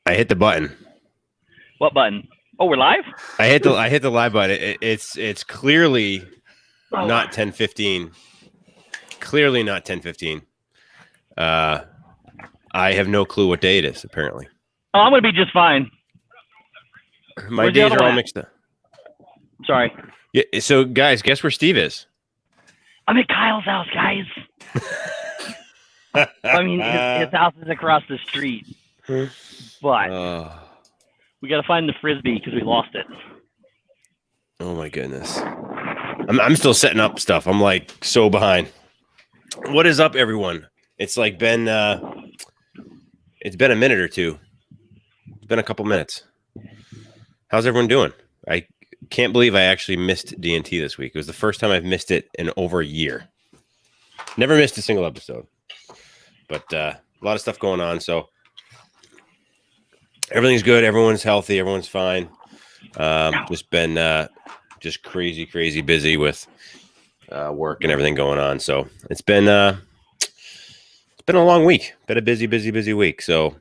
I hit the button. What button? Oh, we're live? I hit the live button. It's clearly not 10:15. Clearly not 10:15. I have no clue what day it is, apparently. Oh, I'm going to be just fine. My days are all mixed up. Sorry. Yeah, so, guys, guess where Steve is? I'm at Kyle's house, guys. I mean, his house is across the street. But we got to find the Frisbee because we lost it. Oh, my goodness. I'm still setting up stuff. I'm, like, so behind. What is up, everyone? It's like been it's been a minute or two. It's been a couple minutes. How's everyone doing? I can't believe I actually missed D&T this week. It was the first time I've missed it in over a year. Never missed a single episode. But a lot of stuff going on, so everything's good. Everyone's healthy. Everyone's fine. Just been just crazy busy with work and everything going on. So it's been a long week. Been a busy week. So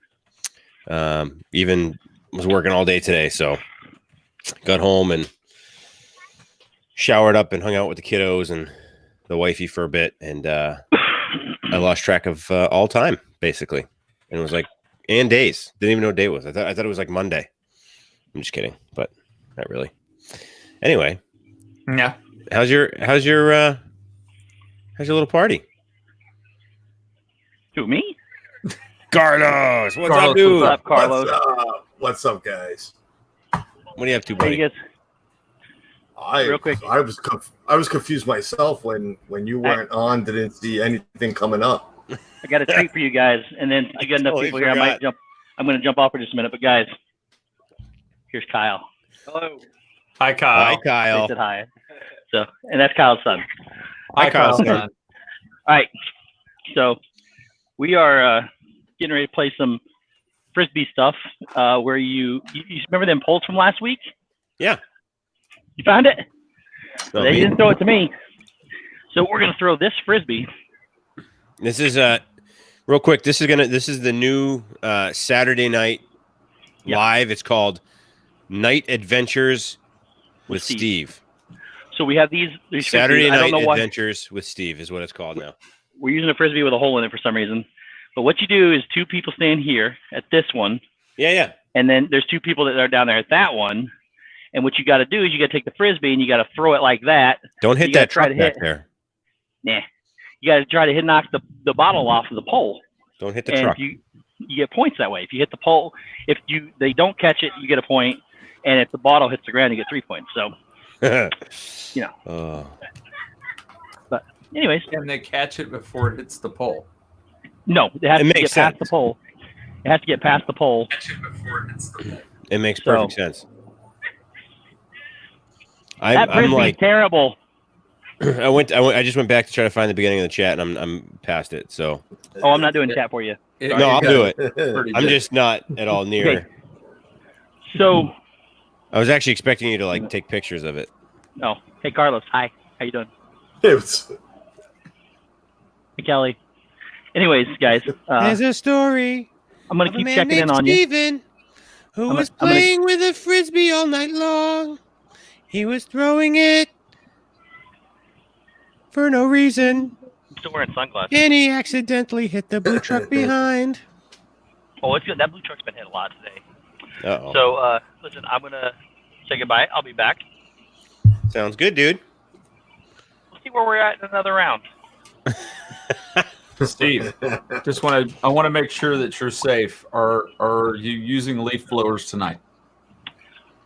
even was working all day today. So got home and showered up and hung out with the kiddos and the wifey for a bit. And I lost track of all time, basically. And it was like, and days. Didn't even know what day it was. I thought it was like Monday. I'm just kidding, but not really. Anyway. Yeah. How's your little party? Who, me? Carlos, what's up, dude? What's up, Carlos? What's up, guys? What do you have to, buddy? Real quick. I was confused myself when you weren't on. Didn't see anything coming up. I got a treat for you guys, and then you got enough people here. I'm going to jump off for just a minute, but guys, here's Kyle. Hello. Hi, Kyle. Hi, Kyle. He said hi. So, and that's Kyle's son. Hi, Kyle's son. All right. So we are getting ready to play some Frisbee stuff. Where you remember them polls from last week? Yeah. You found it? No, they didn't throw it to me. So we're gonna throw this Frisbee. This is real quick. This is the new Saturday night live. It's called Night Adventures with Steve. So we have these Saturday Frisbees. Night Adventures with Steve is what it's called now. We're using a Frisbee with a hole in it for some reason. But what you do is two people stand here at this one. Yeah. And then there's two people that are down there at that one. And what you got to do is you got to take the Frisbee and you got to throw it like that. Don't hit that truck back there. Nah. You got to try to knock the bottle off of the pole. Don't hit the truck. You get points that way. If you hit the pole, they don't catch it, you get a point. And if the bottle hits the ground, you get 3 points. So, you know. But anyways. Can they catch it before it hits the pole? No, it has to get past the pole. It has to get past the pole. Catch it before it hits the pole. It makes perfect sense. That Frisbee's terrible. I just went back to try to find the beginning of the chat, and I'm past it. So. Oh, I'm not doing chat for you. No, I'll do it. I'm just not at all near. Okay. So. I was actually expecting you to like take pictures of it. Oh, hey Carlos, hi. How you doing? Hey, Kelly. Anyways, guys. There's a story. I'm gonna keep checking in on you. Steven, who was playing with a Frisbee all night long. He was throwing it for no reason. I'm still wearing sunglasses. And he accidentally hit the blue truck behind. Oh, it's good. That blue truck's been hit a lot today. Uh-oh. So, listen, I'm going to say goodbye. I'll be back. Sounds good, dude. We'll see where we're at in another round. Steve, I want to make sure that you're safe. Are you using leaf blowers tonight?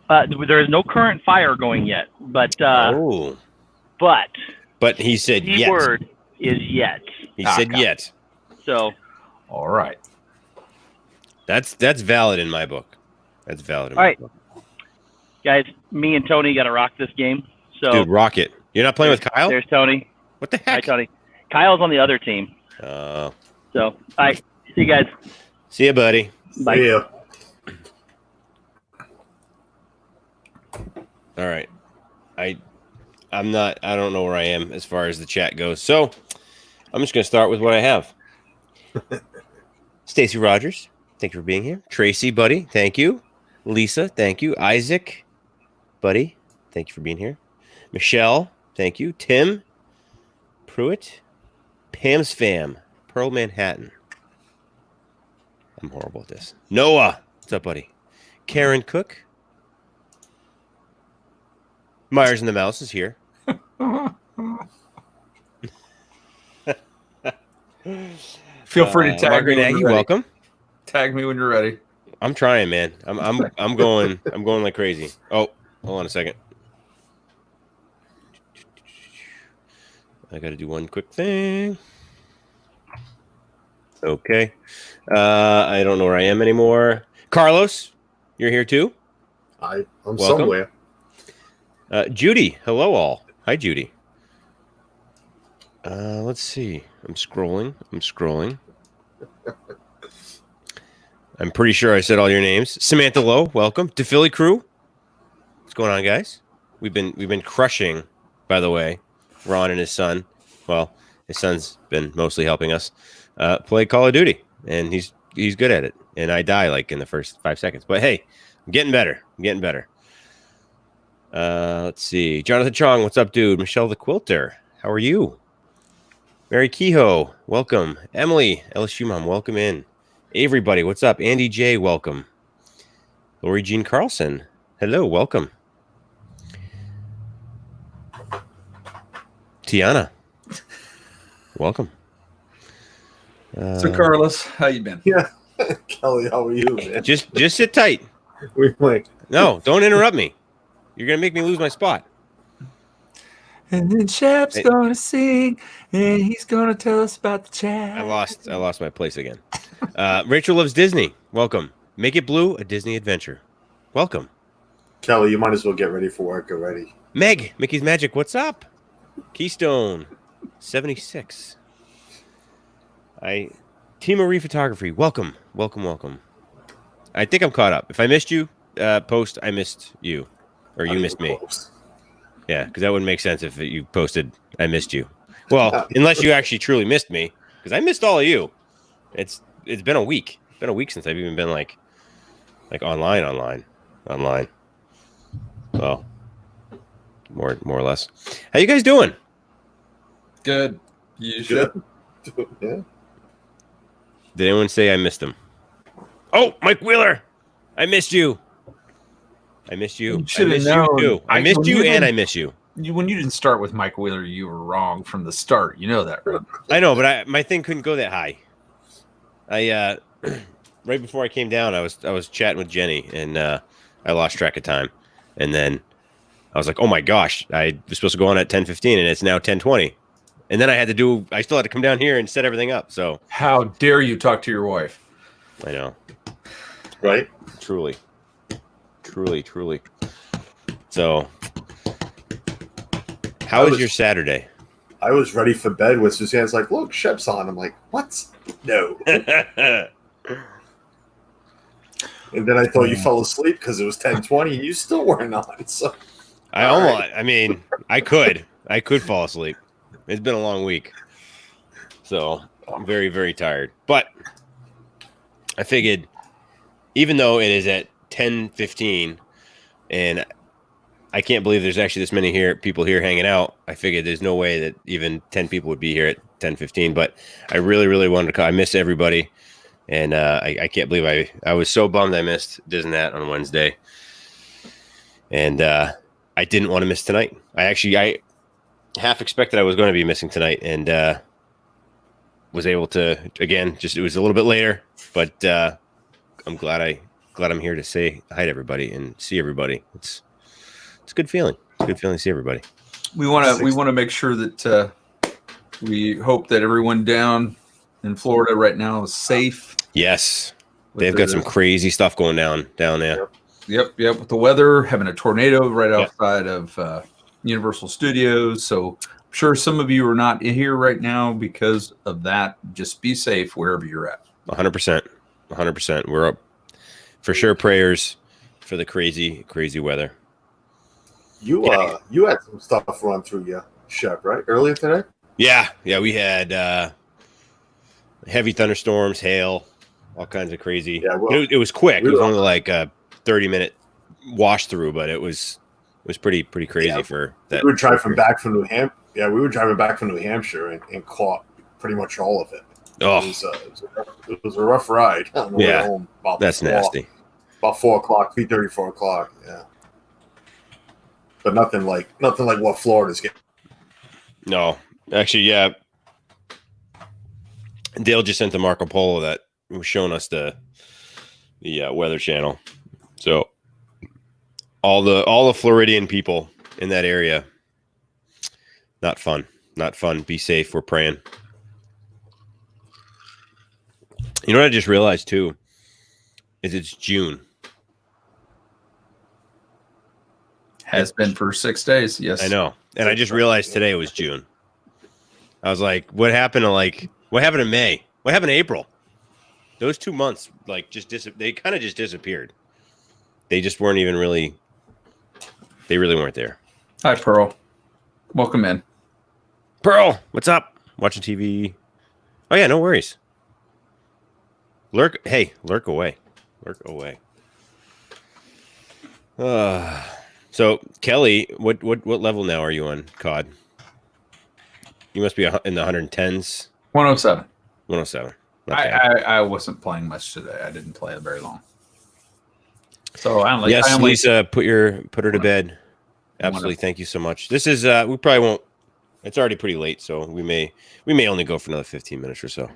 There is no current fire going yet, but he said the yet. word is yet. He said yet. So, all right. That's valid in my book. That's valid in my book. Guys, me and Tony got to rock this game. So, dude, rock it. You're not playing with Kyle? There's Tony. What the heck? Hi, Tony. Kyle's on the other team. So, all right. See you guys. See you, buddy. Bye. See ya. All right. I don't know where I am as far as the chat goes. So I'm just going to start with what I have. Stacy Rogers, thank you for being here. Tracy, buddy, thank you. Lisa, thank you. Isaac, buddy, thank you for being here. Michelle, thank you. Tim, Pruitt, Pam's fam, Pearl Manhattan. I'm horrible at this. Noah, what's up, buddy? Karen Cook. Myers and the Mouse is here. Feel free to tag Margaret me when Aggie, you're ready. welcome. Tag me when you're ready. I'm trying, man. I'm going like crazy. Oh, hold on a second. I got to do one quick thing. Okay. I don't know where I am anymore. Carlos, you're here too? I'm Welcome. somewhere. Judy, hello all. Hi, Judy. Let's see. I'm scrolling. I'm pretty sure I said all your names. Samantha Lowe, welcome. To Philly Crew. What's going on, guys? We've been crushing, by the way, Ron and his son. Well, his son's been mostly helping us play Call of Duty, and he's good at it. And I die like in the first 5 seconds. But hey, I'm getting better. Let's see. Jonathan Chong, what's up, dude? Michelle the Quilter, how are you? Mary Kehoe, welcome. Emily, LSU mom, welcome in. Everybody, what's up? Andy J, welcome. Lori Jean Carlson, hello, welcome. Tiana, welcome. So, Carlos, how you been? Yeah. Kelly, how are you, man? Just sit tight. We went. No, don't interrupt me. You're gonna make me lose my spot. And then Shep's gonna sing, and he's gonna tell us about the chat. I lost my place again. Rachel loves Disney. Welcome. Make It Blue, a Disney adventure. Welcome. Kelly, you might as well get ready for work already. Meg, Mickey's Magic, what's up? Keystone, 76. Team Marie Photography, welcome. I think I'm caught up. If I missed you, post, I missed you. Or you missed me. Yeah, because that wouldn't make sense if you posted, I missed you. Well, unless you actually truly missed me, because I missed all of you. It's been a week. It's been a week since I've even been like online. Well, more or less. How you guys doing? Good. You should. Yeah. Did anyone say I missed him? Oh, Mike Wheeler, I missed you. I missed you. You should have known. You too. I missed you, and I miss you. When you didn't start with Mike Wheeler, you were wrong from the start. You know that, right? I know, but my thing couldn't go that high. I right before I came down, I was chatting with Jenny, and I lost track of time, and then I was like, oh my gosh, I was supposed to go on at 10:15, and it's now 10:20, and then I still had to come down here and set everything up. So how dare you talk to your wife? I know, Right? truly. So, how was your Saturday? I was ready for bed when Suzanne's like, look, Shep's on. I'm like, what? No. And then I thought you fell asleep because it was 10:20 and you still weren't on. So I could fall asleep. It's been a long week. So I'm very, very tired. But I figured, even though it is at 10:15 and I can't believe there's actually this many people here hanging out, I figured there's no way that even 10 people would be here at 10:15. But I really, really wanted to call. I miss everybody. And I can't believe I was so bummed I missed Disney on Wednesday. And I didn't want to miss tonight. I half expected I was going to be missing tonight, and was able to, again, it was a little bit later, but I'm glad I'm here to say hi to everybody and see everybody. It's a good feeling. It's a good feeling to see everybody. We want to make sure that we hope that everyone down in Florida right now is safe. Yes. They've got some crazy stuff going down there. Yep. With the weather, having a tornado right outside of Universal Studios. So I'm sure some of you are not in here right now because of that. Just be safe wherever you're at. 100%. We're up for sure. Prayers for the crazy, crazy weather. you had some stuff run through you, Shep, right? Earlier today? Yeah. We had heavy thunderstorms, hail, all kinds of crazy. Yeah, well, it was quick. we It was were- only like a 30-minute wash through, but it was pretty crazy for that. We were driving back from New Hampshire. Yeah, we were driving back from New Hampshire and caught pretty much all of it. Oh, It was a rough ride on the way Yeah, home. About that's nasty. About 4 o'clock, 3:30, 4 o'clock. Yeah, but nothing like what Florida's getting. No, actually, yeah. Dale just sent the Marco Polo that was showing us the Weather Channel. So all the Floridian people in that area, not fun. Be safe. We're praying. You know what I just realized too is it's June. Has been for 6 days. Yes, I know, and I just realized today was June. I was like, what happened to May? What happened to April? Those 2 months, like, they kind of just disappeared. They just weren't even really. They really weren't there. Hi, Pearl. Welcome in. Pearl, what's up? Watching TV. Oh yeah, no worries. Lurk away. So Kelly, what level now are you on COD? You must be in the 110s. 107. 107. I wasn't playing much today. I didn't play it very long. So I only. Yes, I only Lisa, put her to bed. Absolutely. Thank you so much. This is we probably won't. It's already pretty late, so we may only go for another 15 minutes or so.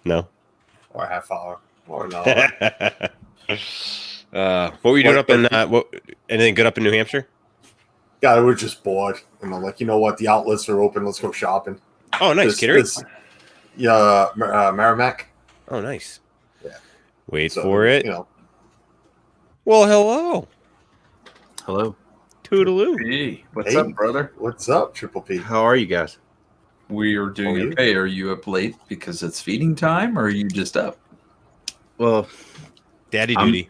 No. Or a half hour or an hour. What were you doing up in anything good up in New Hampshire? Yeah, we're just bored, and I'm like, you know what? The outlets are open. Let's go shopping. Oh, nice, Kittery. Yeah, Merrimack. Oh, nice. Yeah. Wait So, for it. You know, Well, hello. Hello. Toodaloo. Hey, what's Hey. up, brother? what's up, Triple P? How are you guys? We are doing How are you? okay. Are you up late because it's feeding time, or are you just up? Well, Daddy duty.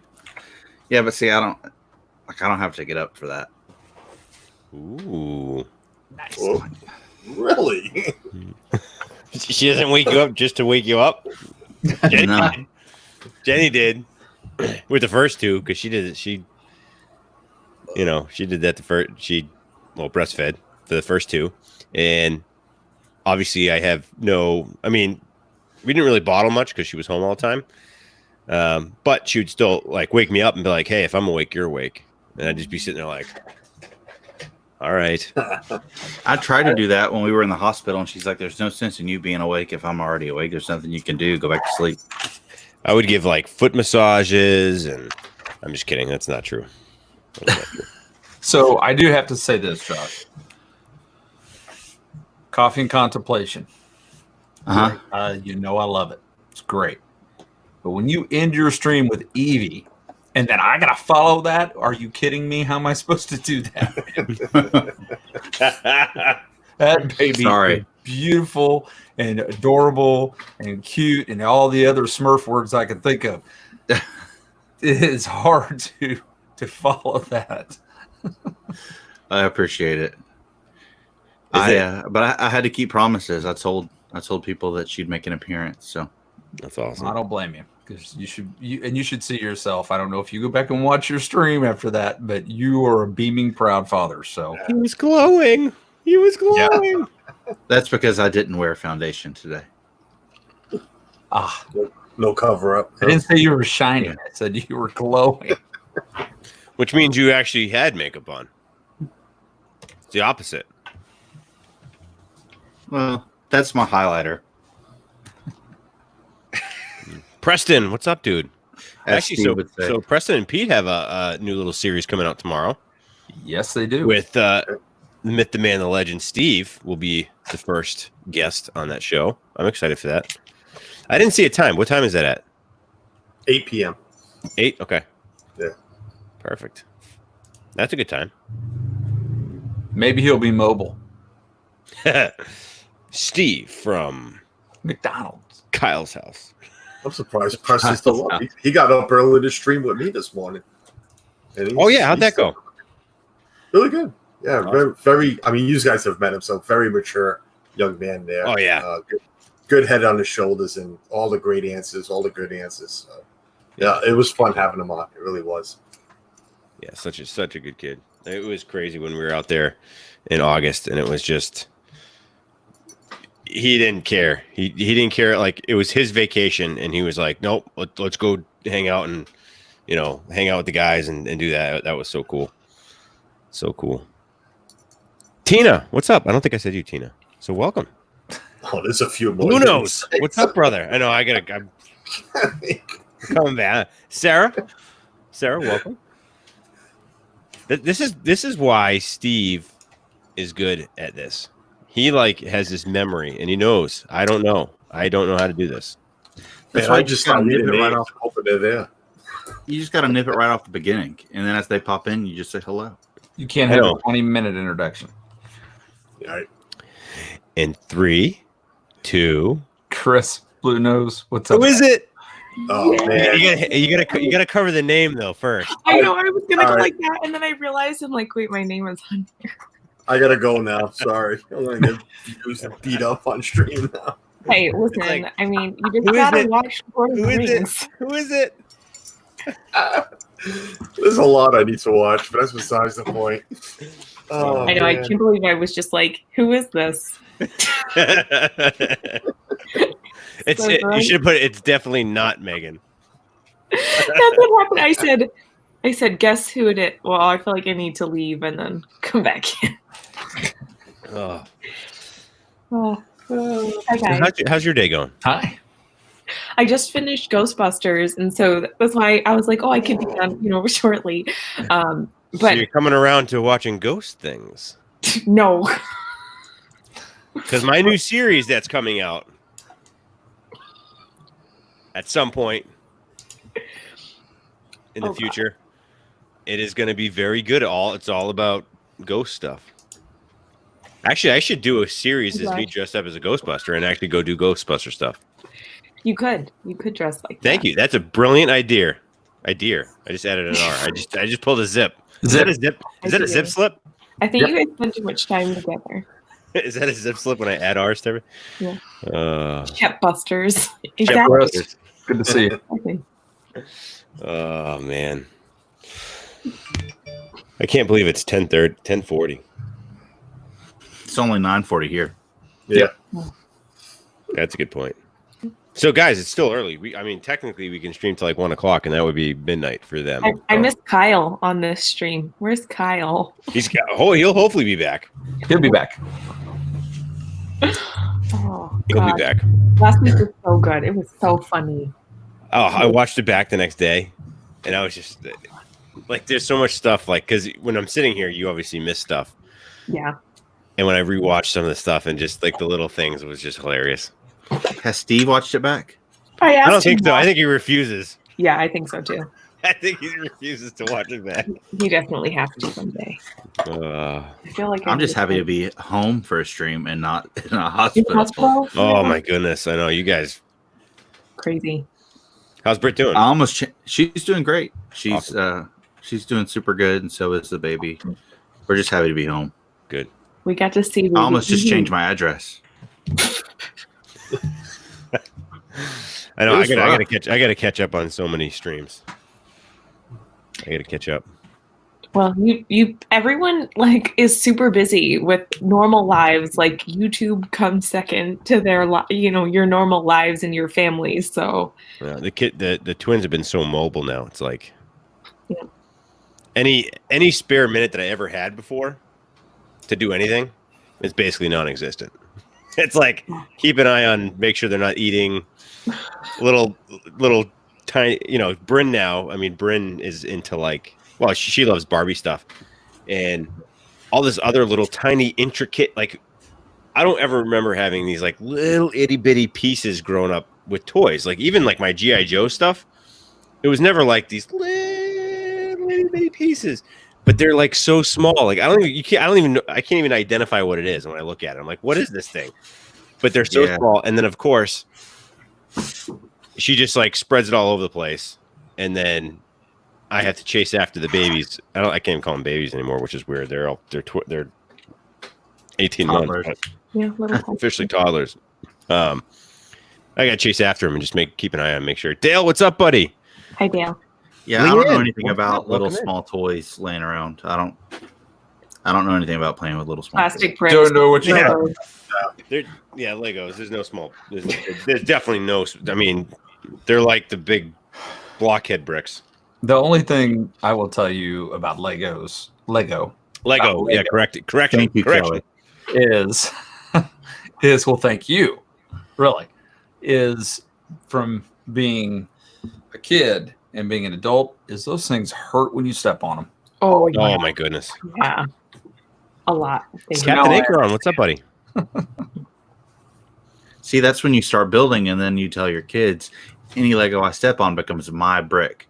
yeah, but see, I don't have to get up for that. Ooh. Nice. Whoa. Really? She doesn't wake you up just to wake you up. Jenny, No. Jenny did with the first two because she did it. She did that the first. She breastfed for the first two, and obviously I have no. I mean, we didn't really bottle much because she was home all the time. But she would still like wake me up and be like, "Hey, if I'm awake, you're awake," and I'd just be sitting there like, "All right." I tried to do that when we were in the hospital, and she's like, "There's no sense in you being awake if I'm already awake. There's nothing you can do. Go back to sleep." I would give like foot massages, and I'm just kidding. That's not true. That's not true. So I do have to say this, Josh. Coffee and contemplation. Uh-huh. You know I love it. It's great. But when you end your stream with Evie, and then I gotta follow that, are you kidding me? How am I supposed to do that? That baby Sorry. is beautiful and adorable and cute and all the other Smurf words I can think of. It is hard to follow that. I appreciate it. Is But I had to keep promises. I told people that she'd make an appearance. So That's awesome. I don't blame you because you should see yourself. I don't know if you go back and watch your stream after that, but you are a beaming proud father. So He was glowing. He was glowing. that's because I didn't wear foundation today. No cover up. I didn't say you were shining. I said you were glowing. Which means you actually had makeup on. It's the opposite. Well, that's my highlighter. Preston, what's up, dude? As Actually, Steve would say. so Preston and Pete have a new little series coming out tomorrow Yes, they do. with the myth, the man, the legend. Steve will be the first guest on that show. I'm excited for that. I didn't see a time. What time is that at? 8 p.m. 8? Okay. Yeah. Perfect. That's a good time. Maybe he'll be mobile. Steve from McDonald's. Kyle's house. I'm surprised Preston's still up. He got up early to stream with me this morning. And Oh, yeah. How'd that go? Really good. Yeah, very, very. I mean, you guys have met him, so very mature young man there. Oh, yeah. good head on his shoulders and all the great answers, all the good answers. So, yeah, it was fun having him on. It really was. Yeah, such a good kid. It was crazy when we were out there in August, and it was just he didn't care. He didn't care. Like, it was his vacation, and he was like, "Nope, let's go hang out and hang out with the guys and do that." That was so cool, so cool. Tina, what's up? I don't think I said you, Tina. So welcome. Oh, there's a few more. Who knows? What's up, brother? I know I'm coming back. Sarah, welcome. This is why Steve is good at this. He has this memory, and he knows. I don't know how to do this. That's Man, why I you just gotta got nip it it right off. Hoping they're there. You just got to nip it right off the beginning, and then as they pop in, you just say hello. You can't have a 20-minute introduction. All right. In 3, 2. Chris Blue Nose, what's up? Who is it? Oh man. You gotta cover the name though first. I know I was gonna go All like that, and then I realized I'm like, wait, my name is on here. I gotta go now. Sorry. I'm gonna get used and beat up on stream now. Hey, listen, like, I mean, you who just is gotta it? watch Lord of the Rings. Who is it? There's a lot I need to watch, but that's besides the point. Oh, I know, I man. can't believe I was just like, who is this? You should put it's definitely not Megan. That's what happened. I said, guess who it is? Well, I feel like I need to leave and then come back in. Oh. Hi guys. How's your day going? Hi. I just finished Ghostbusters, and so that's why I was like, oh, I could be done, shortly. So But you're coming around to watching ghost things. no. Because my new series that's coming out at some point in the future, it is going to be very good. It's all about ghost stuff. Actually, I should do a series as me dressed up as a Ghostbuster and actually go do Ghostbuster stuff. You could dress like that. Thank you. That's a brilliant idea. I just added an R. I just pulled a zip. Is that a zip? Is that a zip slip? I think you guys spend too much time together. Is that a zip slip when I add R's to everything? Yeah. Busters. Chris, good to see you. Okay. Oh man, I can't believe it's 10:40. It's only 9:40 here. Yeah. That's a good point. So guys, it's still early. Technically we can stream till like 1 o'clock, and that would be midnight for them. I missed Kyle on this stream. Where's Kyle? He'll hopefully be back. He'll be back. Oh, He'll God. be back. Last week was so good. It was so funny. Oh, I watched it back the next day, and I was just like, there's so much stuff. Like, because when I'm sitting here, you obviously miss stuff. Yeah. And when I rewatched some of the stuff and just like the little things, it was just hilarious. Has Steve watched it back? I don't think so. I think he refuses. Yeah, I think so too. I think he refuses to watch it back. He definitely has to someday. I feel like I'm just happy to be home for a stream and not in a hospital. hospital. Oh my goodness! I know you guys. Crazy. How's Britt doing? She's doing great. She's Awesome. She's doing super good, and so is the baby. We're just happy to be home. Good. We got to see. I almost just changed my address. I know. I gotta catch up on so many streams. I gotta catch up. Well, everyone is super busy with normal lives. Like YouTube comes second to their your normal lives and your families. So the twins have been so mobile now. It's like yeah. any spare minute that I ever had before to do anything is basically non-existent. It's like keep an eye on, make sure they're not eating little tiny. Bryn now. I mean, Bryn is into she loves Barbie stuff and all this other little tiny intricate. I don't ever remember having these little itty bitty pieces growing up with toys. Even my G.I. Joe stuff, it was never these little itty bitty pieces. But they're so small. I can't even identify what it is when I look at it. I'm like, what is this thing? But they're so small. And then of course, she just spreads it all over the place. And then I have to chase after the babies. I can't even call them babies anymore, which is weird. They're 18 toddlers. months. Yeah, little Officially toddlers. I gotta chase after him and just keep an eye on him, make sure. Dale, what's up, buddy? Hi, Dale. Yeah, I don't know Leanne, anything what's about up? little Welcome in. small toys laying around. I don't know anything about playing with little small Plastic toys. bricks. Don't know what you have. Yeah, Legos. There's no small. There's definitely no. I mean, they're like the big blockhead bricks. The only thing I will tell you about Lego. Lego. Lego. Yeah, correction. Thank you, Correction. Kelly. is well, thank you. Really, is from being a kid and being an adult. Is those things hurt when you step on them? Oh, yeah. Oh my goodness. Yeah. A lot. Captain Acheron, what's up, buddy? See, that's when you start building, and then you tell your kids, any Lego I step on becomes my brick.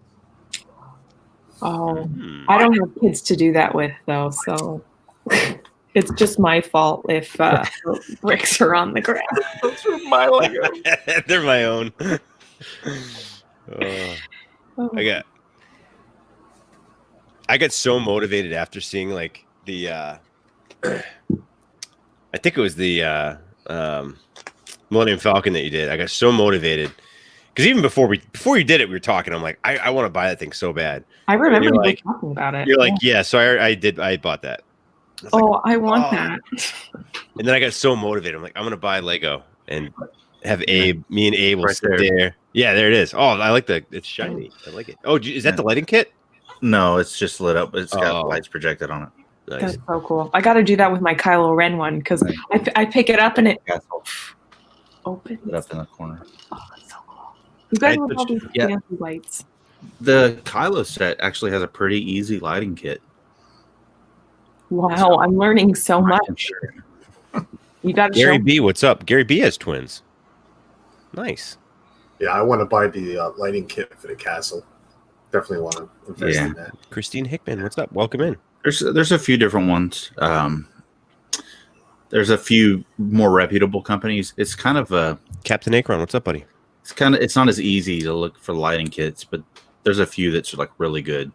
Oh, I don't have kids to do that with, though, so it's just my fault if bricks are on the ground. Those are my Lego. They're my own. Oh. I got so motivated after seeing like the I think it was the Millennium Falcon that you did. I got so motivated because even before you did it, we were talking. I'm like, I want to buy that thing so bad. I remember You're you like- talking about it. You're like, yeah. So I bought that. I was like, Oh, I want oh. that. and then I got so motivated. I'm like, I'm gonna buy Lego and have Abe. Me and Abe will Right sit there. Yeah, there it is. Oh, I like it's shiny. I like it. Oh, is that the lighting kit? No, it's just lit up. It's got Oh. lights projected on it. Nice. That's so cool. I got to do that with my Kylo Ren one because I pick it up and it Castle opens. lit up in the corner. Oh, that's so cool. You guys I have all these yeah. fancy lights. The Kylo set actually has a pretty easy lighting kit. Wow, I'm learning so much. You got to show Gary me. B, what's up? Gary B has twins. Nice. Yeah, I want to buy the lighting kit for the castle. Definitely want to invest in that. Christine Hickman, what's up? Welcome in. There's a few different ones. There's a few more reputable companies. It's kind of a Captain Acheron, what's up, buddy? it's not as easy to look for lighting kits, but there's a few that's like really good.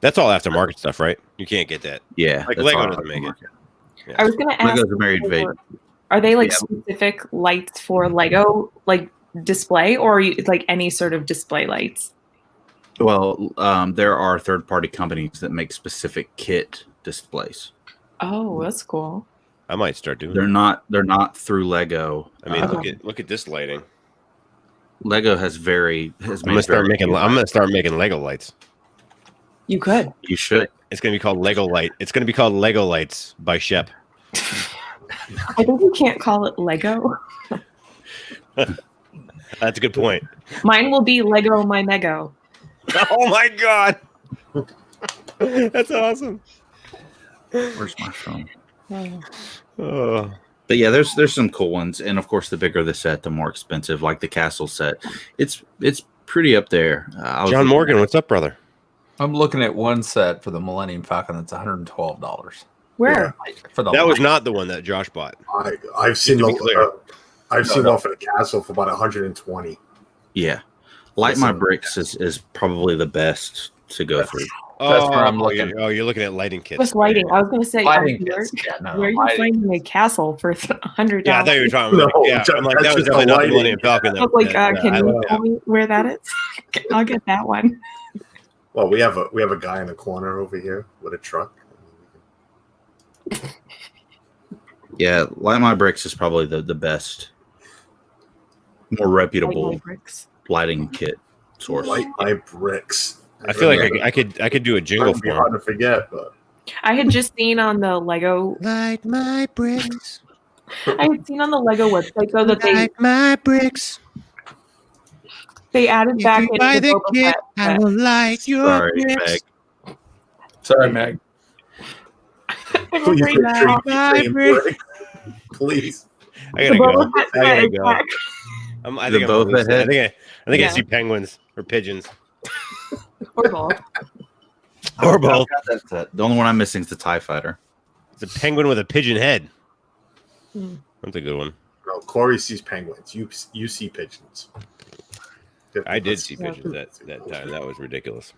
That's all aftermarket stuff, right? You can't get that. Yeah, Like that's Lego all doesn't make it. aftermarket. I was going to ask. Legos are married vape. Are they like Yeah. specific lights for Lego, like display, or are you, like any sort of display lights? Well, there are third-party companies that make specific kit displays. Oh, that's cool. I might start doing They're not through Lego. I mean, Okay. look at this lighting. Lego has I'm made gonna start very making. few I'm gonna start making Lego lights. You could. You should. It's gonna be called Lego Light. It's gonna be called Lego Lights by Shep. I think you can't call it Lego. That's a good point. Mine will be Lego My Mego. Oh my god, that's awesome. Where's my phone? Oh. But yeah, there's some cool ones, and of course, the bigger the set, the more expensive. Like the castle set, it's pretty up there. John Morgan, what's up, brother? I'm looking at one set for the Millennium Falcon that's $112 Where? for the That was light. not the one that Josh bought. I've seen to be clear. I've seen one for the castle for about 120. Yeah, Light That's My a- Bricks is probably the best to go through. That's where I'm looking. You're looking at lighting kits. With lighting. I was going to say, Lighting where, kits. Yeah, no, where are you lighting. finding a castle for $100? Yeah, I thought you were talking about. No, Yeah, I'm like, that that's was just definitely the not the lighting. Millennium Falcon. I was like, can I you looked tell at. me where that is? I'll get that one. Well, we have a guy in the corner over here with a truck. Yeah, Light My Bricks is probably the best, more reputable Light bricks. lighting kit source. Light my bricks. I feel like I could do a jingle It'd be for hard him. to forget, but I had just seen on the Lego. Light my bricks. I had seen on the Lego website though that my bricks. they added back in the Boba Fett set. will light Sorry, Meg. Sorry, Meg. I'm please afraid make now. sure you say brick. Please. I The gotta go. Boba Fett I gotta set is go. back. I The think Boba I Fett? think I Yeah. see penguins or pigeons Or both. or both. That's it. The only one I'm missing is the TIE Fighter. It's a penguin with a pigeon head. Hmm. That's a good one. No, Corey sees penguins. You see pigeons. I did see pigeons that time. That was ridiculous.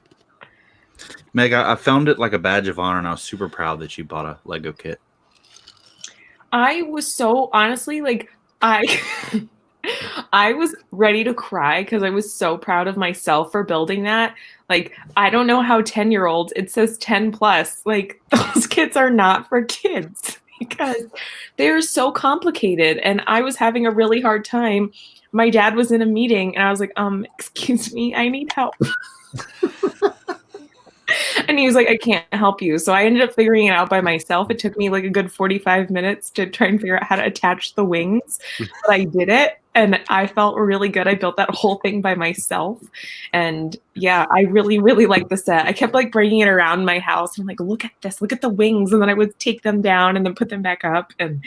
Meg, I found it like a badge of honor, and I was super proud that you bought a Lego kit. I was so honestly like I I was ready to cry because I was so proud of myself for building that. Like, I don't know how 10-year-olds, it says 10 plus. Like, those kits are not for kids because they're so complicated. And I was having a really hard time. My dad was in a meeting and I was like, excuse me, I need help. And he was like, I can't help you. So I ended up figuring it out by myself. It took me like a good 45 minutes to try and figure out how to attach the wings. But I did it and I felt really good. I built that whole thing by myself. And yeah, I really, really liked the set. I kept like bringing it around my house. And I'm like, look at this, look at the wings. And then I would take them down and then put them back up. And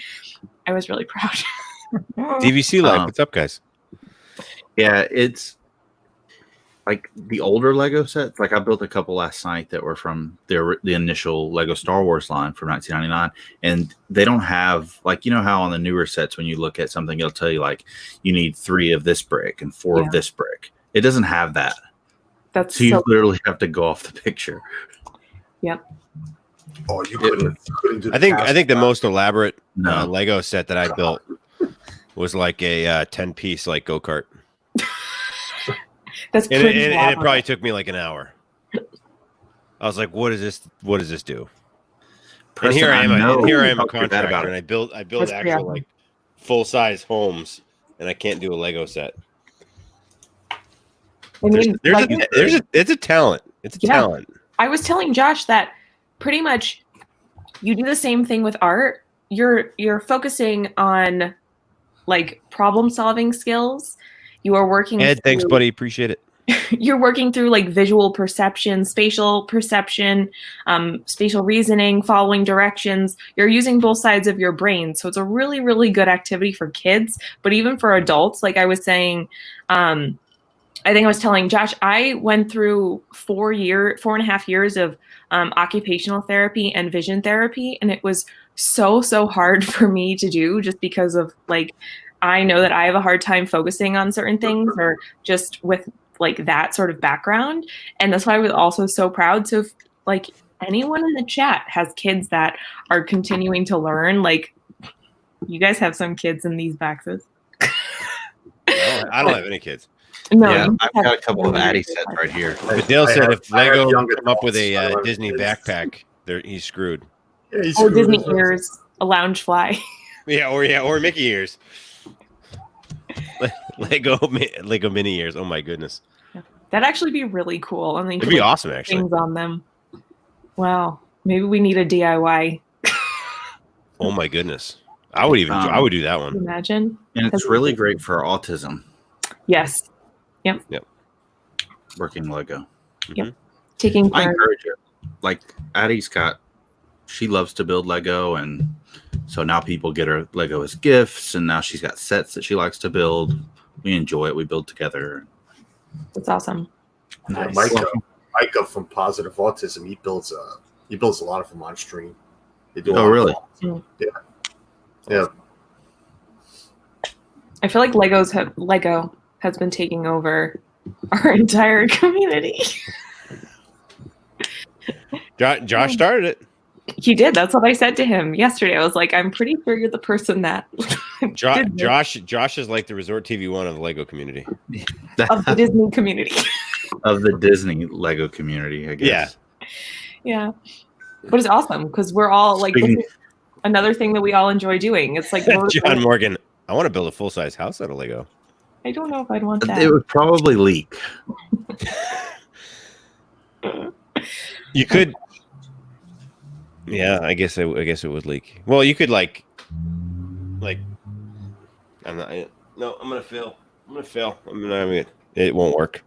I was really proud. DVC Life, what's up, guys? Yeah, it's like the older Lego sets. Like I built a couple last night that were from the initial Lego Star Wars line from 1999, and they don't have, like, you know how on the newer sets when you look at something it'll tell you like you need 3 of this brick and 4 of this brick. It doesn't have that. That's so you literally have to go off the picture. Yep. Oh, you couldn't do I think the most elaborate No. Lego set that I built was like a 10-piece like go-kart. That's And pretty it probably took me like an hour. I was like, what does this do? And here I am a contractor, and I build actual like full-size homes, and I can't do a Lego set. I mean, It's a talent. It's a talent. I was telling Josh that pretty much you do the same thing with art. You're focusing on like problem-solving skills. You are working. Ed, thanks, buddy. Appreciate it. You're working through like visual perception, spatial perception, spatial reasoning, following directions. You're using both sides of your brain. So it's a really, really good activity for kids, but even for adults, like I was saying, I think I was telling Josh, I went through 4.5 years of occupational therapy and vision therapy. And it was so hard for me to do just because of like, I know that I have a hard time focusing on certain things or just with like that sort of background. And that's why I was also so proud. So if like anyone in the chat has kids that are continuing to learn, like you guys have some kids in these boxes. I don't have any kids. No, yeah, I've got a couple of Addy sets right here. But Dale said if Lego come up with a Disney backpack, he's screwed. Yeah, he's or screwed. Disney ears, a lounge fly. or Mickey ears. Lego mini ears. Oh my goodness. That'd actually be really cool. And then it'd be awesome, actually. Things on them. Wow. Maybe we need a DIY. Oh my goodness. I would do that one. Imagine. And it's really great for autism. Yes. Yep. Working Lego. Yep. Taking I encourage it. Like Addie's she loves to build Lego, and so now people get her Lego as gifts, and now she's got sets that she likes to build. We enjoy it. We build together. That's awesome. Yeah, Nice. Micah from Positive Autism, he builds a lot of them on stream. They do. Oh, really? Yeah. I feel like Lego has been taking over our entire community. Josh started it. He did. That's what I said to him yesterday. I was like, I'm pretty sure you're the person that Josh is like the Resort TV 1 of the Lego community. of the Disney community. Of the Disney Lego community, I guess. Yeah. But it's awesome because we're all like, this is another thing that we all enjoy doing. It's like John Morgan, I want to build a full-size house out of Lego. I don't know if I'd want that. It would probably leak. You could. Yeah, I guess it would leak. Well, you could like. I'm not. No, I'm gonna fail. It won't work.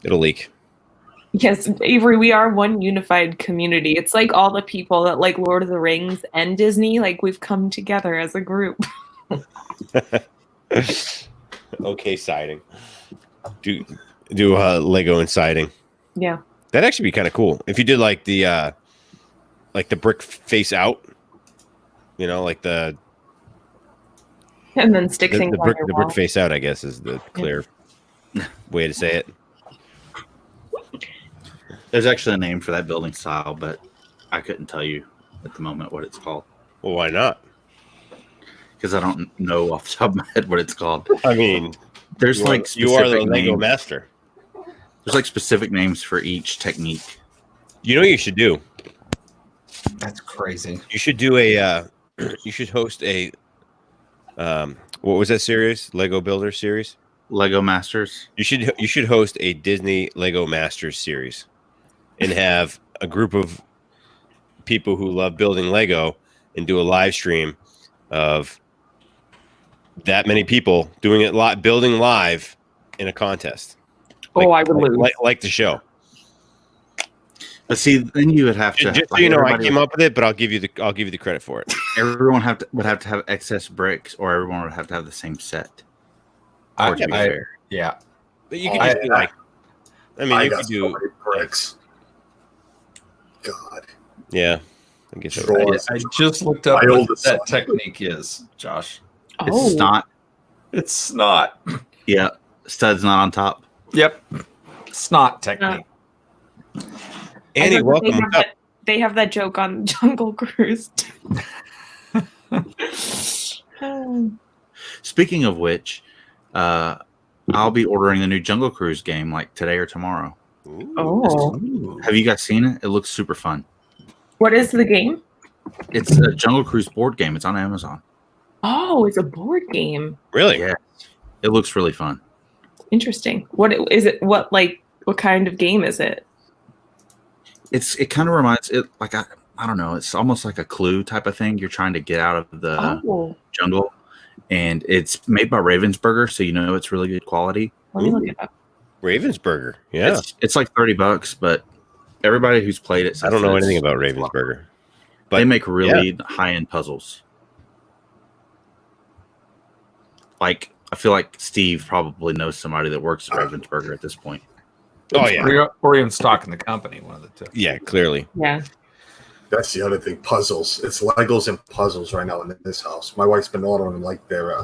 It'll leak. Yes, Avery, we are one unified community. It's like all the people that like Lord of the Rings and Disney, like we've come together as a group. Okay, siding. Do Lego and siding. Yeah. That'd actually be kind of cool if you did like the brick face out. You know, like the and then stick things on your the wall. brick face out, I guess, is the clear way to say it. There's actually a name for that building style, but I couldn't tell you at the moment what it's called. Well, why not? because I don't know off the top of my head what it's called. I mean, There's you like are the specific Lego names. master. There's like specific names for each technique. You know what you should do? That's crazy. You should do a. You should host a. What was that series? Lego Builder series. Lego Masters. You should host a Disney Lego Masters series, and have a group of people who love building Lego and do a live stream of that many people doing it building live in a contest. I would lose. Like the show. But see, then you would have to. Just so you know, I came up with it, but I'll give you the credit for it. Everyone would have to have excess bricks, or everyone would have to have the same set. For it to be fair. Yeah. But you could just be like, I mean, I you got could so do many bricks. God. Yeah, I guess so. Sure. I just looked up My what oldest that son. technique is, Josh. It's not. It's not. Yeah, stud's not on top. Yep. Snot technique. Annie, I welcome. What's up? They have that joke on Jungle Cruise. Speaking of which, I'll be ordering the new Jungle Cruise game like today or tomorrow. Oh, Have you guys seen it? It looks super fun. what is the game? It's a Jungle Cruise board game. It's on Amazon. Oh, it's a board game. Really? Yeah, it looks really fun. Interesting. What is it? What kind of game is it? It kind of reminds it like I don't know. It's almost like a Clue type of thing. You're trying to get out of the jungle, and it's made by Ravensburger, so you know it's really good quality. Let me look it up. Ravensburger. Yeah. It's like $30, but everybody who's played it, I don't know anything about Ravensburger. But they make really high-end puzzles. Like, I feel like Steve probably knows somebody that works at Ravensburger at this point. Oh yeah. Or even stock in the company, one of the two. Yeah, clearly. Yeah. That's the other thing. Puzzles. It's Legos and puzzles right now in this house. My wife's been ordering like their,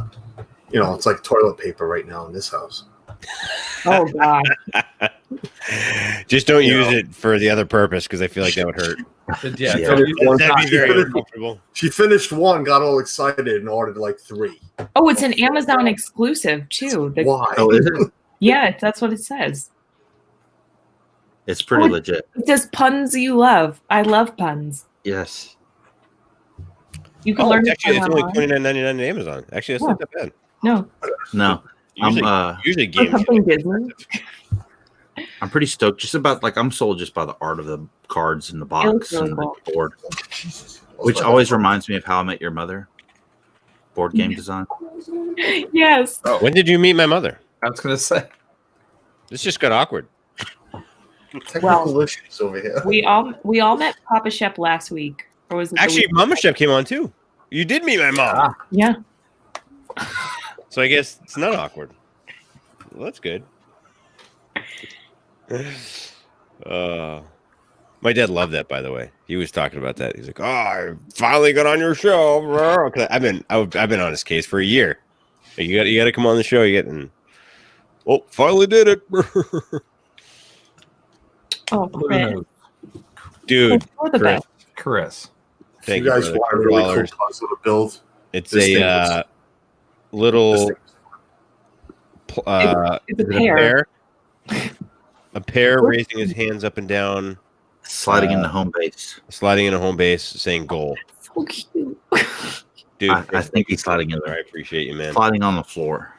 it's like toilet paper right now in this house. Oh God. Just don't use it for the other purpose because I feel like that would hurt. Yeah. Yeah. That'd be very uncomfortable. She finished one, got all excited, and ordered like 3. Oh, it's an Amazon exclusive too. Why? Oh, is it? Yeah, that's what it says. It's pretty legit. It says puns you love. I love puns. Yes. You can learn. Actually, it's only online. $29.99 on Amazon. Actually, that's not that bad. No. No. Usually Or games. something Disney. I'm pretty stoked. Just about I'm sold just by the art of the cards and the box looks really and cool. the board, Jesus. which always reminds me of How I Met Your Mother. Board game design. Yes. When did you meet my mother? I was going to say. This just got awkward. Technical issues over here. We all met Papa Shep last week. Or was it the Actually, week- Mama Chef came on too. You did meet my mom. Yeah. So I guess it's not awkward. Well, that's good. My dad loved that, by the way. He was talking about that. He's like, "Oh, I finally got on your show." 'Cause I've been on his case for a year. You got to come on the show. Finally did it, Oh, Chris. dude. You're the best. Chris. Thank you you, guys brother. want a really cool $100. puzzle to build? It's This thing a was- little. This thing- It's a is it pear. A pear raising his hands up and down, Sliding into home base. sliding in a home base, saying "goal." So cute. Dude, I think he's sliding in I there. appreciate you, man. Sliding on the floor.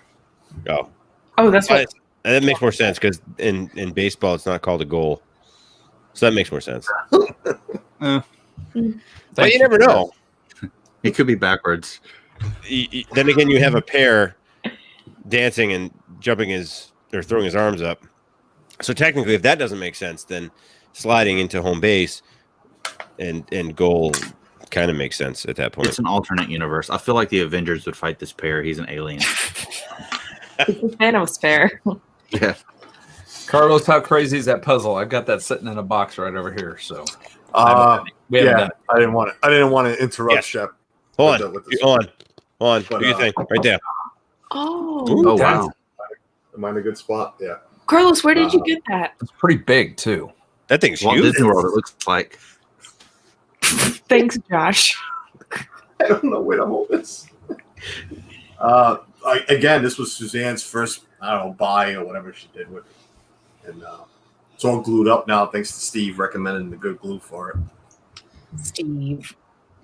Oh, Oh, that's what. that makes more sense because in baseball it's not called a goal, so that makes more sense. But you never know. It could be backwards. Then again, you have a pair dancing and jumping or throwing his arms up. So technically, if that doesn't make sense, then sliding into home base and goal kind of makes sense at that point. It's an alternate universe. I feel like the Avengers would fight this pair. He's an alien. It's a Thanos fair. Yeah. Carlos, how crazy is that puzzle? I've got that sitting in a box right over here. So we haven't yeah, done it. I didn't want to interrupt Yes. Shep. Hold on. with this. Hold on. But, Do your thing right there. Oh, Oh, wow. Am I in a good spot? Yeah. Carlos, where did you get that? It's pretty big, too. That thing's Walt huge. Disney World, it looks like. Thanks, Josh. I don't know where to hold this. Again, this was Suzanne's first, I don't know, buy or whatever she did with it. And it's all glued up now, thanks to Steve recommending the good glue for it. Steve.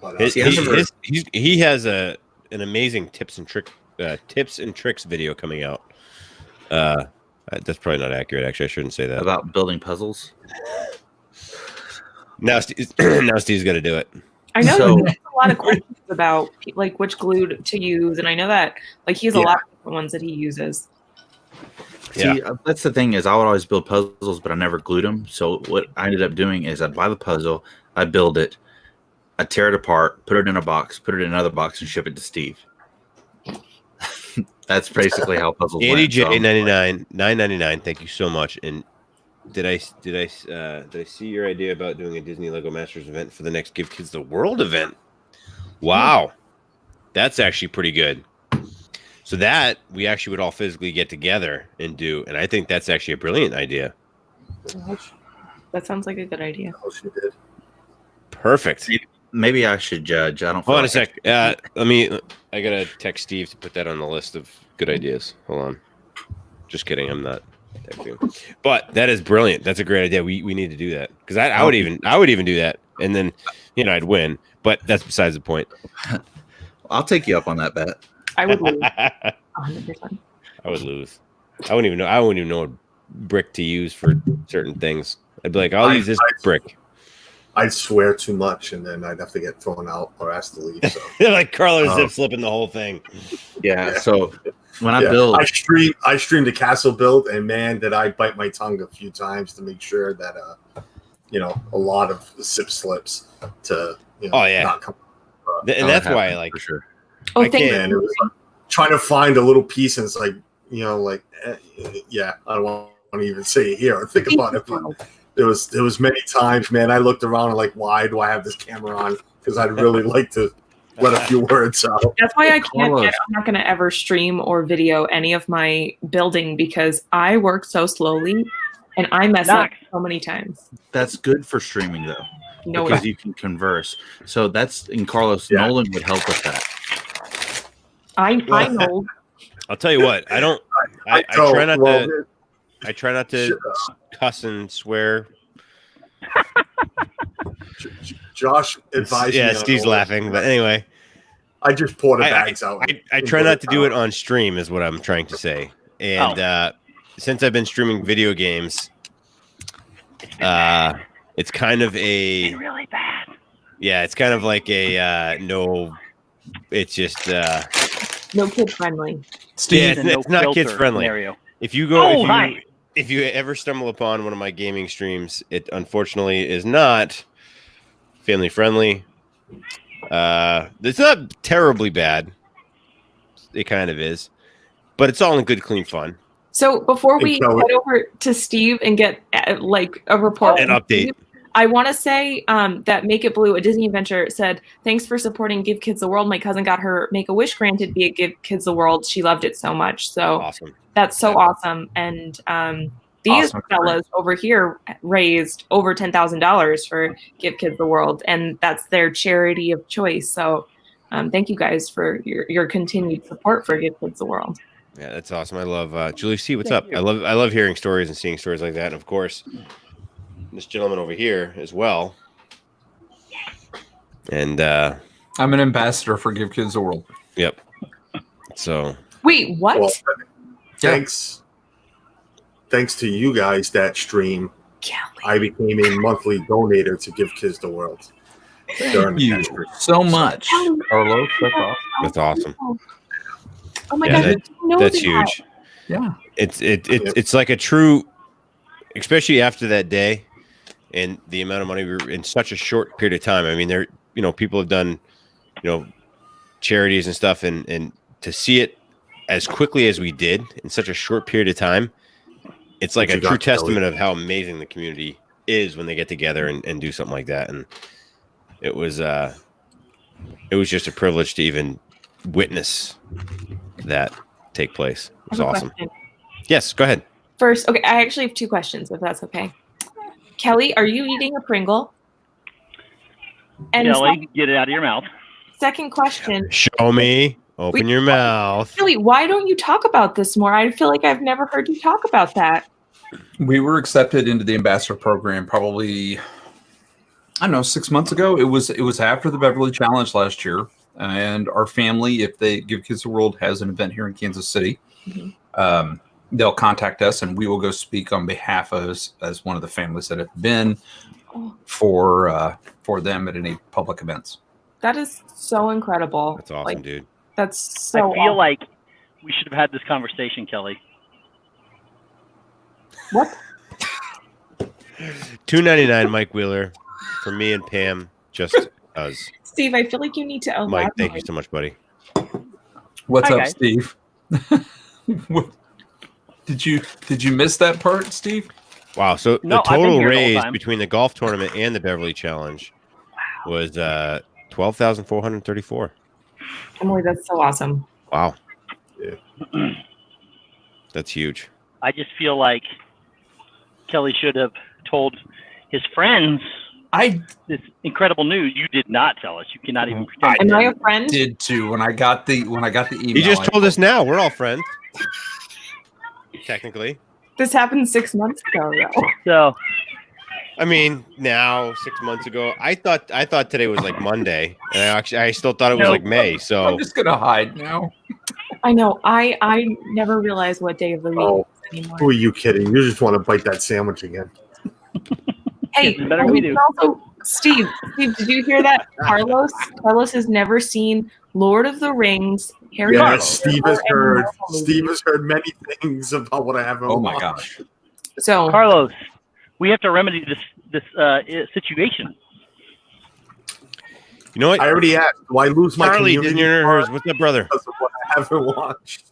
But, he has an amazing tips and tricks video coming out. That's probably not accurate. Actually, I shouldn't say that. About building puzzles. Now Steve's going to do it. I know So- there's a lot of questions about like which glue to use, and I know that like he has a lot of different ones that he uses. See, that's the thing is I would always build puzzles, but I never glued them. So what I ended up doing is I'd buy the puzzle, I'd build it, I'd tear it apart, put it in a box, put it in another box, and ship it to Steve. That's basically how puzzles Andy went. J So, $9.99. Thank you so much. And did I see your idea about doing a Disney Lego Masters event for the next Give Kids the World event? Wow, that's actually pretty good. So that we actually would all physically get together and do, and I think that's actually a brilliant idea. That sounds like a good idea. Oh, she did. Perfect. maybe I should judge. I don't. Hold feel on a like sec. I gotta text Steve to put that on the list of good ideas. Hold on. Just kidding. I'm not texting. But that is brilliant. That's a great idea. We need to do that because I would even do that, and then I'd win. But that's besides the point. I'll take you up on that bet. I would lose. 100%. I would lose. I wouldn't even know what brick to use for certain things. I'd be like, I'll use this brick. I'd swear too much, and then I'd have to get thrown out or asked to leave. So. Like Carlos zip slipping the whole thing. Yeah. So when I build, I streamed a castle build, and man, did I bite my tongue a few times to make sure that a lot of zip slips to not come. And that's why I like for sure. Oh, I thank can't. And it was like trying to find a little piece, and it's like I don't want to even say it here or think about it. But there was many times, man, I looked around and like, why do I have this camera on? Because I'd really like to let a few words out. That's why I'm not going to ever stream or video any of my building because I work so slowly and I mess up so many times. That's good for streaming though, because you can converse. So Carlos Nolan would help with that. I know. I'll tell you what. I try not to cuss and swear. Josh advised me. Yeah, Steve's laughing, but anyway. I just pour the bags out. I try not to do it on stream, is what I'm trying to say. And since I've been streaming video games, it's kind of really bad. Yeah, it's kind of like it's just no kid friendly. Steve, it's not kids friendly. Scenario. If you ever stumble upon one of my gaming streams, it unfortunately is not family friendly. It's not terribly bad. It kind of is, but it's all in good, clean fun. So before we head over to Steve and get like a report, an update, I want to say that Make It Blue, a Disney adventure, said, "Thanks for supporting Give Kids the World. My cousin got her Make-A-Wish granted via Give Kids the World. She loved it so much." So awesome. That's so awesome. And these fellas over here raised over $10,000 for Give Kids the World, and that's their charity of choice. So thank you guys for your continued support for Give Kids the World. Yeah, that's awesome. I love Julie C. What's up? I love hearing stories and seeing stories like that. And of course, this gentleman over here as well. And I'm an ambassador for Give Kids the World. Yep. So wait, what? Well, thanks to you guys that stream, I became a monthly donator to Give Kids the World. Thank you so much, Carlos. That's awesome. Oh my God, that's huge. Yeah, it's like a true, especially after that day, and the amount of money we were in such a short period of time. I mean, people have done, charities and stuff, and to see it as quickly as we did in such a short period of time, it's like a true testament of how amazing the community is when they get together and do something like that. And it was just a privilege to even witness that take place. It was awesome. Question. Yes, go ahead. First, okay, I actually have two questions, if that's okay. Kelly, are you eating a Pringle? And Kelly, get it out of your mouth. Second question. Show me. Open your mouth. Really, why don't you talk about this more? I feel like I've never heard you talk about that. We were accepted into the ambassador program probably, I don't know, 6 months ago. It was after the Beverly Challenge last year, and our family, if they Give Kids the World has an event here in Kansas City, they'll contact us, and we will go speak on behalf of us as one of the families that have been for them at any public events. That is so incredible. That's awesome, Like, dude. that's so. I feel awesome. like we should have had this conversation, Kelly. What? $2.99, Mike Wheeler, for me and Pam. Just us. Steve, I feel like you need to elaborate. Mike, thank you so much, buddy. What's Hi, up, guys. Steve? What, did you miss that part, Steve? Wow. So No, the I've been total here the whole raise time. between the golf tournament and the Beverly Challenge was $12,434. Emily, that's so awesome. Wow. Yeah. That's huge. I just feel like Kelly should have told his friends this incredible news. You did not tell us. You cannot even pretend. Am you I didn't. a friend? Did too when I got the email. He just I told us now. We're all friends. Technically. This happened 6 months ago, though. So I mean, now 6 months ago, I thought today was like Monday, and I still thought it was No. like May. So I'm just gonna hide now. I know. I never realized what day of the week Oh, it was anymore. who are you kidding? You just want to bite that sandwich again. Hey, It's better we do. Also, Steve, did you hear that? Carlos has never seen Lord of the Rings, Harry Yeah, Potter. Steve or has any heard. Marvel movie. Steve has heard many things about what I have. Oh my gosh. So Carlos, we have to remedy this situation. you know what? I already asked. Do I lose my Charlie, community Disney card hers. What's up, brother? because of what I haven't watched?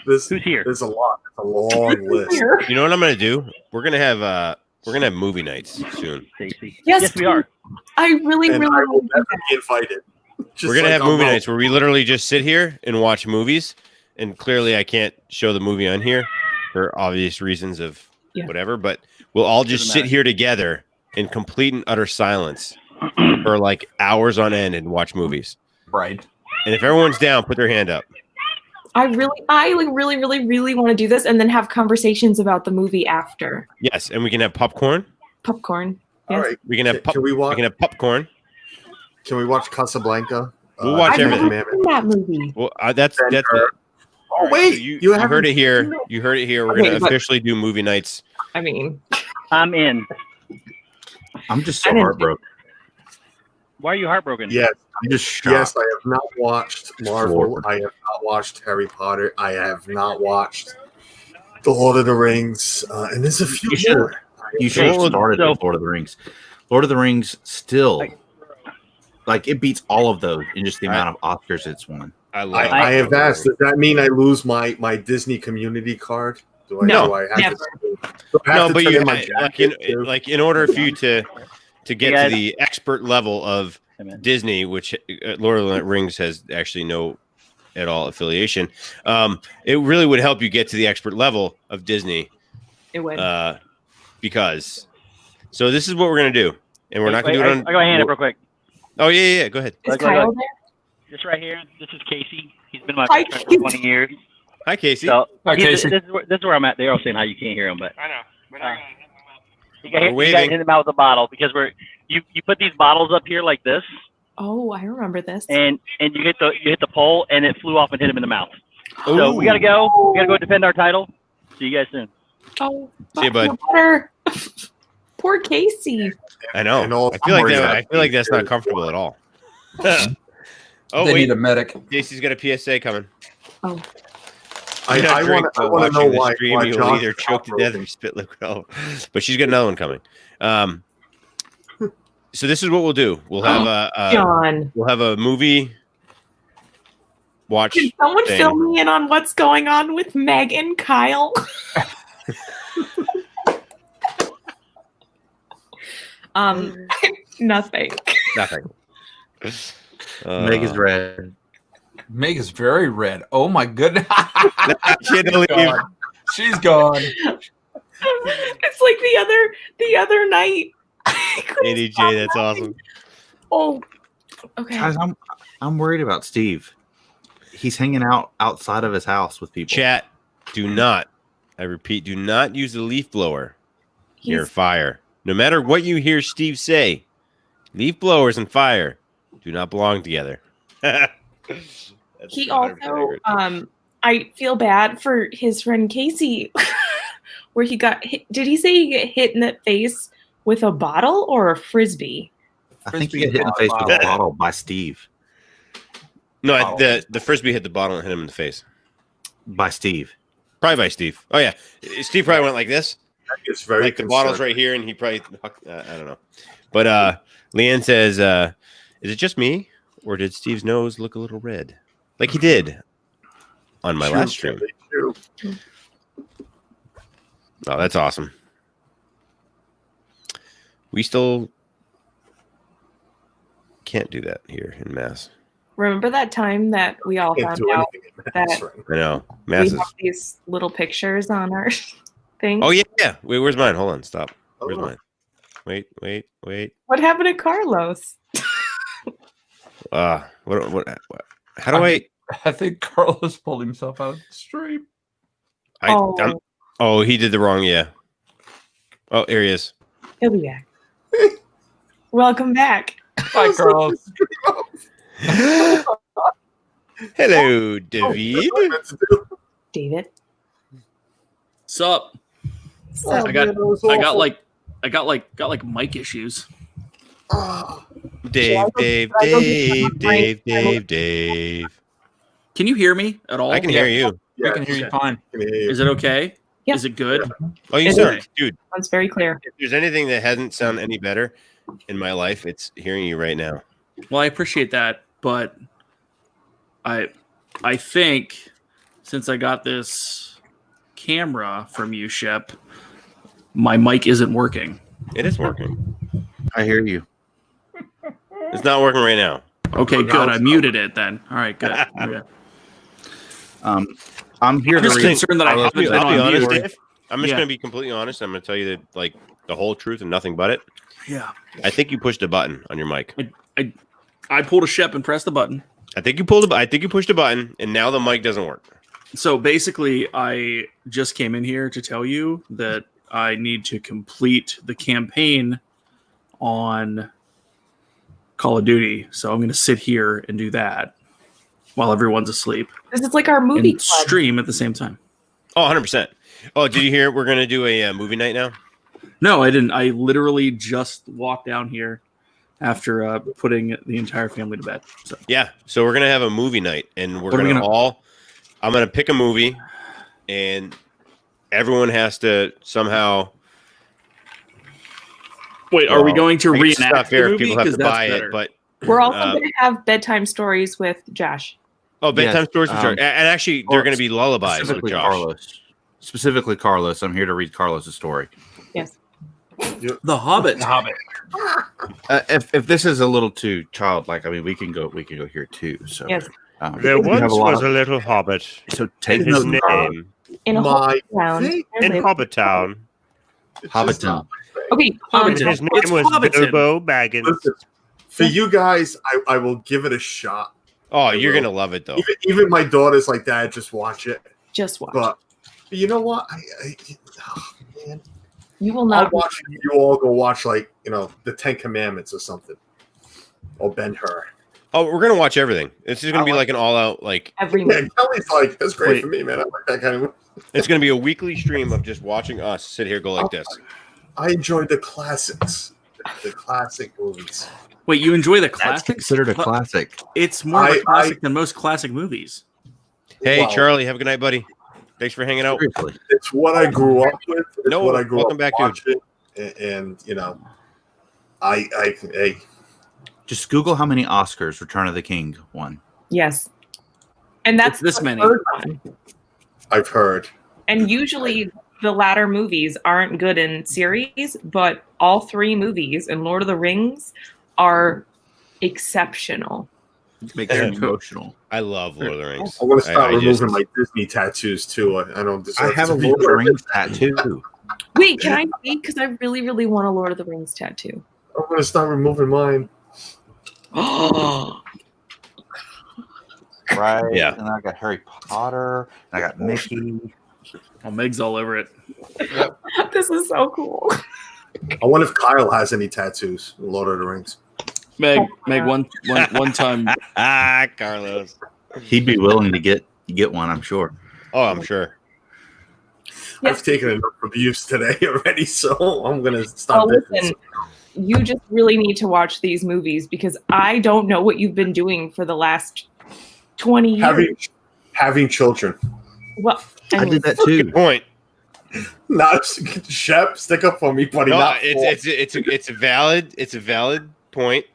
This Who's here? There's a lot. It's a long list. here. You know what I'm gonna do? We're gonna have movie nights soon. Stacy. Yes, we are. I really, And really I will want to do never that. be invited. Just We're gonna like have I'll movie go. nights where we literally just sit here and watch movies. And clearly, I can't show the movie on here for obvious reasons of Yeah. whatever. But we'll all just Doesn't sit matter. here together in complete and utter silence for like hours on end and watch movies. Right. And if everyone's down, put their hand up. I really want to do this and then have conversations about the movie after. Yes, and we can have popcorn. Popcorn. All Yes. right. We can have Can we watch? we can have popcorn. Can we watch Casablanca? We'll watch I've everything. never seen that movie. Well, that's Denver. Oh so wait, you haven't heard it here. seen You heard it here. We're Okay, gonna but- officially do movie nights. I mean, I'm in. I'm just I so didn't- heartbroken. Why are you heartbroken? Yes, I'm just shocked. yes. I have not watched Marvel. Floored. I have not watched Harry Potter. I have not watched The Lord of the Rings. And there's a few You should. more. You should have Well, started so- with Lord of the Rings. Lord of the Rings still, like it beats all of those in just the amount of Oscars it's won. I love. I have asked. Does that mean I lose my Disney community card? Do I? No, do I have never. do I have No, to but turn you in my like jacket too? in order for you to get Hey, guys. to the expert level of Amen. Disney, which Lord of the Rings has actually no at all affiliation. It really would help you get to the expert level of Disney, it would. because. So this is what we're gonna do, and we're not gonna do it on. I got my hand up real quick. Oh yeah. Go ahead. Is go, Kyle go. there? This right here. This is Casey. He's been my Hi, best friend Casey. for 20 years. Hi, Casey. So Hi, Casey. This is where I'm at. They're all saying how you can't hear him, but I know. We're not gonna you got We're to waving. hit him out with a bottle because you put these bottles up here like this, Oh, I remember this. and you hit the pole, and it flew off and hit him in the mouth. So Ooh. we gotta go. We gotta go defend our title. See you guys soon. Oh, See you, bud. butter. Poor Casey. I know. And all- I feel like I'm worried that, I about feel like that's not Casey. comfortable at all. Oh They wait, need a medic. Casey's got a PSA coming. Oh, I Do not drink want while to know watching the why. stream. why You'll Josh either is choke to death or you spit liquid all over. But she's got another one coming. So this is what we'll do. We'll have John. a movie watch. Can someone thing. fill me in on what's going on with Meg and Kyle? Nothing. Nothing. Meg is red. Meg is very red. Oh my goodness. She had to leave. gone. She's gone. It's like the other night. I couldn't ADJ, stop that's laughing. awesome. Oh, okay. Guys, I'm worried about Steve. He's hanging out outside of his house with people. Chat, do not, I repeat, do not use the leaf blower near He's- fire. No matter what you hear Steve say, leaf blowers and fire do not belong together. He also, I feel bad for his friend Casey, where he got hit. Did he say he get hit in the face with a bottle or a Frisbee? I think he got hit in the face with a bottle by Steve. No, the Frisbee hit the bottle and hit him in the face. By Steve. Probably by Steve. Oh, yeah. Steve probably went like this. It's very Like the bottle's right here, and he probably, I don't know. But Leanne says, is it just me, or did Steve's nose look a little red? Like he did on my last stream. True. Oh, that's awesome. We still can't do that here in Mass. Remember that time that we all Can't found do out anything in Mass, that right? I know. we Mass is... have these little pictures on our thing? Oh, yeah. Wait, where's mine? Hold on. Stop. Where's Oh. mine? Wait. What happened to Carlos? What? How do I... I think Carlos pulled himself out of the stream. Oh, he did the wrong, yeah. Oh, here he is. He'll be back. Welcome back. Hi, Carlos. Hello, David. David. Sup? So I got like mic issues. Dave. Can you hear me at all? I can hear you. I can hear you fine. Is it okay? Yeah. Is it good? Oh, you It's sound, dude. That's very clear. If there's anything that hasn't sounded any better in my life, it's hearing you right now. Well, I appreciate that, but I think since I got this camera from you, Shep, my mic isn't working. It is working. I hear you. It's not working right now. Okay, good. I muted it then. All right, good. Okay. I'm here I'm to just read. concerned that I I'll haven't be been on honest, mute. Dave. I'm just Yeah. going to be completely honest. I'm going to tell you the whole truth and nothing but it. Yeah. I think you pushed a button on your mic. I pulled a Shep and pressed the button. I think you pushed a button, and now the mic doesn't work. So basically, I just came in here to tell you that I need to complete the campaign on Call of Duty. So I'm going to sit here and do that while everyone's asleep This is like our movie and club. stream at the same time. Oh, 100%. Oh, did you hear we're going to do a movie night now? No, I didn't. I literally just walked down here after putting the entire family to bed. So Yeah. So we're going to have a movie night, and we're What are we going to gonna- all... I'm going to pick a movie, and everyone has to somehow... wait, are we Well, going to I guess it's reenact not fair the if movie? people have 'Cause to that's buy better. it, but... We're also Um, going to have bedtime stories with Josh. Oh, bedtime Yes, stories for sure. And actually, they're going to be lullabies with Specifically Josh. Carlos. Specifically Carlos. I'm here to read Carlos' story. Yes. The Hobbit. If this is a little too childlike, I mean, we can go here too. So Yes. There we have once a lot was of- a little hobbit, so take and his note. name In a My whole town. thing- in Hobbit Town, It's just Hobbiton. not- Okay. Hobbiton. and his name It's was Hobbiton. Bilbo Baggins. Listen, for you guys, I will give it a shot. Oh, you're going to love it, though. Even my daughter's like, Dad, just watch it. Just watch. But you know what? Oh, man. You will I'll not. watch you all go watch the 10 Commandments or something, or Ben Hur. Oh, we're going to watch everything. This is going to be like an all-out, like, Every Yeah, movie. Kelly's like, that's great Wait. for me, man. I like that kind of. it's going to be a weekly stream of just watching us sit here go like this. I enjoyed the classics, the classic movies. Wait, you enjoy the That's classics? considered a But classic. It's more of a I- classic than most classic movies. Hey, Wow. Charlie, have a good night, buddy. Thanks for hanging out. Seriously. It's what I grew up with. It's No, what I grew welcome up back, dude. watching, and I Just Google how many Oscars Return of the King won. Yes. And that's It's this the many. third one. I've heard. And usually the latter movies aren't good in series, but all three movies in Lord of the Rings are exceptional. Makes you emotional. I love Lord of the Rings. I'm gonna start I just- removing my Disney tattoos too. I don't. I deserve have to a be Lord of the there. Rings tattoo. Wait, can I see? Because I really, really want a Lord of the Rings tattoo. I'm gonna start removing mine. Oh, Right. Yeah. And I got Harry Potter. And I got Mickey. Oh, Meg's all over it. This is so cool. I wonder if Kyle has any tattoos. Lord of the Rings. Meg, one time. Carlos. He'd be willing to get one, I'm sure. Oh, I'm sure. I've taken enough abuse today already, so I'm gonna stop. Listen, you just really need to watch these movies because I don't know what you've been doing for the last 20 years. Having children. Well, I did that too. Good point. Not Shep, stick up for me, buddy. No, not it's a valid point.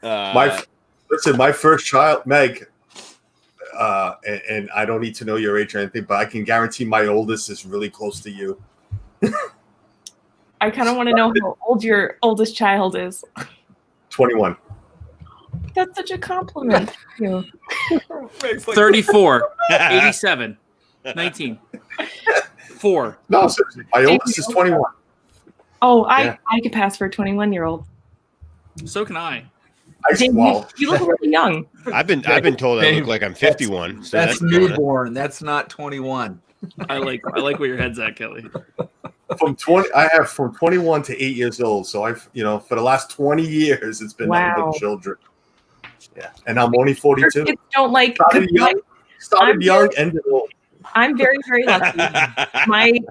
My first child, Meg, and I don't need to know your age or anything, but I can guarantee my oldest is really close to you. I kind of want to know how old your oldest child is. 21. That's such a compliment. Yeah. 34, 87, 19, 4. No, seriously, my oldest is 21. Oh, Yeah. I could pass for a 21-year-old. So can I. Well, You look really young. I've been told I look like I'm 51. So That's newborn. That's not 21. I like where your head's at, Kelly. I have from 21 to 8 years old. So I've, for the last 20 years, it's been nothing but children. Yeah, and I'm only 42. Your kids don't like. Started young, ended old. I'm very, very lucky.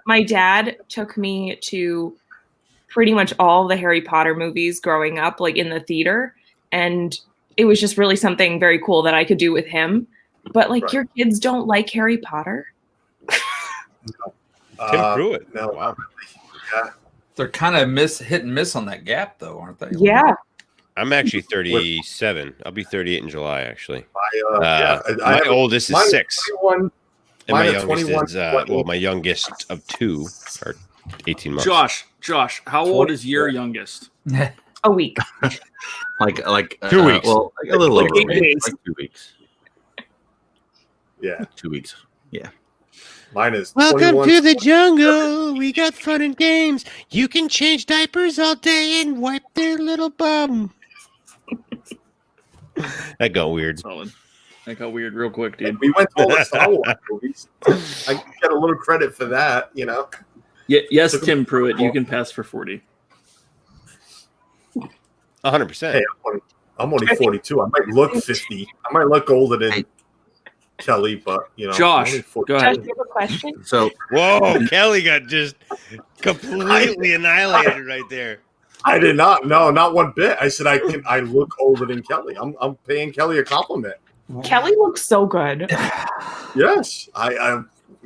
My dad took me to pretty much all the Harry Potter movies growing up, like in the theater, and it was just really something very cool that I could do with him. But like, your kids don't like Harry Potter. Tim Pruitt. No, wow. Yeah. They're kind of hit and miss on that gap, though, aren't they? Yeah. I'm actually 37. I'll be 38 in July, actually. My oldest is 6. 21, and my youngest is, my youngest of 2 are 18 months. Josh, how old is your youngest? A week. like 2 weeks. Well, like a little over. 8 days. Like 2 weeks. Yeah. 2 weeks. Yeah. Mine is Welcome 21. to the jungle. We got fun and games. You can change diapers all day and wipe their little bum. That got weird. Solid. That got weird real quick, dude. We went to all the Star Wars movies. I get a little credit for that, Yeah, yes, Tim Pruitt, you can pass for 40. 100%. Hey, I'm only 42. I might look 50. I might look older than Kelly, but Josh, go ahead. Josh, you have a question? So, whoa, Kelly got just completely annihilated right there. I did not. No, not one bit. I said I look older than Kelly. I'm paying Kelly a compliment. Kelly looks so good. Yes, I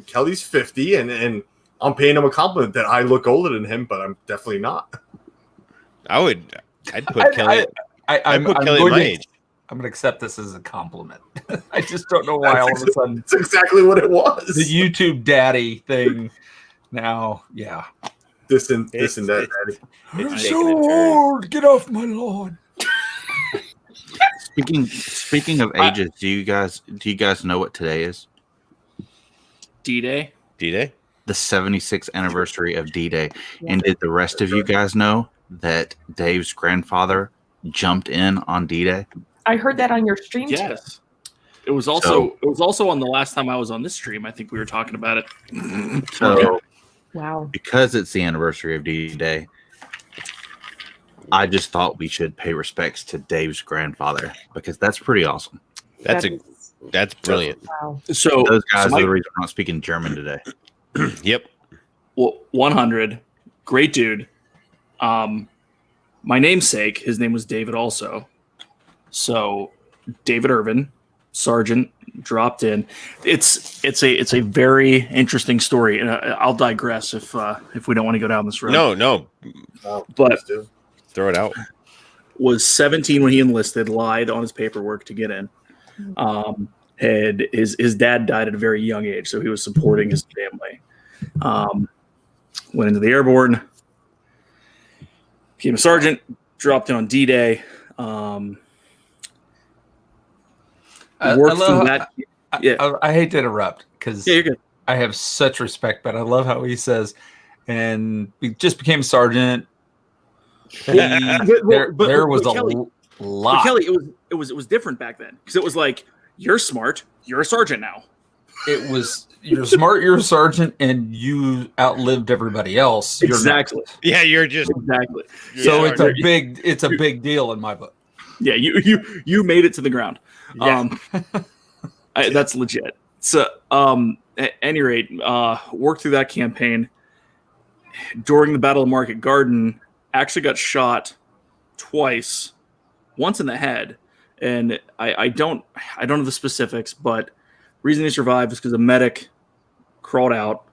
Kelly's 50, and I'm paying him a compliment that I look older than him, but I'm definitely not. I'd put Kelly. I'd put Kelly at my age. I'm going to accept this as a compliment. I just don't know why all of a sudden. That's exactly what it was. The YouTube daddy thing. Now, yeah. This and that, daddy. I'm so old. Get off my lawn. Speaking of ages, do you guys know what today is? D-Day. D-Day? The 76th anniversary of D-Day. Yeah. And did the rest of you guys know that Dave's grandfather jumped in on D-Day? I heard that on your stream. Yes. It was also on the last time I was on this stream. I think we were talking about it. So, wow. Because it's the anniversary of D-Day, I just thought we should pay respects to Dave's grandfather because that's pretty awesome. That's brilliant. Wow. So those guys are the reason I'm not speaking German today. Yep. Well, 100, great dude. My namesake, his name was David also. So David Irvin, Sergeant, dropped in. It's a very interesting story, and I'll digress if we don't want to go down this road. No. But throw it out. Was 17 when he enlisted, lied on his paperwork to get in. Had his dad died at a very young age, so he was supporting his family. Went into the airborne, became a sergeant, dropped in on D-Day. I hate to interrupt because you're good. I have such respect, but I love how he says, and he just became sergeant. There was a lot. Kelly, it was different back then because it was like You're smart. You're a sergeant now. It was you're smart, you're a sergeant, and you outlived everybody else. You're Exactly. Yeah, you're just Exactly. So Yeah. it's a big deal in my book. Yeah, you made it to the ground. Yeah. That's legit. So, at any rate, worked through that campaign. During the Battle of Market Garden, actually got shot twice, once in the head, and I don't know the specifics, but reason he survived is because a medic crawled out,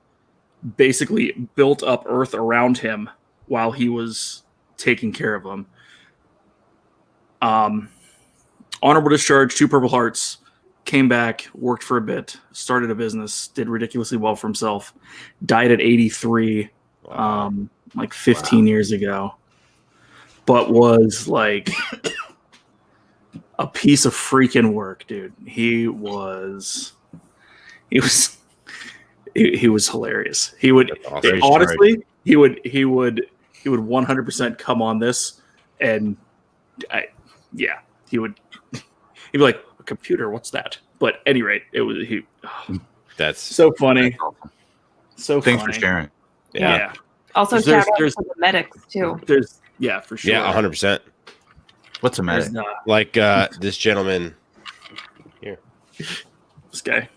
basically built up earth around him while he was taking care of him. Honorable discharge, 2 Purple Hearts, came back, worked for a bit, started a business, did ridiculously well for himself, died at 83, like 15 years ago, but was like a piece of freaking work, dude. He was hilarious. He would awesome. honestly, he would 100% come on this, and he'd be like, a computer, what's that? But at any rate, it was That's so funny. That's awesome. So Thanks funny. for sharing. Yeah. Also, There's- shout out there's- to the medics too. For sure. yeah, 100%. What's a medic? There's, Like this gentleman. this guy.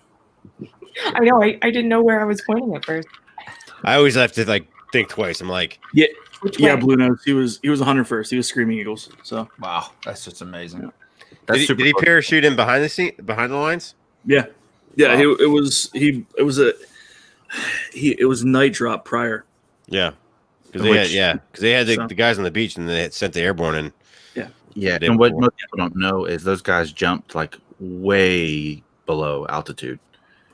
I know. I didn't know where I was pointing at first. I always have to like think twice. I'm like, Which Yeah, way? Blue Nose. He was 101st. He was Screaming Eagles. So Wow, that's just amazing. That's did he cool. parachute in behind the lines? yeah. Wow. It was night drop prior. Yeah, because Which- they had So- the guys on the beach and they had sent the airborne in. Yeah, Day and what before. most people don't know is those guys jumped like way below altitude.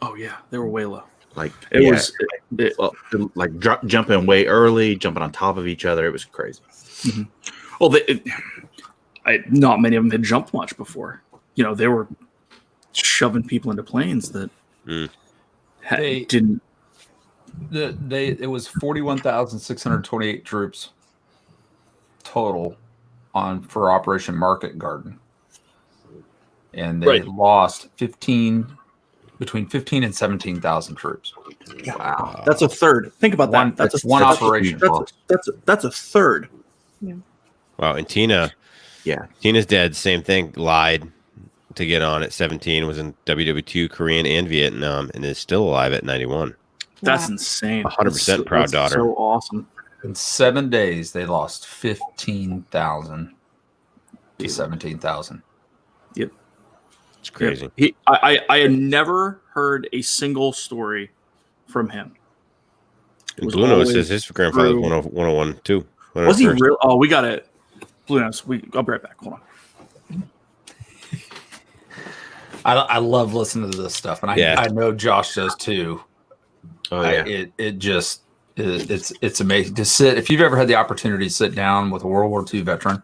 Oh yeah, they were way low. Like It yeah, was it- well, like jumping way early, jumping on top of each other. It was crazy. well, not many of them had jumped much before. You know, they were shoving people into planes that They- didn't. It was 41,628 troops total for Operation Market Garden, and they Right. lost between 15 and 17,000 troops. Wow. That's a third. Think about One- that. That's that's a one that's a- operation. That's a third. Wow, and Tina's dad, same thing, lied to get on at 17, was in WW2, Korean and Vietnam, and is still alive at 91. That's Wow. insane. 100% proud That's daughter. So awesome. In 7 days, they lost 15,000 to 17,000. It's crazy. I had never heard a single story from him. And was Blue Nose always says his grandfather through- was 101 too. Was he 101st. real? Oh, we got it. Blue Nose. I'll be right back. Hold on. I love listening to this stuff, and Yeah. I know Josh does too. Oh yeah. It's amazing to sit. If you've ever had the opportunity to sit down with a World War II veteran,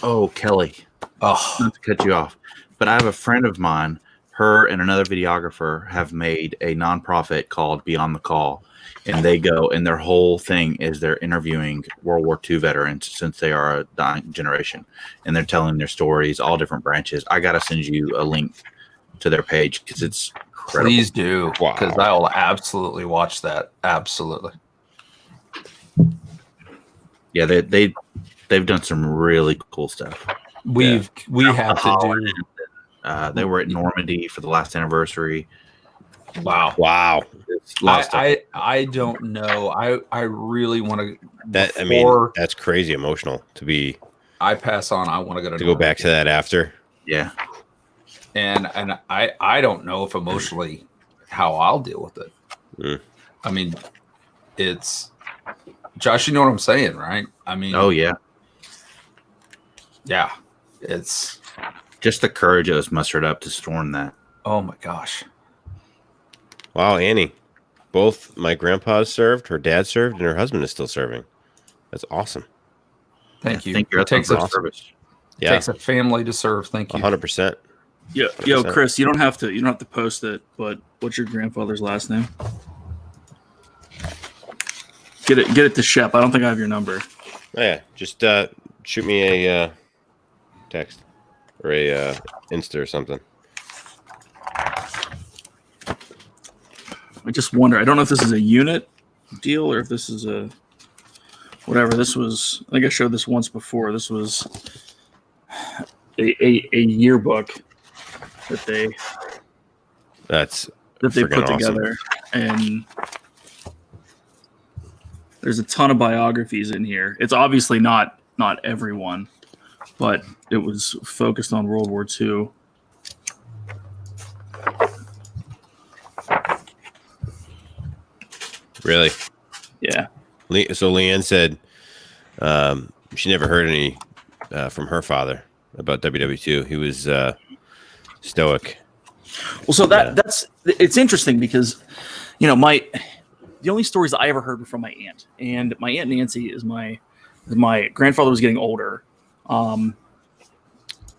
Oh, Kelly. oh, Not to cut you off, but I have a friend of mine. Her and another videographer have made a nonprofit called Beyond the Call, and they go and their whole thing is they're interviewing World War II veterans since they are a dying generation, and they're telling their stories, all different branches. I gotta send you a link to their page because it's incredible. please do, Wow. because I will absolutely watch that. Absolutely. Yeah, they've done some really cool stuff. We have to do. They were at Normandy for the last anniversary. Wow. Wow. It's a lot of stuff. I don't know. I really want to. I mean, that's crazy emotional to be I pass on. I want to go to go back to that after. Yeah. and I don't know if emotionally how I'll deal with it. Mm. I mean, it's Josh. You know what I'm saying, right? I mean, Oh yeah. yeah. It's Just the courage that was mustered up to storm that. oh my gosh. Wow, Annie. Both my grandpas served, her dad served, and her husband is still serving. That's awesome. Thank you. Thank you. It takes a service. Yeah, takes a family to serve. Thank you. 100%. Yo, 100%. Chris, you don't have to post it, but what's your grandfather's last name? Get it to Shep. I don't think I have your number. Oh, yeah, just shoot me a text or a Insta or something. I just wonder. I don't know if this is a unit deal or if this is a whatever. This was. I think I showed this once before. This was a yearbook that they put together, and there's a ton of biographies in here. It's obviously not everyone, but it was focused on World War II. Really? Yeah. So Leanne said she never heard any from her father about WW2. He was stoic. Well, so that's it's interesting because, you know, the only stories I ever heard were from my aunt, and my aunt Nancy is my grandfather was getting older.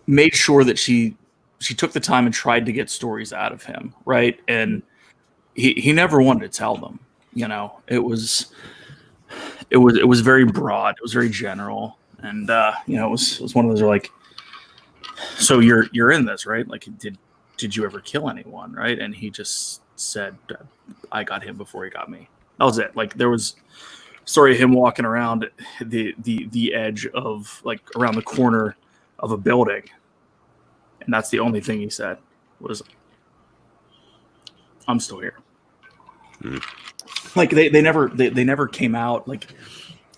Made sure that she took the time and tried to get stories out of him, right? And he never wanted to tell them. You know, it was very broad. It was very general, and you know, it was one of those like, so you're in this, right? Like, did you ever kill anyone, right? And he just said, I got him before he got me. That was it. Like, there was a story of him walking around the edge of, like, around the corner of a building, and that's the only thing he said was, I'm still here. Like, they never came out. Like,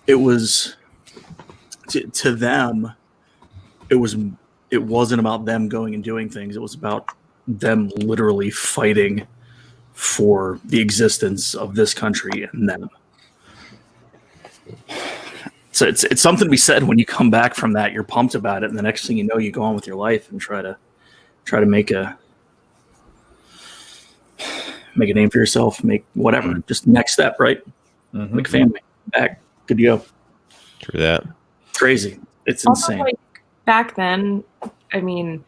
it was to them, it wasn't about them going and doing things. It was about them literally fighting for the existence of this country and them. So it's something to be said when you come back from that. You're pumped about it, and the next thing you know, you go on with your life and try to make a name for yourself, make whatever, just next step, right? Mm-hmm. Make a family, back, good to go. True that. Crazy. It's Also, insane. like, back then, I mean,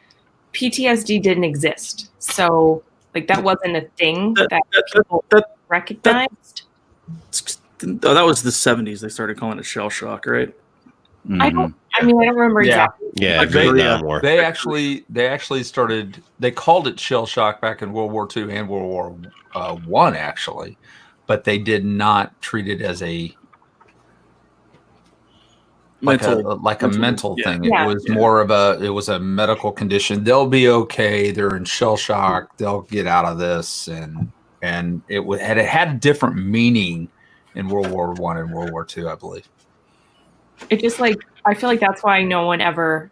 PTSD didn't exist. So, like, that wasn't a thing that people recognized. Oh, that was the 70s. They started calling it shell shock, right? I don't remember Yeah. exactly. Yeah, But Vietnam War. They actually started. They called it shell shock back in World War II and World War One, actually, but they did not treat it as a mental thing. Yeah. It was more of a medical condition. They'll be okay. They're in shell shock. They'll get out of this, and it had a different meaning in World War One and World War II, I believe. It just, like, I feel like that's why no one ever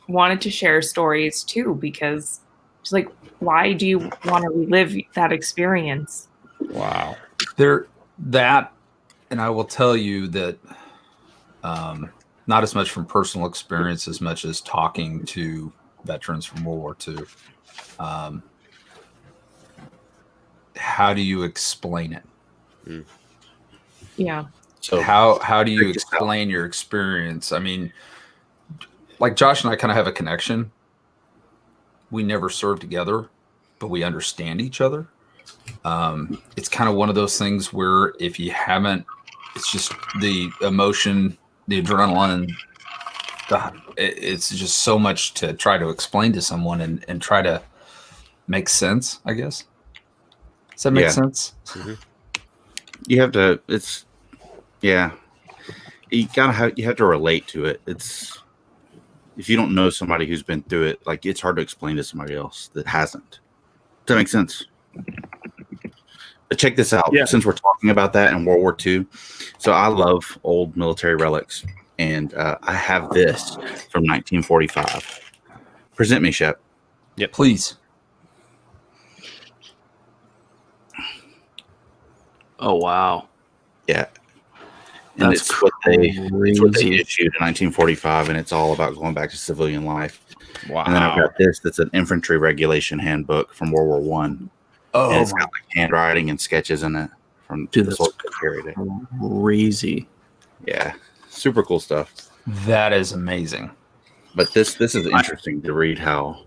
wanted to share stories too, because it's like, why do you want to relive that experience? Wow. And I will tell you that not as much from personal experience as much as talking to veterans from World War II. How do you explain it? Yeah. So how do you explain your experience? I mean, like Josh and I kind of have a connection. We never served together, but we understand each other. It's kind of one of those things where if you haven't, it's just the emotion, the adrenaline, it's just so much to try to explain to someone and try to make sense, I guess. Does that make sense? Mm-hmm. You have to. You have to relate to it. It's if you don't know somebody who's been through it, like it's hard to explain to somebody else that hasn't. Does that make sense? But check this out. Yeah. Since we're talking about that in World War II, so I love old military relics, and I have this from 1945. Present me, Shep. Yep, please. Oh wow. Yeah. And That's it's what they crazy. issued in 1945, and it's all about going back to civilian life. Wow. And then I've got this that's an infantry regulation handbook from World War One. Oh, And it's got like handwriting and sketches in it from Dude, the that's soldiers who carried it. Crazy. Yeah. Super cool stuff. that is amazing. But this is interesting to read how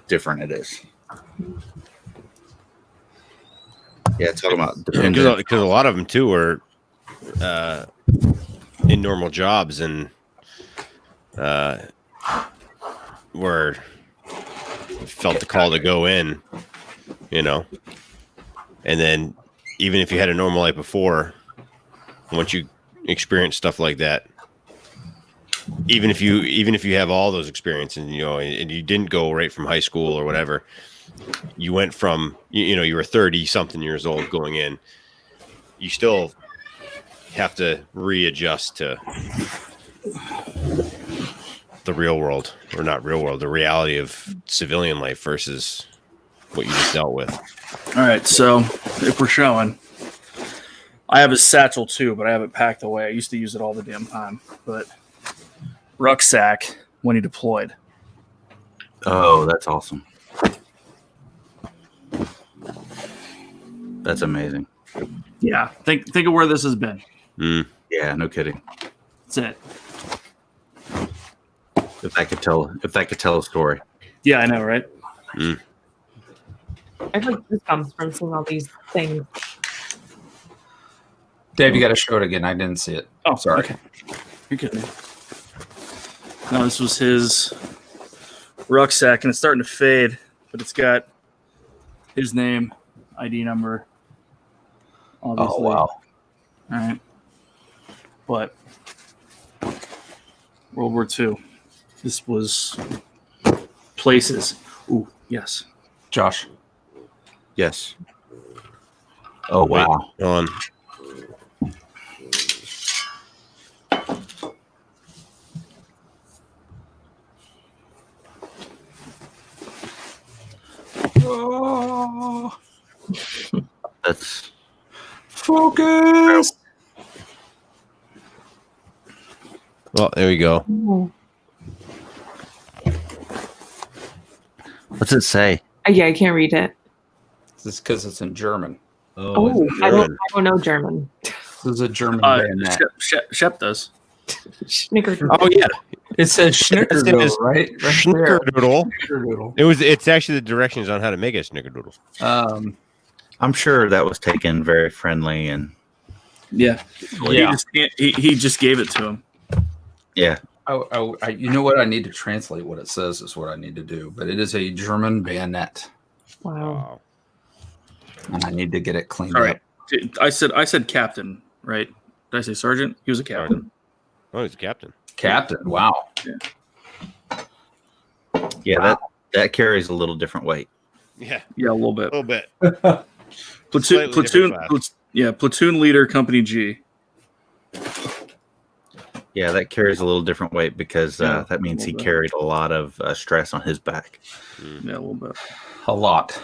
different it is. Yeah, it's talking about dependent. Because a lot of them too are in normal jobs and were felt the call to go in, you know, and then even if you had a normal life before, once you experience stuff like that, even if you have all those experiences, and and you didn't go right from high school or whatever, you went from you were 30 something years old going in, you still have to readjust to the real world, or not real world, the reality of civilian life versus what you just dealt with. All right, so if we're showing, I have a satchel too, but I have it packed away. I used to use it all the damn time, but rucksack when he deployed. Oh, that's awesome. That's amazing. Yeah, think of where this has been. Yeah, no kidding. That's it. If that could tell a story. Yeah, I know, right? I feel like this comes from seeing all these things. Dave, you got to show it again. I didn't see it. Oh, Sorry. Okay. You're kidding me. No, this was his rucksack, and it's starting to fade, but it's got his name, ID number. Obviously. Oh, wow. All right. But World War II. This was places. Ooh, yes. Josh. Yes. Oh, Wait, wow. hold on. Oh, That's focus. Well, there we go. Oh. What's it say? Yeah, I can't read it. This is because it's in German. Oh, it's I German. don't know German. This is a German bayonet. Shep does. Snickerdoodle. Oh yeah, It says Schnickerdoodle, right? Right there. Snickerdoodle. Snickerdoodle. It's actually the directions on how to make a snickerdoodle. I'm sure that was taken very friendly and Yeah. Yeah. He just gave it to him. yeah. I you know what? I need to translate what it says is what I need to do. But it is a German bayonet, Wow. and I need to get it cleaned All up. right. I said captain, right? Did I say sergeant? He was a captain. Oh, he's a captain. Captain, wow. Yeah, Wow. that carries a little different weight. Yeah, Yeah, a little bit. a little bit. Platoon, Slightly different platoon leader, company G. Yeah, that carries a little different weight because Yeah, that means he little bit. carried a lot of stress on his back. Yeah, a little bit. A lot.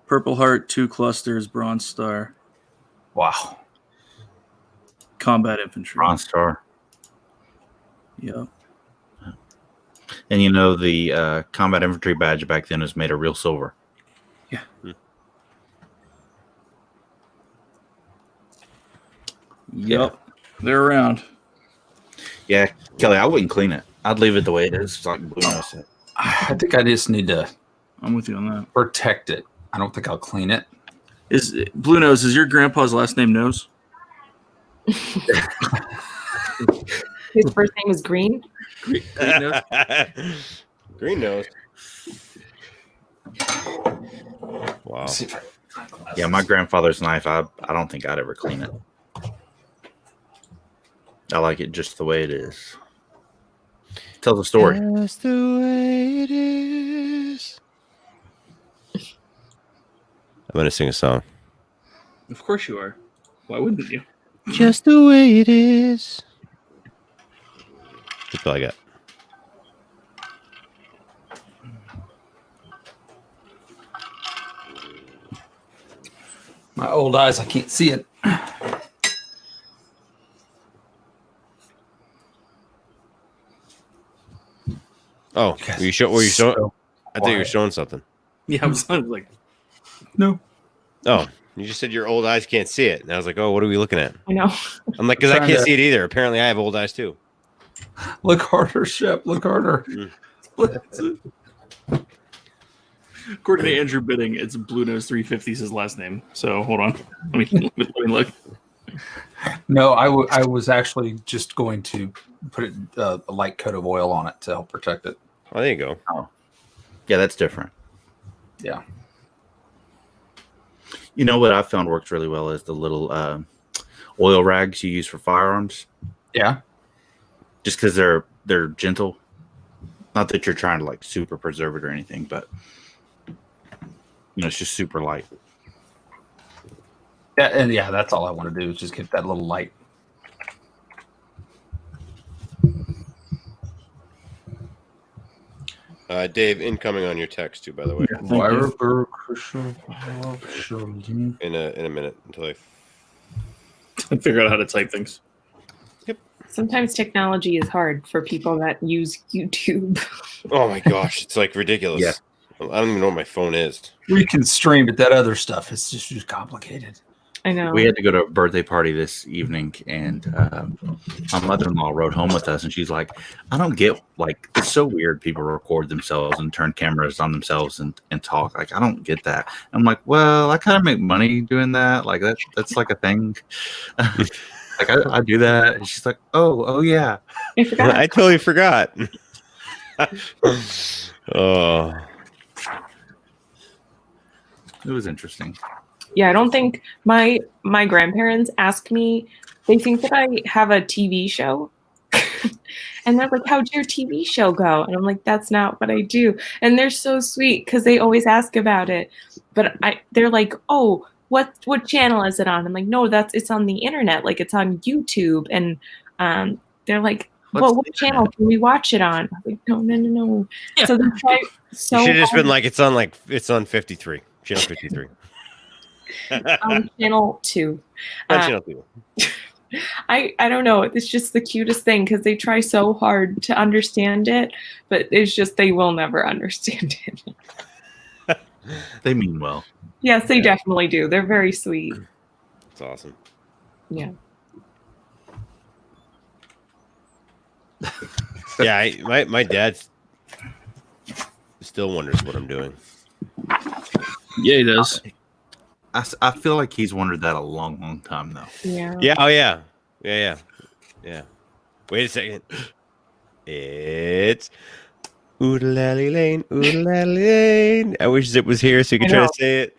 Purple Heart, 2 clusters, Bronze Star, Wow. combat infantry. Bronze Star. Yeah. And the combat infantry badge back then was made of real silver. Yeah. Yep. They're around. Yeah, Kelly, I wouldn't clean it. I'd leave it the way it is. It's like Blue Nose said. I think I just need to I'm with you on that. protect it. I don't think I'll clean it. Is Blue Nose, is your grandpa's last name Nose? His first name is Green. Green Nose? Green nose. Wow. See if I- Yeah, my grandfather's knife, I don't think I'd ever clean it. I like it just the way it is. Tells a story. Just the way it is. I'm gonna sing a song. Of course you are. Why wouldn't you? Just the way it is. That's all I got. My old eyes, I can't see it. Oh, were you showing? So I think you were quiet. showing something. Yeah, I was like, No. Oh, you just said your old eyes can't see it, and I was like, oh, what are we looking at? I know. I'm like, because I Trying can't to- see it either. Apparently, I have old eyes too. Look harder, Shep. Look harder. according to Andrew Bidding, it's Blue Nose 350 is his last name. So hold on. Let me look. No, I was actually just going to put a light coat of oil on it to help protect it. Oh, there you go. Yeah, that's different. Yeah. You know what I found works really well is the little oil rags you use for firearms. Yeah. Just because they're gentle. Not that you're trying to like super preserve it or anything, but it's just super light. Yeah, and that's all I want to do is just get that little light. Dave, incoming on your text too, by the way. In a minute until I figure out how to type things. Sometimes technology is hard for people that use YouTube. Oh my gosh, it's like ridiculous. Yeah. I don't even know what my phone is. We can stream, but that other stuff is just complicated. I know. We had to go to a birthday party this evening, and my mother-in-law rode home with us, and she's like, I don't get, like, it's so weird people record themselves and turn cameras on themselves and talk. Like, I don't get that. I'm like, well, I kind of make money doing that. Like, that's like a thing. Like, I do that. And she's like, oh, yeah. I forgot. I totally forgot. Oh. It was interesting. Yeah, I don't think my grandparents ask me. They think that I have a TV show, and they're like, "How'd your TV show go?" And I'm like, "That's not what I do." And they're so sweet because they always ask about it. But they're like, "Oh, what channel is it on?" I'm like, "No, it's on the internet. Like it's on YouTube." And they're like, "Well, what channel can we watch it on?" I'm like, no. Yeah. So they try so. You should have just hard. been like, it's on 53, channel 53. Channel 2. Channel 2. I don't know. It's just the cutest thing because they try so hard to understand it, but it's just they will never understand it. They mean well. Yes, they definitely do. They're very sweet. It's awesome. Yeah. Yeah, my dad still wonders what I'm doing. Yeah, he does. I feel like he's wondered that a long, long time though. Yeah. Yeah. Oh yeah. Yeah. Wait a second. It's Oodalally Lane, Oodalally Lane. I wish Zip was here so you could try to say it.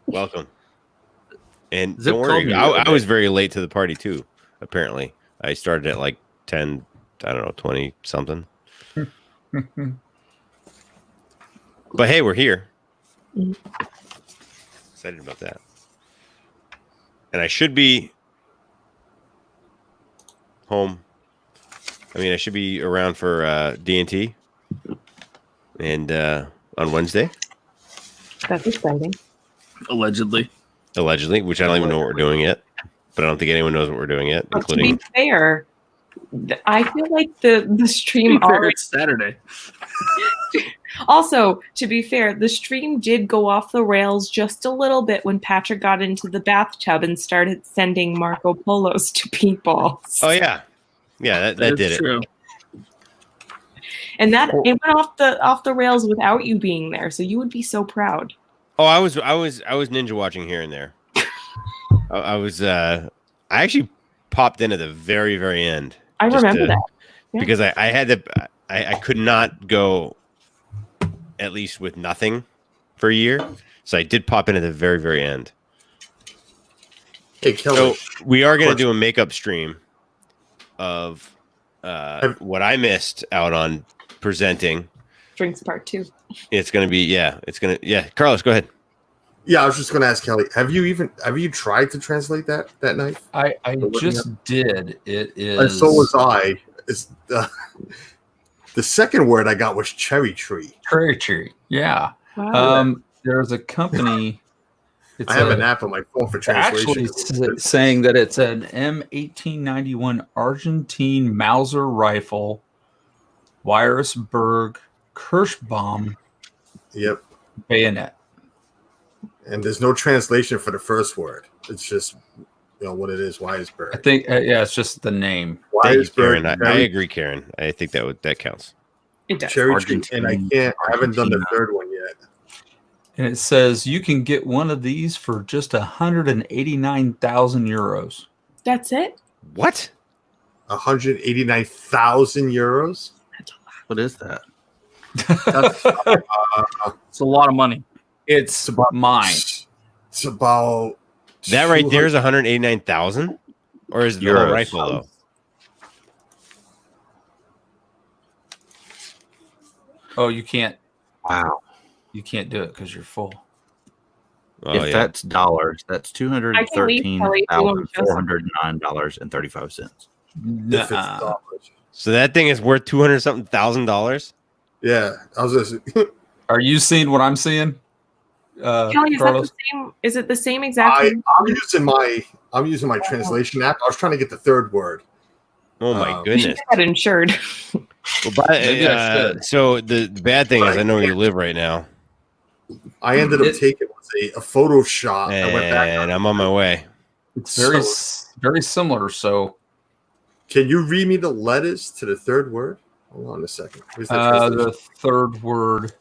Welcome. And Zip don't called worry, me I was very late to the party too. Apparently, I started at like 10. I don't know, 20 something. But hey, we're here. Excited about that. And I should be home. I mean, I should be around for D&T and on Wednesday. That's exciting. Allegedly, which I don't even know what we're doing yet. But I don't think anyone knows what we're doing yet, But including. to be fair, I feel like the stream already. it's Saturday. Also, to be fair, the stream did go off the rails just a little bit when Patrick got into the bathtub and started sending Marco Polos to people. Oh yeah, that did it. True. And it went off the rails without you being there, so you would be so proud. Oh, I was ninja watching here and there. I actually popped in at the very, very end. I remember that. Yeah. Because I could not go at least with nothing for a year. So I did pop in at the very, very end. Hey, Kelly. So we are going to do a makeup stream of what I missed out on presenting. Drinks part 2. It's going to be, Carlos, go ahead. Yeah, I was just going to ask Kelly. Have you tried to translate that night? I just did. It is. And so was I. It's the second word I got was cherry tree. Cherry tree. Yeah. Wow. There's a company. I have an app on my phone for translation. Actually saying that it's an M1891 Argentine Mauser rifle, Weiersberg Kirschbaum Yep. bayonet. And there's no translation for the first word. It's just what it is. Weisberg. I think it's just the name. Thank you, Weisberg. Karen. I agree, Karen. I think that counts. It does. Cherry tree. And I haven't done the third one yet. And it says you can get one of these for just 189,000 euros. That's it? What? 189,000 euros. What is that? That's, It's a lot of money. it's mine. It's about That right there is 189,000, or is it the whole Euros. rifle though? Oh, you can't. Wow. You can't do it because you're full. Oh If yeah. that's dollars, that's $213,409.35. if it's dollars. So that thing is worth $200-something thousand. Yeah, I was just Are you seeing what I'm seeing? Kelly, is that Carlos? the same? Is it the same exact? I'm using my translation app. I was trying to get the third word. Oh my You should goodness. get that insured. Well, Maybe I should. so the bad thing is I know where you live right now, I ended up taking a photo shot. I went back. and I'm on my way. It's very similar. So Can you read me the letters to the third word? Hold on a second. Where's that translation? the third word.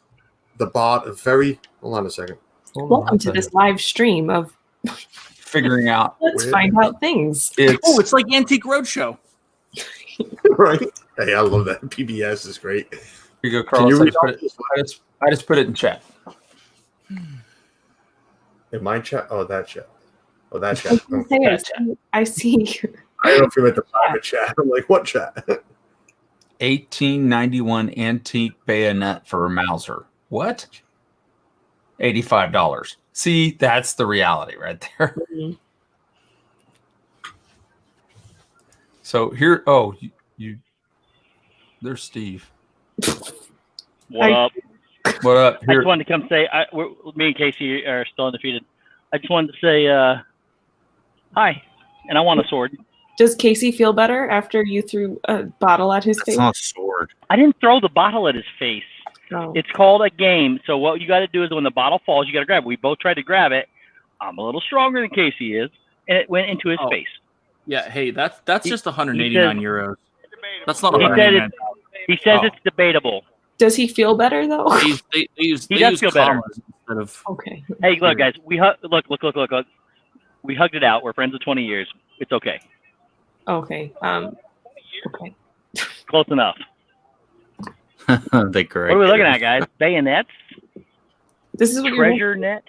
Hold on a second. Welcome to this live stream of Figuring out. Let's find out things. Oh, it's like Antique Roadshow. Right? Hey, I love that. PBS is great. Here you go, Can you Carlos. read I just put it in chat. in my chat? Oh, that chat. Oh, that I chat. was gonna say, I see. I don't know if you meant the private chat. I'm like, what chat? 1891 antique bayonet for a Mauser. What? $85. See, that's the reality right there. So here, you there's Steve. What up? What up? I Here, just wanted to come say, me and Casey are still undefeated. I just wanted to say hi, and I want a sword. Does Casey feel better after you threw a bottle at his It's face? not a sword. I didn't throw the bottle at his face. Oh. It's called a game. So what you got to do is when the bottle falls, you got to grab it. We both tried to grab it. I'm a little stronger than Casey is, and it went into his Oh. face. Yeah, hey, that's just 189 he says- euros. That's not He said 189. He says Oh. it's debatable. Does he feel better though? They use He does use feel better. commas instead of. Okay. Hey, look, guys. Look. We hugged it out. We're friends of 20 years. It's okay. Okay. Okay. Close enough. They correct. What are we looking at, guys? Bayonets? This is what you're. Treasure net?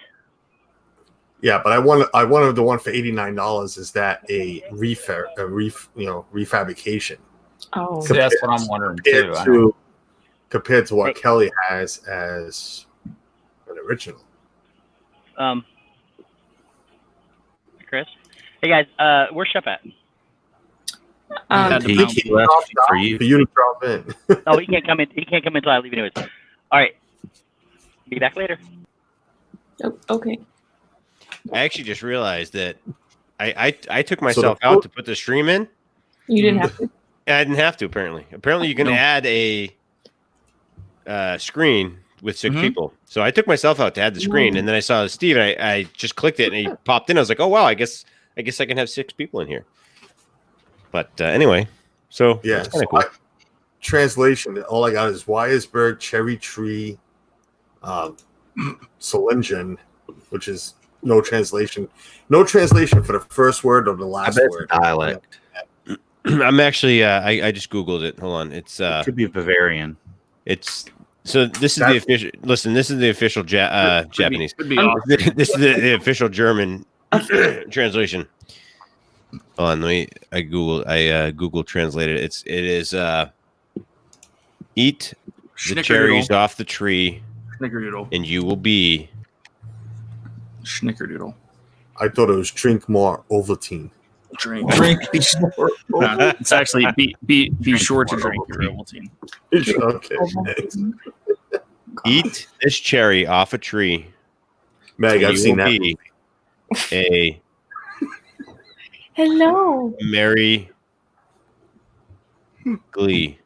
Yeah, but I wanted the one for $89. Is that a refabrication? Oh. see, that's what I'm wondering too. Compared to what Hey. Kelly has as an original. Chris? Hey, guys. Where's Chef at? He He left for you. For you to drop in. Oh, he can't come in. He can't come in until I leave anyways. All right. Be back later. Oh, okay. I actually just realized that I took myself out to put the stream in. You didn't have to. I didn't have to. Apparently, you can add a screen with 6 people. So I took myself out to add the screen, and then I saw Steve, and I just clicked it, and he popped in. I was like, oh wow, I guess I can have 6 people in here. But anyway, so Yeah. that's kind of cool. Translation. All I got is Wyersburg, Cherry Tree, Solingen, which is no translation. No translation for the first word or the I last bet it's word. a dialect. I'm actually I just googled it. Hold on, it's It could be Bavarian. it's so this is the official. Listen, this is the official Japanese. Could be off. This is the official German translation. Hold on, I Google translated it. It is eat the cherries Schnickerdoodle. off the tree, Schnickerdoodle. and you will be. Schnickerdoodle. I thought it was drink more Ovaltine. Drink. No. No, it's actually be sure to drink your Ovaltine. Okay. Eat this cherry off a tree. Meg, and I've you seen will that. be a Hello. merry glee.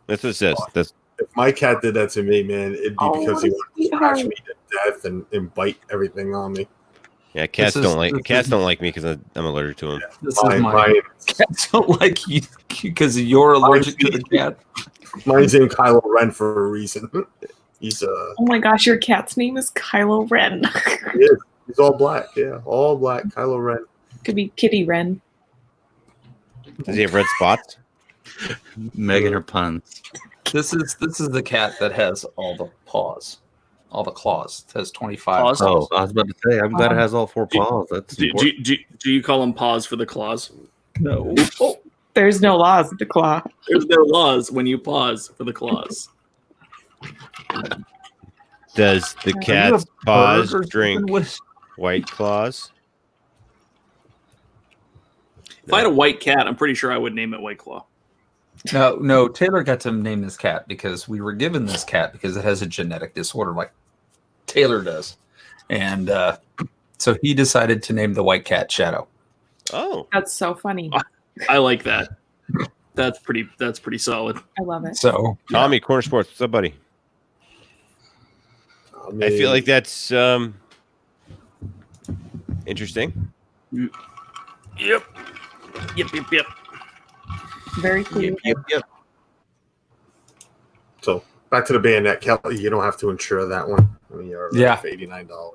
That's what it says. That's If my cat did that to me, man, it'd be Oh, because he what a wanted to scratch sweetheart. me to death and bite everything on me. yeah. Cats This don't is- like this cats is- don't like me because I'm allergic to them. This is Mine, my cats don't like you because you're allergic to the cat. mine's named Kylo Ren for a reason. He's Oh my gosh, your cat's name is Kylo Ren. he's all black. Yeah, all black. Kylo Ren. Could be Kitty Ren. Does he have red spots? Megan her puns. This is the cat that has all the paws. all the claws. It has 25 Paws? claws. Oh, I was about to say, I'm glad it has all 4 paws. That's important. Do you call them paws for the claws? No. Oh, There's no laws with the claw. there's no laws when you pause for the claws. Does the Are you a cat's bird paws or drink something? What- White Claws? If I had a white cat, I'm pretty sure I would name it White Claw. No. Taylor got to name this cat because we were given this cat because it has a genetic disorder like Taylor does. And so he decided to name the white cat Shadow. Oh, That's so funny. I like that. That's pretty solid. I love it. So Tommy, Corner Sports. What's up, buddy? I feel like that's interesting. Yep. Very cool. Yep. So back to the bayonet, Kelly. You don't have to insure that one. I mean, you're Yeah. for $89.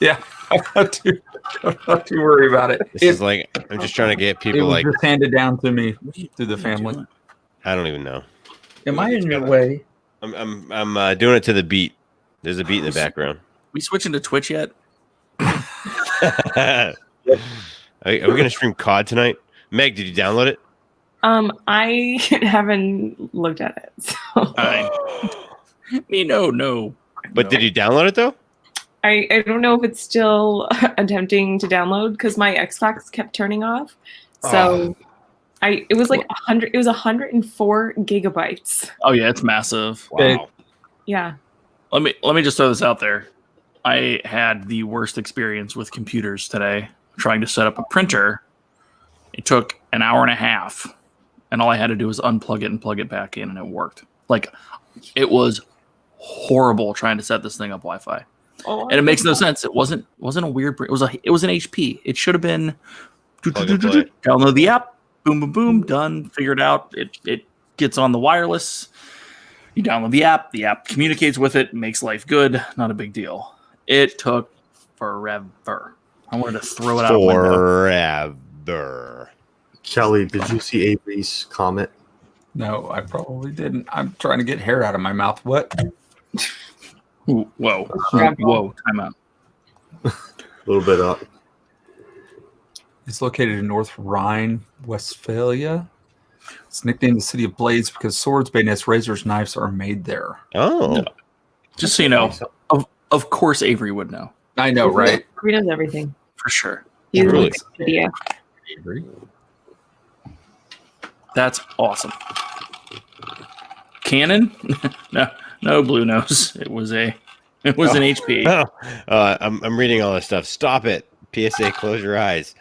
yeah, I'm not too worry about it. This is like I'm just trying to get It people was like just handed down to me through the family. I don't even know. Am I in your way? I'm doing it to the beat. There's a beat in the background. We switching to Twitch yet? Are we going to stream COD tonight? Meg, did you download it? I haven't looked at it. So No. But did you download it though? I don't know if it's still attempting to download because my Xbox kept turning off. So it was like 100. It was 104 gigabytes. Oh yeah, it's massive. Wow. Yeah. Let me just throw this out there. I had the worst experience with computers today trying to set up a printer. It took an hour and a half, and all I had to do was unplug it and plug it back in, and it worked. Like, it was horrible trying to set this thing up Wi-Fi, and it makes no sense. It wasn't a weird. It was an HP. It should have been download the app, boom, boom, boom, done, figured out. It gets on the wireless. You download the app communicates with it, makes life good. Not a big deal. It took forever. I wanted to throw it out the window. Forever. Kelly, did you see Avery's comment? No, I probably didn't. I'm trying to get hair out of my mouth. What? Ooh, whoa. Whoa, time out. A little bit up. It's located in North Rhine-Westphalia. It's nicknamed the City of Blades because swords, bayonets, razors, knives are made there. Oh. Just so you know, of course Avery would know. I know, right? He knows everything. For sure. He's Really? Wikipedia. Avery. That's awesome. Canon? No blue nose. It was an HP. Oh. I'm reading all this stuff. Stop it. PSA, close your eyes.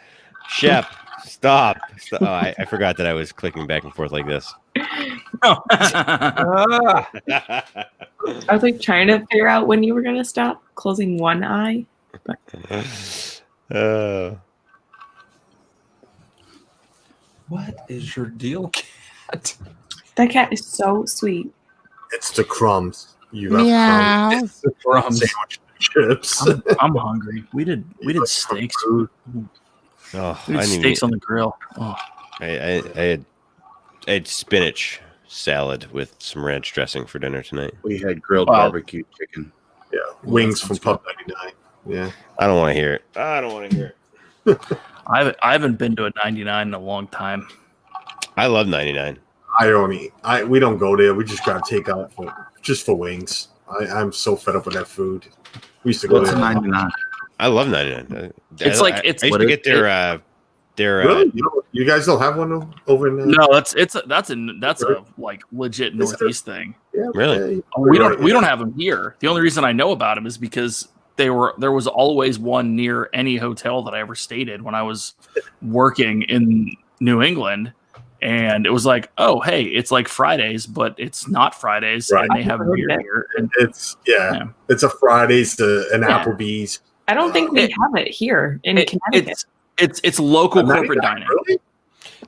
Shep, stop. Oh, I forgot that I was clicking back and forth like this. Ah, I was like trying to figure out when you were gonna stop closing one eye. what is your deal, cat? That cat is so sweet. It's the crumbs. You have It's the crumbs. sandwich chips. I'm hungry. We did steaks. Oh, We I did didn't steaks even, on the grill. Oh. I had spinach salad with some ranch dressing for dinner tonight. We had grilled Wow. barbecue chicken. Yeah, wings from Pub 99. Yeah. I don't want to hear it. I haven't been to a 99 in a long time. I love 99. I don't eat. We don't go there. We just grab takeout for wings. I'm so fed up with that food. We used to go What's a there. 99? I love 99. It's I like- I it's- used to get their Really? You guys don't have one over in there? No, that's a like legit Northeast thing. Yeah, Really? yeah. We don't have them here. The only reason I know about them is because there was always one near any hotel that I ever stayed in when I was working in New England, and it was like, oh hey, it's like Fridays, but it's not Fridays, Right. and they have beer here. And It's it's a Fridays to an Yeah. Applebee's. I don't think we have it here in Connecticut. it's local corporate 99, dining.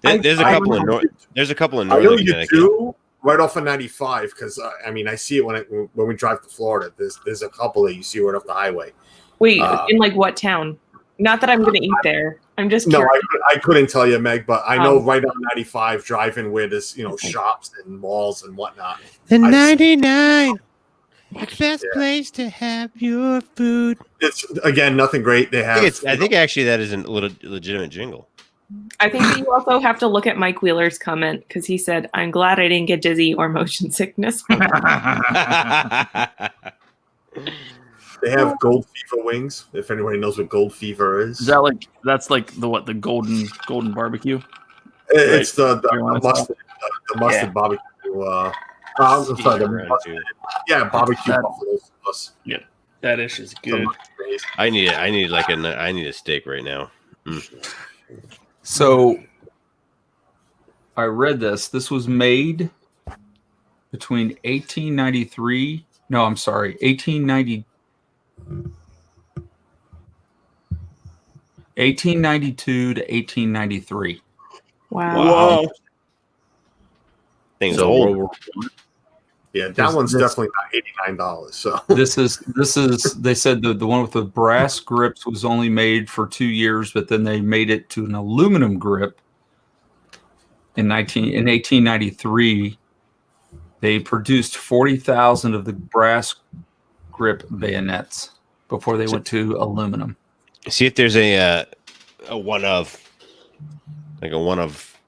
Really? There's a I couple know in there's a couple in I know Northern you Connecticut. do right off of 95 because I see it when we drive to Florida. There's a couple that you see right off the highway. Wait, in like what town? Not that I'm going to eat there. I'm just No, curious. I couldn't tell you, Meg, but I know Oh. right on 95 driving where there's shops and malls and whatnot. The I- 99. The best place to have your food. It's again nothing great. They have. I think actually that is a legitimate jingle. I think that you also have to look at Mike Wheeler's comment because he said, "I'm glad I didn't get dizzy or motion sickness." They have gold fever wings. If anybody knows what gold fever is, Is that like the golden barbecue? it's the mustard Yeah. barbecue. I'm sorry, the mustard, barbecue buffalo sauce. Yeah, that dish is good. I need a steak right now. So I read this. This was made between 1893. No, I'm sorry, 1892 to 1893. Wow. Things So old. World War I. Yeah, that one's definitely not $89. So This is they said the one with the brass grips was only made for 2 years, but then they made it to an aluminum grip in 1893. They produced 40,000 of the brass grip bayonets before they went to aluminum. See if there's a one of, like a 1 of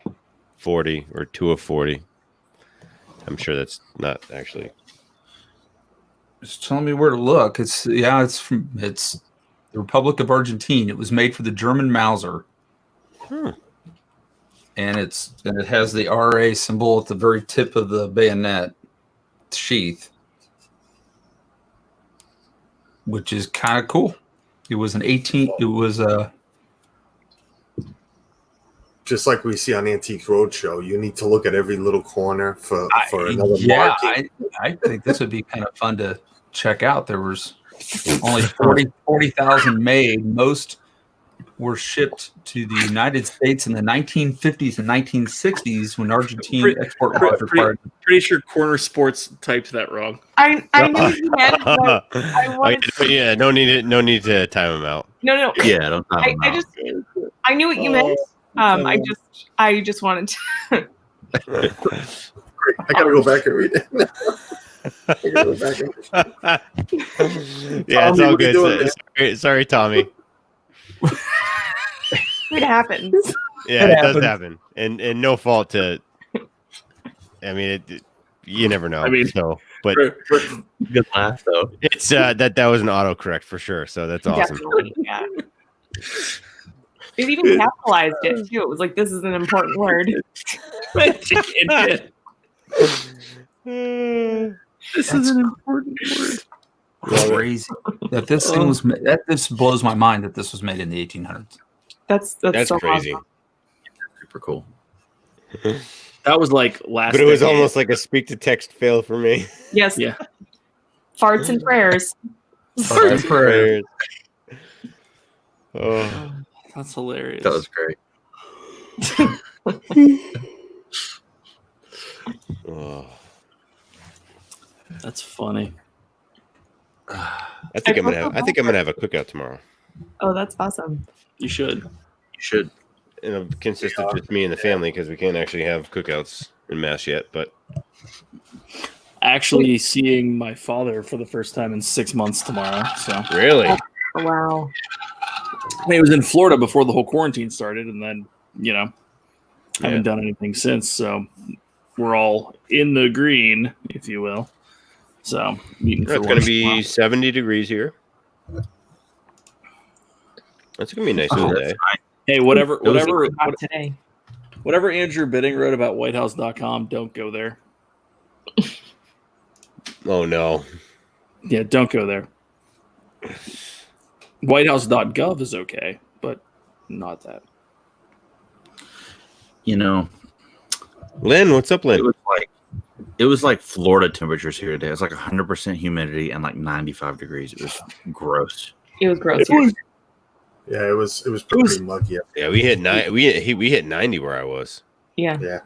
40 or 2 of 40. I'm sure that's not actually. Just telling me where to look. It's the Republic of Argentina. It was made for the German Mauser. And it has the RA symbol at the very tip of the bayonet sheath, which is kind of cool. It was just like we see on Antique Roadshow, you need to look at every little corner for another marking. I think this would be kind of fun to check out. There was only 40,000 made. Most were shipped to the United States in the 1950s and 1960s when Argentine export laws required. Pretty sure Corner Sports typed that wrong. I knew what you meant, but I wanted Yeah, no need to time them out. no. Yeah, don't time them out. I knew what you meant. I just wanted to. Great. I gotta go back and read it. I gotta go back and Yeah, it's Tommy, all what are you good. doing, Sorry, Tommy. It happens. Yeah, it does happen, and no fault to. I mean, you never know. I mean, but Good laugh though. it's that was an autocorrect for sure. So that's awesome. Definitely, yeah. It even capitalized it too. It was like, this is an important word. This is an important word. Crazy that this thing was. This blows my mind that this was made in the 1800s. That's so crazy. awesome. Super cool. That was like last. But it was decade. almost like a speak to text fail for me. Yes. Yeah. Farts and prayers. Prayers. Oh, That's hilarious. That was great. oh. That's funny. I think I'm gonna have a cookout tomorrow. Oh, that's awesome. You should. You should. And it'll consist of just me and the family because we can't actually have cookouts in Mass yet. But Actually seeing my father for the first time in 6 months tomorrow. So really, Oh, wow. I mean, it was in Florida before the whole quarantine started, and then haven't done anything since. So we're all in the green, if you will. So meeting for it's going lunch to be tomorrow. 70 degrees here. That's going to be a nice little day. Hey, whatever Not today. whatever Andrew Bidding wrote about whitehouse.com, don't go there. Oh no. Yeah, don't go there. Whitehouse.gov is okay, but not that. Lynn, what's up, Lynn? It was like Florida temperatures here today. It was like 100% humidity and like 95 degrees. It was gross. It was gross. yeah, it was pretty muggy. Yeah, we hit 90 where I was. Yeah. Yeah.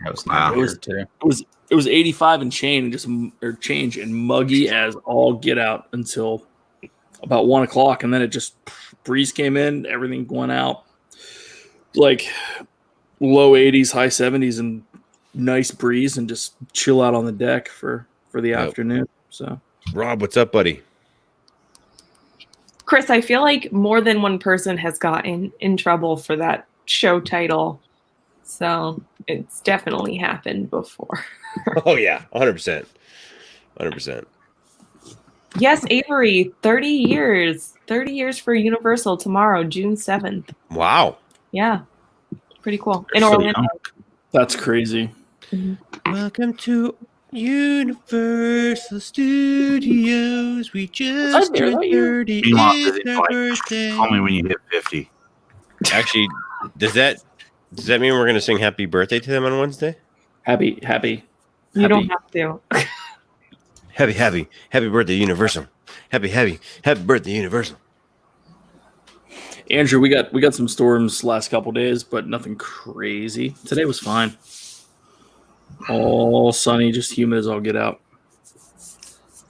That was Wow. not here too. It was 85 and change and muggy as all get out until about 1 o'clock, and then it just breeze came in, everything went out. Like low 80s, high 70s, and nice breeze, and just chill out on the deck for the afternoon. So Rob, what's up, buddy? Chris, I feel like more than one person has gotten in trouble for that show title. So it's definitely happened before. Oh yeah, 100%. 100%. Yes, Avery, 30 years. 30 years for Universal tomorrow, June 7th. Wow. Yeah. Pretty cool. In So Orlando. young. That's crazy. Welcome to Universal Studios. We just there, turned not you. 30. Meanwhile, It's it's our like, birthday. call me when you hit 50. Actually, does that mean we're gonna sing happy birthday to them on Wednesday? Happy. You don't have to. Happy birthday, Universal. Happy birthday, Universal. Andrew, we got some storms last couple days, but nothing crazy. Today was fine. All sunny, just humid as all get out.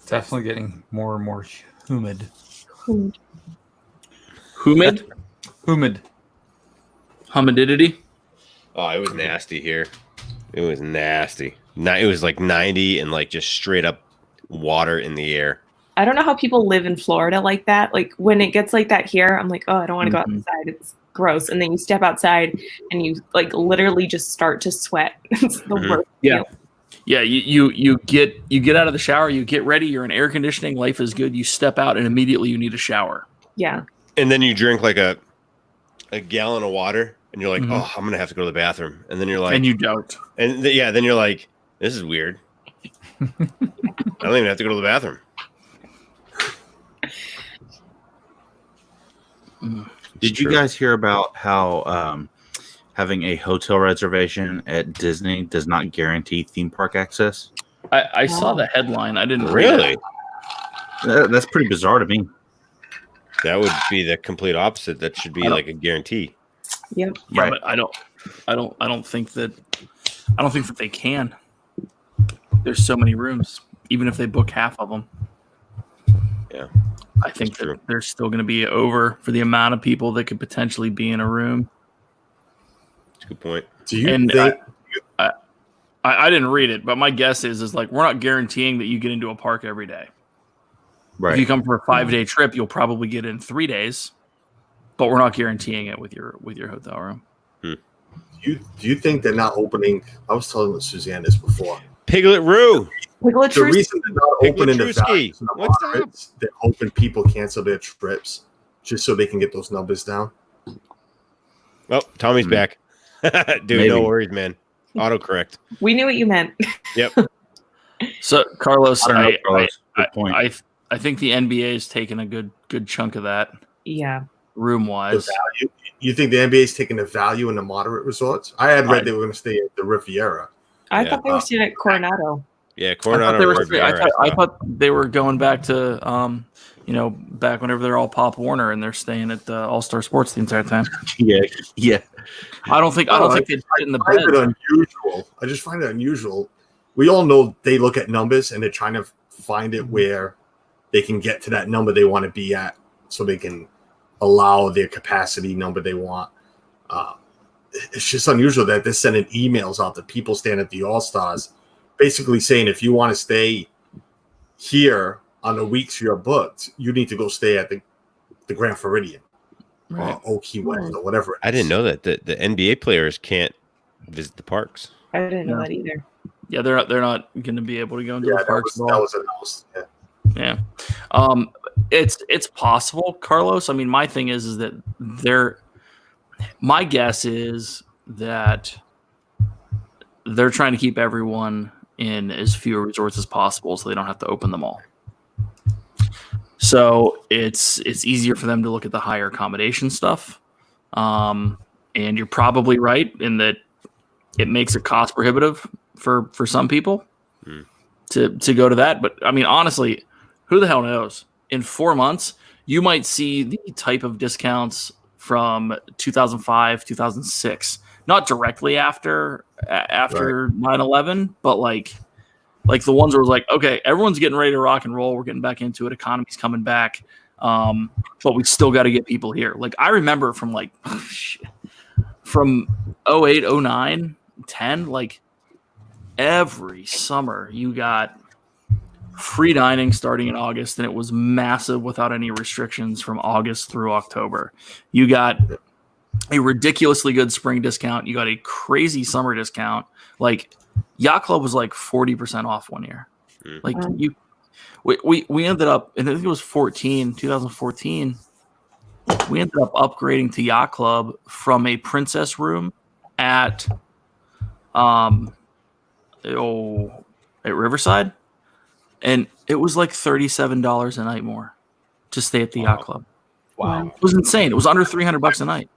Definitely getting more and more humid. Humid? Humid. Humidity? Oh, it was nasty here. It was nasty. It was like 90 and like just straight up water in the air. I don't know how people live in Florida like that. Like when it gets like that here, I'm like, oh, I don't want to go outside. It's gross. And then you step outside and you like literally just start to sweat. It's the worst. Yeah. feeling. Yeah, you get out of the shower, you get ready, you're in air conditioning, life is good. You step out and immediately you need a shower. Yeah. And then you drink like a gallon of water and you're like, Mhm. oh, I'm going to have to go to the bathroom. And then you're like, And you don't. and then you're like, this is weird. I don't even have to go to the bathroom. Did you guys hear about how having a hotel reservation at Disney does not guarantee theme park access? I saw the headline. I didn't read Really? it. That's pretty bizarre to me. That would be the complete opposite. That should be like a guarantee. Yep. Yeah, Right. but I don't think that they can. There's so many rooms, even if they book half of them. Yeah. I think true. that there's still going to be over for the amount of people that could potentially be in a room. That's a good point. Do you And think? I didn't read it, but my guess is like we're not guaranteeing that you get into a park every day. If you come for a 5-day trip, you'll probably get in 3 days, but we're not guaranteeing it with your hotel room. Do you think they're not opening? I was telling Suzanne this before. Piglet Roo. Piglet The Truce. reason they're not opening the Pigletruski. values in the What's up? markets, they're hoping people cancel their trips just so they can get those numbers down. Oh, Tommy's back. Dude, Maybe. no worries, man. Autocorrect. We knew what you meant. Yep. So, Carlos, I don't know, Carlos. Good point. I think the NBA is taking a good chunk of that Yeah. room The wise. value. You think the NBA is taking the value in the moderate resorts? I had read they were going to stay at the Riviera. I Yeah. thought they were staying at Coronado. Yeah, I Coronado. thought, they were, Riviera, I thought they were going back to back whenever they're all Pop Warner and they're staying at All Star Sports the entire time. Yeah. I don't think they sit in the I find bed. it unusual. I just find it unusual. We all know they look at numbers and they're trying to find it where they can get to that number they want to be at so they can allow their capacity number they want. It's just unusual that they're sending emails out to people staying at the All-Stars basically saying if you want to stay here on the weeks you're booked, you need to go stay at the Grand Floridian or Oak Key West or whatever it is. I didn't know that the NBA players can't visit the parks. I didn't know that either. Yeah, they're not going to be able to go into Yeah, the that parks was, at all. that was announced. Yeah. Yeah. It's possible, Carlos. I mean, my thing is that my guess is that they're trying to keep everyone in as few resorts as possible so they don't have to open them all. So it's easier for them to look at the higher accommodation stuff. And you're probably right in that it makes it cost prohibitive for some people to go to that. But I mean, honestly, who the hell knows? In 4 months, you might see the type of discounts from 2005, 2006, not directly after 9/11, but like the ones where it was like, okay, everyone's getting ready to rock and roll. We're getting back into it. Economy's coming back. But we still got to get people here. Like I remember from from 08, 09, 10, like every summer you got free dining starting in August, and it was massive without any restrictions from August through October. You got a ridiculously good spring discount. You got a crazy summer discount. Like Yacht Club was like 40% off one year. Like we ended up, and I think it was 2014. We ended up upgrading to Yacht Club from a princess room at Riverside, and it was like $37 a night more to stay at the Yacht Club. Wow. It was insane. It was under $300 a night.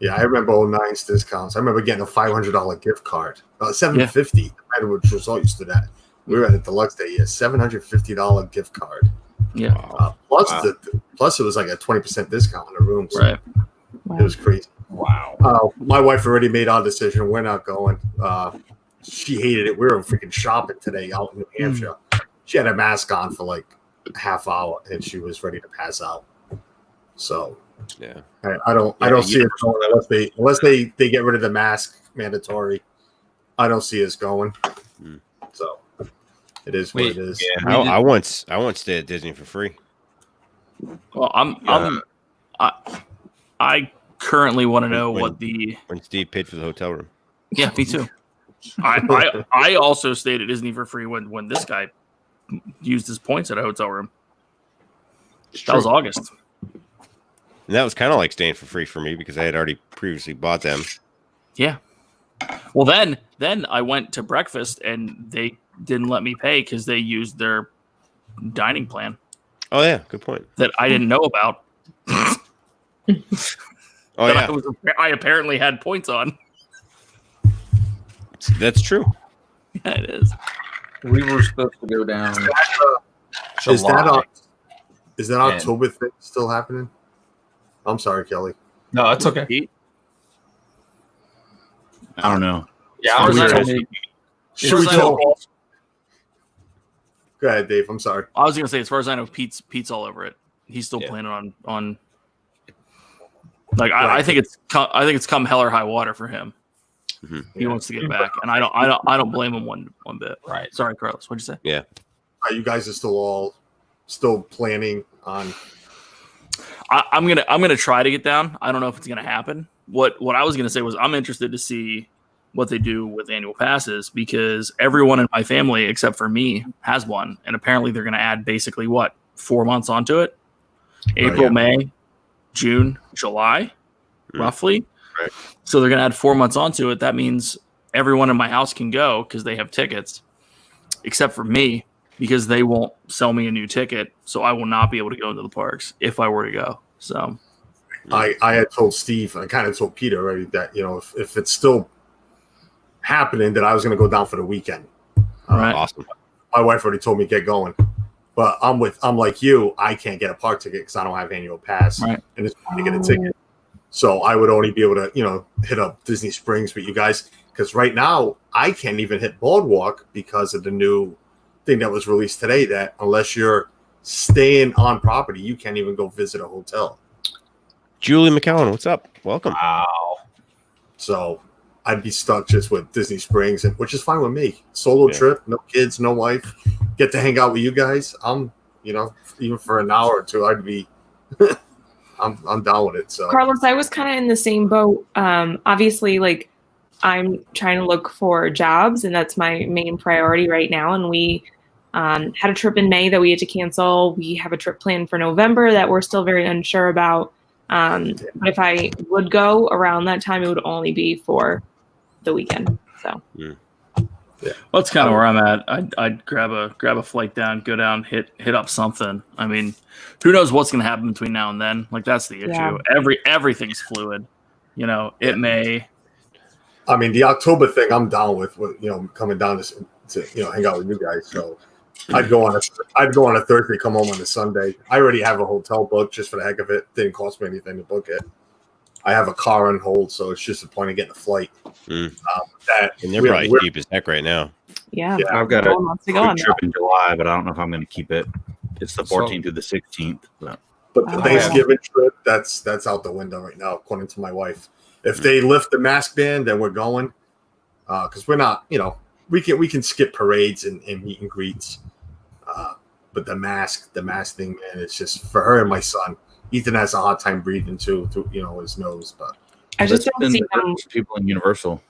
Yeah, I remember 09's discounts. I remember getting a $500 gift card. $750. Which result used to that. We were at a deluxe day. Yeah, $750 gift card. Yeah. Plus, it was like a 20% discount on the rooms. Right. It was crazy. Wow. My wife already made our decision. We're not going. She hated it. We were freaking shopping today out in New Hampshire. She had a mask on for like a half hour, and she was ready to pass out. So Yeah. I don't see it going unless they get rid of the mask mandatory. I don't see us going. So it is what it is. Yeah. I once stayed at Disney for free. Well, I currently want to know When- what the. When Steve paid for the hotel room. Yeah, me too. I also stayed at Disney for free when this guy used his points at a hotel room. That was August. And that was kind of like staying for free for me because I had already previously bought them. Yeah. Well, then I went to breakfast and they didn't let me pay because they used their dining plan Oh yeah, good point. that I didn't know about. Oh that yeah, I apparently had points on. that's true. Yeah, it is. We were supposed to go down. Is July. that October thing still happening? I'm sorry, Kelly. No, it's okay. I don't know. Yeah, As far as I we know- told- Should we as I know, talk? Go ahead, Dave. I'm sorry. I was gonna say, as far as I know, Pete's all over it. He's still planning on. Like I think it's come hell or high water for him. He wants to get back, and I don't blame him one bit. Right. Sorry, Carlos. What'd you say? Yeah. You guys are still planning on. I'm gonna try to get down. I don't know if it's gonna happen. What I was gonna say was I'm interested to see what they do with annual passes because everyone in my family except for me has one, and apparently they're gonna add basically 4 months onto it. April, May, June, July, roughly. Right. So they're gonna add 4 months onto it. That means everyone in my house can go because they have tickets, except for me because they won't sell me a new ticket. So I will not be able to go into the parks if I were to go. So I had told Steve, I kind of told Peter already that if it's still happening, that I was going to go down for the weekend. Right. Awesome. My wife already told me get going, but I'm like you. I can't get a park ticket because I don't have annual pass, Right. and it's hard to get a ticket. So I would only be able to hit up Disney Springs with you guys because right now I can't even hit Boardwalk because of the new thing that was released today. That unless you're staying on property, you can't even go visit a hotel. Julie McCowan, what's up? Welcome. Wow. So I'd be stuck just with Disney Springs, which is fine with me. Solo trip, no kids, no wife. Get to hang out with you guys. I'm, even for an hour or two, I'd be. I'm down with it. So Carlos, I was kind of in the same boat. Obviously, like I'm trying to look for jobs, and that's my main priority right now. And we had a trip in May that we had to cancel. We have a trip planned for November that we're still very unsure about. But if I would go around that time, it would only be for the weekend. So Well, that's kind of where I'm at. I'd grab a flight down, go down, hit up something. I mean, who knows what's going to happen between now and then? Like that's the issue. Yeah. Everything's fluid. It may. I mean, the October thing, I'm down with. Coming down to hang out with you guys. So I'd go on a Thursday, come home on a Sunday. I already have a hotel booked just for the heck of it. Didn't cost me anything to book it. I have a car on hold, so it's just the point of getting a flight. And they're probably cheap as heck right now. yeah, I've got a 4 months to go on quick trip in July, but I don't know if I'm going to keep it. It's the 14th to the 16th. But But the Thanksgiving trip, that's out the window right now, according to my wife. If they lift the mask ban, then we're going. Because we're not, we can skip parades and meet and greets. but the mask thing, man, it's just for her and my son. Ethan has a hard time breathing too, through his nose. But I just That's don't been see the them. first people in Universal.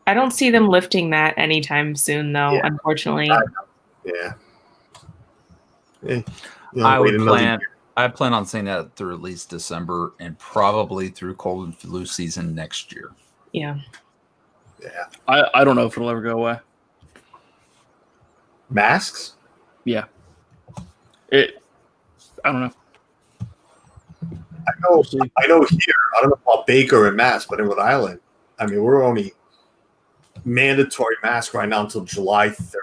I don't see them lifting that anytime soon, though. Yeah. Unfortunately. yeah. I I plan on seeing that through at least December and probably through cold and flu season next year. Yeah. Yeah. I don't know if it'll ever go away. Masks? Yeah. I don't know. I know here, I don't know about Baker and Mass, but in Rhode Island, I mean, we're only mandatory mask right now until July 3rd.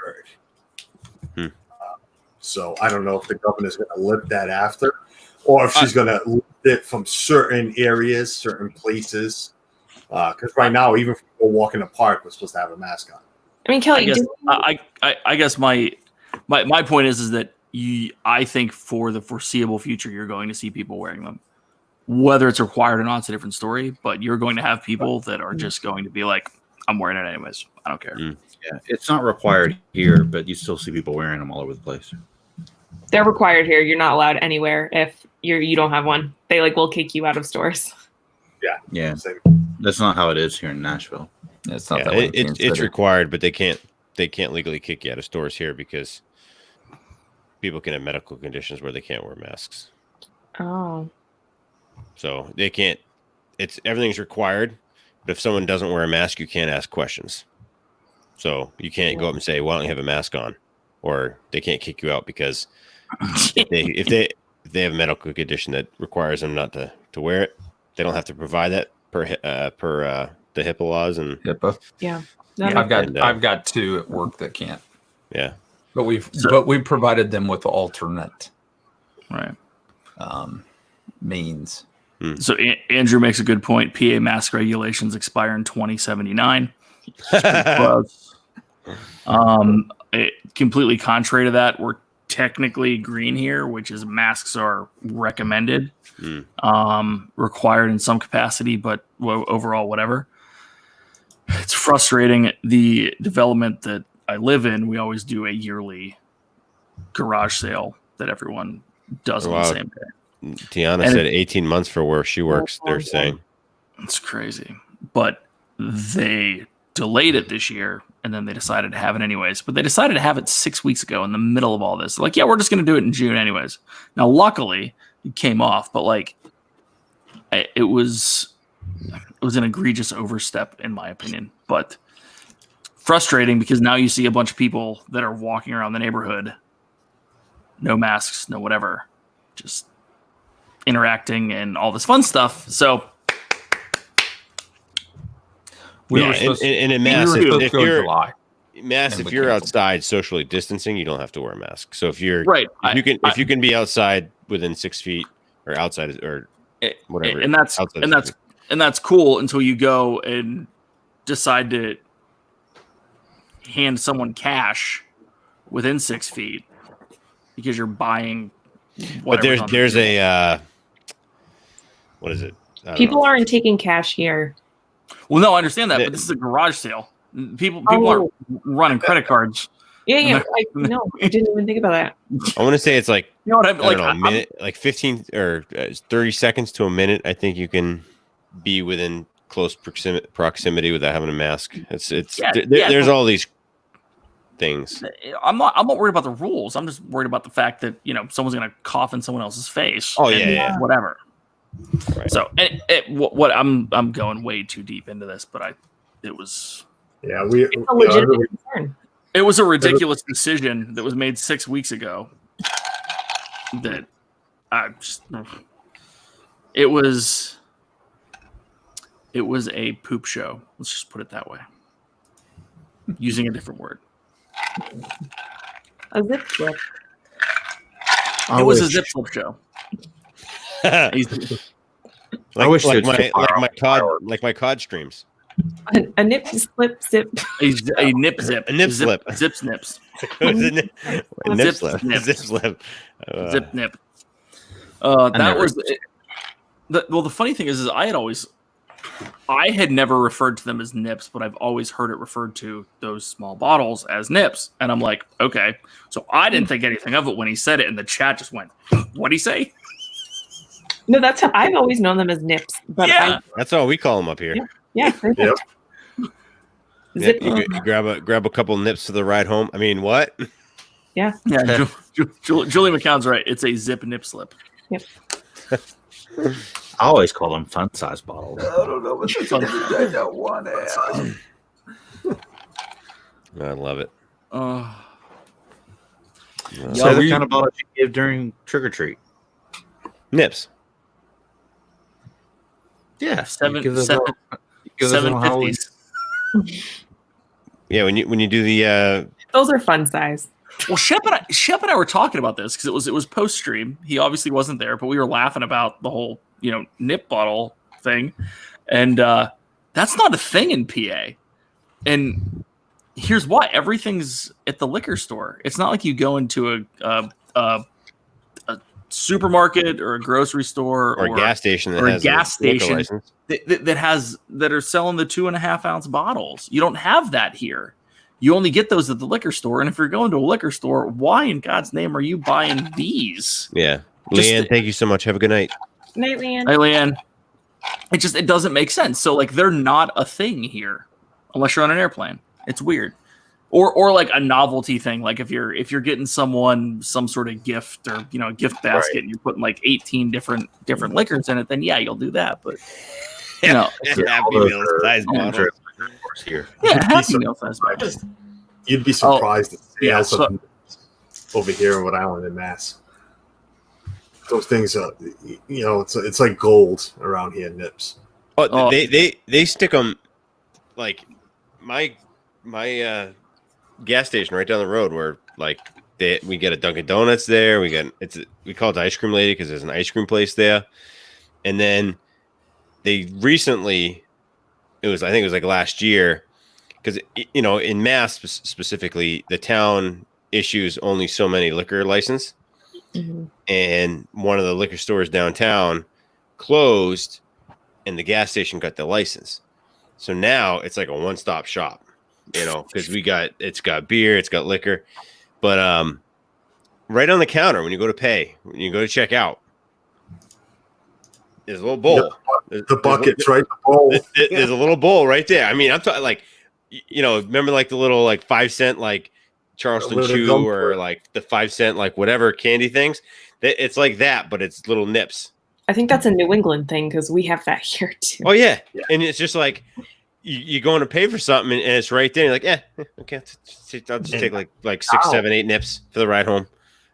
So I don't know if the governor's going to lift that after, or if she's going to lift it from certain areas, certain places. Because right now, even if we go walk in the park, we're supposed to have a mask on. I mean, Kelly, I guess my point is that I think for the foreseeable future, you're going to see people wearing them. Whether it's required or not, it's a different story. But you're going to have people that are just going to be like, I'm wearing it anyways. I don't care. Yeah, it's not required here, but you still see people wearing them all over the place. they're required here. You're not allowed anywhere if you don't have one. They will kick you out of stores. Yeah, that's not how it is here in Nashville. It's not Yeah, that way. it's required, but they can't legally kick you out of stores here because people can have medical conditions where they can't wear masks. Oh. So they can't. Everything's required, but if someone doesn't wear a mask, you can't ask questions. So you can't go up and say, "Why don't you have a mask on?" Or they can't kick you out because if they have a medical condition that requires them not to wear it, they don't have to provide that per the HIPAA laws and HIPAA. Yeah. I've got two at work that can't. Yeah. But we provided them with alternate means. So Andrew makes a good point. PA mask regulations expire in 2079. Completely contrary to that, we're technically green here, which is masks are recommended, required in some capacity, but overall, whatever. It's frustrating. The development that I live in, we always do a yearly garage sale that everyone does on the same day. Tiana said 18 months for where she works, they're saying. It's crazy. But they delayed it this year, and then they decided to have it anyways. But they decided to have it 6 weeks ago in the middle of all this. Like, yeah, we're just going to do it in June anyways. Now, luckily, it came off, but it was an egregious overstep in my opinion. But frustrating because now you see a bunch of people that are walking around the neighborhood, no masks, no whatever, just interacting and all this fun stuff. So if you're outside socially distancing, you don't have to wear a mask. So if you're if you can be outside within 6 feet or outside or whatever, and that's cool until you go and decide to hand someone cash within 6 feet because you're buying. But there's a what is it? People aren't taking cash here. Well, no, I understand that, but this is a garage sale. People are running credit cards. Yeah. I didn't even think about that. I want to say it's a minute, like 15 or 30 seconds to a minute. I think you can be within close proximity without having a mask. There's all these things. I'm not worried about the rules. I'm just worried about the fact that someone's going to cough in someone else's face. Oh yeah, whatever. Right. So what I'm going way too deep into this, but it was it's a legitimate concern. It was a ridiculous decision that was made 6 weeks ago. That it was a poop show. Let's just put it that way. Using a different word. A zip flip. It was a zip flip show. my cod streams. A nip slip zip. A nip zip. A nip slip. Zip snips. Nip slip. Zip slip. Zip nip. That was it. The funny thing is I had always I had never referred to them as nips, but I've always heard it referred to those small bottles as nips. And I'm like, okay. So I didn't think anything of it when he said it, and the chat just went, what'd he say? No, that's how I've always known them as nips. But Yeah. That's all we call them up here. Yeah. Yep. Zip. You grab a couple nips for the ride home. I mean, what? Yeah. Yeah, Julie McCown's right. It's a zip nip slip. Yep. I always call them fun size bottles. I don't know what this is. I don't want it. I love it. So the kind of bottles you give during trick or treat. Nips. Yeah, Seven- give those seven- out- give those out on Halloween. 750s. Yeah, when you do the Those are fun size. Well, Shep and I were talking about this because it was post stream. He obviously wasn't there, but we were laughing about the whole nip bottle thing, and that's not a thing in PA. And here's why: everything's at the liquor store. It's not like you go into a supermarket or a grocery store or a gas station that or a has gas liquor station license. that are selling the 2.5 ounce bottles. You don't have that here. You only get those at the liquor store. And if you're going to a liquor store, why in God's name are you buying these? Yeah, Just- Leanne, thank you so much. Have a good night. Night, Leanne. Hey, Leanne. It doesn't make sense. So like they're not a thing here unless you're on an airplane. It's weird. Or like a novelty thing, like if you're getting someone some sort of gift or a gift basket and you're putting like 18 different liquors in it, then yeah, you'll do that. But Happy Meal size bottle. Here. yeah, Happy Some- Meal size bottle. You'd be surprised at the yeah, sales of over here in Rhode Island and Mass. Those things are, it's like gold around here, nips. Oh, they stick them like my gas station right down the road where like we get a Dunkin' Donuts there. We call it the Ice Cream Lady because there's an ice cream place there. And then they recently, I think it was like last year, because in Mass specifically, the town issues only so many liquor license, and one of the liquor stores downtown closed, and the gas station got the license. So now it's like a one-stop shop, because it's got beer, it's got liquor, but right on the counter when you go to pay, when you go to check out, there's a little bowl. The buckets, right? The bowl. There's a little bowl right there. I mean, I'm talking like, remember like the little like 5 cent like Charleston Chew or like the 5 cent like whatever candy things. It's like that, but it's little nips. I think that's a New England thing because we have that here too. Oh yeah, and it's just like you're going to pay for something and it's right there. You're like, okay, I'll just take like 6, 7, 8 nips for the ride home.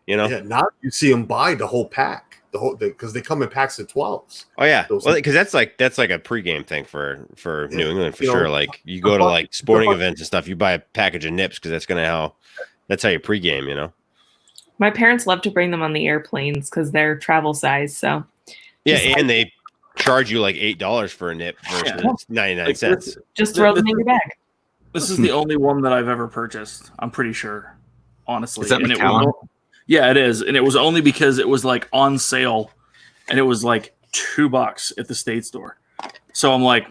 Yeah, now you see them buy the whole pack, because they come in packs of 12s. Oh yeah, well, because that's like a pregame thing for New England for sure. Like you go to like sporting events and stuff, you buy a package of nips because that's how you pregame. My parents love to bring them on the airplanes because they're travel size. So yeah, and they charge you like $8 for a nip versus 99 cents. just throw them in your bag. This is the only one that I've ever purchased. I'm pretty sure, honestly. Is that and McAllen? Yeah, it is, and it was only because it was like on sale, and it was like $2 at the state store. So I'm like,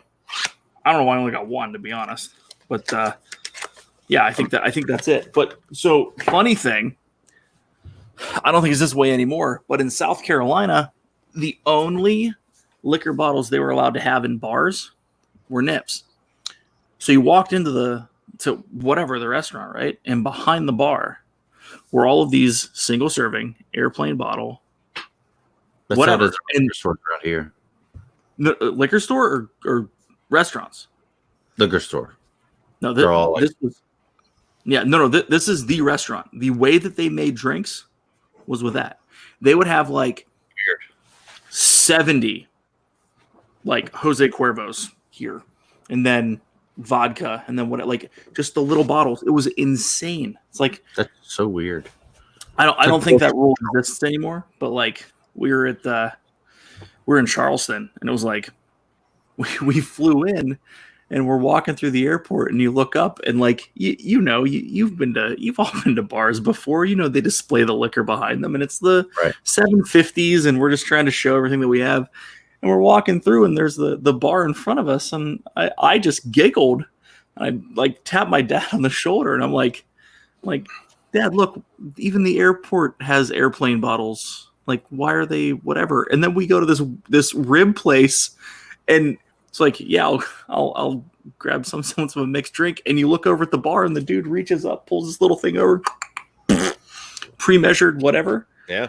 I don't know why I only got one, to be honest. But yeah, I think that's it. But so funny thing, I don't think it's this way anymore. But in South Carolina, the only liquor bottles they were allowed to have in bars were nips. So you walked into the restaurant, right, and behind the bar were all of these single serving airplane bottle, That's whatever. how the liquor stores around here. Liquor store or restaurants? Liquor store. No, They're all like- this was. Yeah, no. This is the restaurant. The way that they made drinks was with that. They would have like 70 like Jose Cuervos here, and then vodka, and then like just the little bottles. It was insane. It's like That's so weird. I don't think that rule exists anymore. But like we're in Charleston, and it was like we flew in, and we're walking through the airport, and you look up, and like you've all been to bars before. They display the liquor behind them, and it's the Right. 750s, and we're just trying to show everything that we have. and we're walking through, and there's the bar in front of us, and I just giggled. And I like tapped my dad on the shoulder, and I'm like, Dad, look, even the airport has airplane bottles. Like, why are they whatever? And then we go to this rib place, and it's like, yeah, I'll grab some of a mixed drink. And you look over at the bar, and the dude reaches up, pulls this little thing over, pre-measured whatever. Yeah.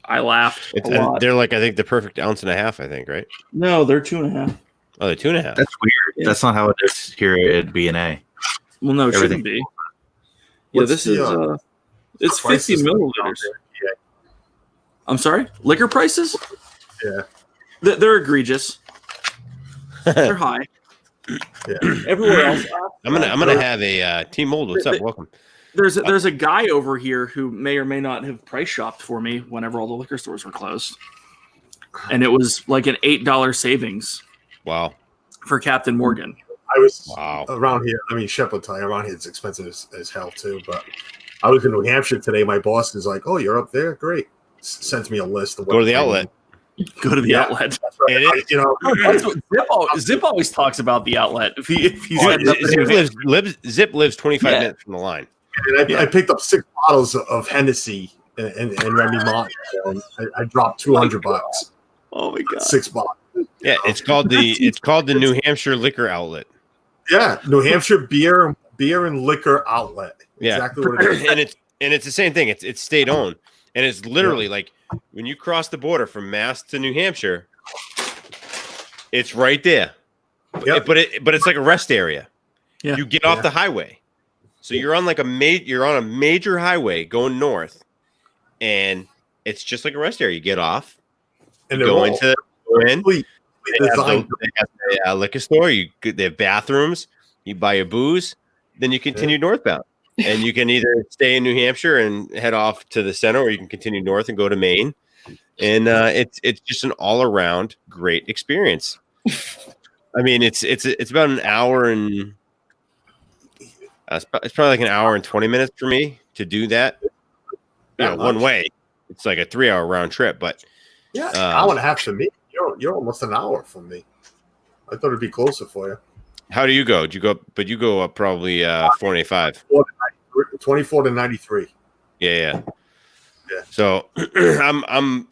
I laughed a lot. They're like, I think the perfect ounce and a half, I think, right? No, they're 2.5. Oh, they're 2.5. That's weird. Yeah. That's not how it is here at B&A. Well, no, it Everything. shouldn't be. Yeah, this is it's 50 milliliters. I'm sorry, liquor prices? Yeah. They're egregious. They're high. Yeah. Everywhere else, I'm gonna have a Team Mold. What's up? Welcome. there's a guy over here who may or may not have price shopped for me whenever all the liquor stores were closed, and it was like an $8 savings. Wow. For Captain Morgan. I was Wow. around here. I mean, Shep will tell you, around here it's expensive as hell too. But I was in New Hampshire today. My boss is like, "Oh, you're up there? Great." Sends me a list of what Go to the outlet. Go to the outlet. That's right. And it- You know, That's what Zip always talks about the outlet. If he's heading up to Zip lives 25 Yeah. minutes from the line. and I picked up 6 bottles of Hennessy and Remy Martin. And I dropped $200. oh my god. 6 bottles. Yeah, it's called the New Hampshire Liquor Outlet. Yeah, New Hampshire beer and liquor outlet. Yeah. Exactly what it is. and it's the same thing. It's state owned, and it's literally like when you cross the border from Mass to New Hampshire, it's right there. Yep. But it's like a rest area. Yeah. You get off the highway, so you're on a major highway going north, and it's just like a rest area. You get off, And you they're go all into complete They have, design. they have a liquor store. They have bathrooms. You buy your booze, then you continue northbound, and you can either stay in New Hampshire and head off to the center, or you can continue north and go to Maine. And it's just an all around great experience. I mean, it's about an hour and it's probably like an hour and 20 minutes for me to do that. One way. It's like a 3-hour round trip, but Yeah, an hour and a half for me. You're almost an hour from me. I thought it'd be closer for you. how do you go? You go up probably 485. 24 to 93. Yeah. So I'm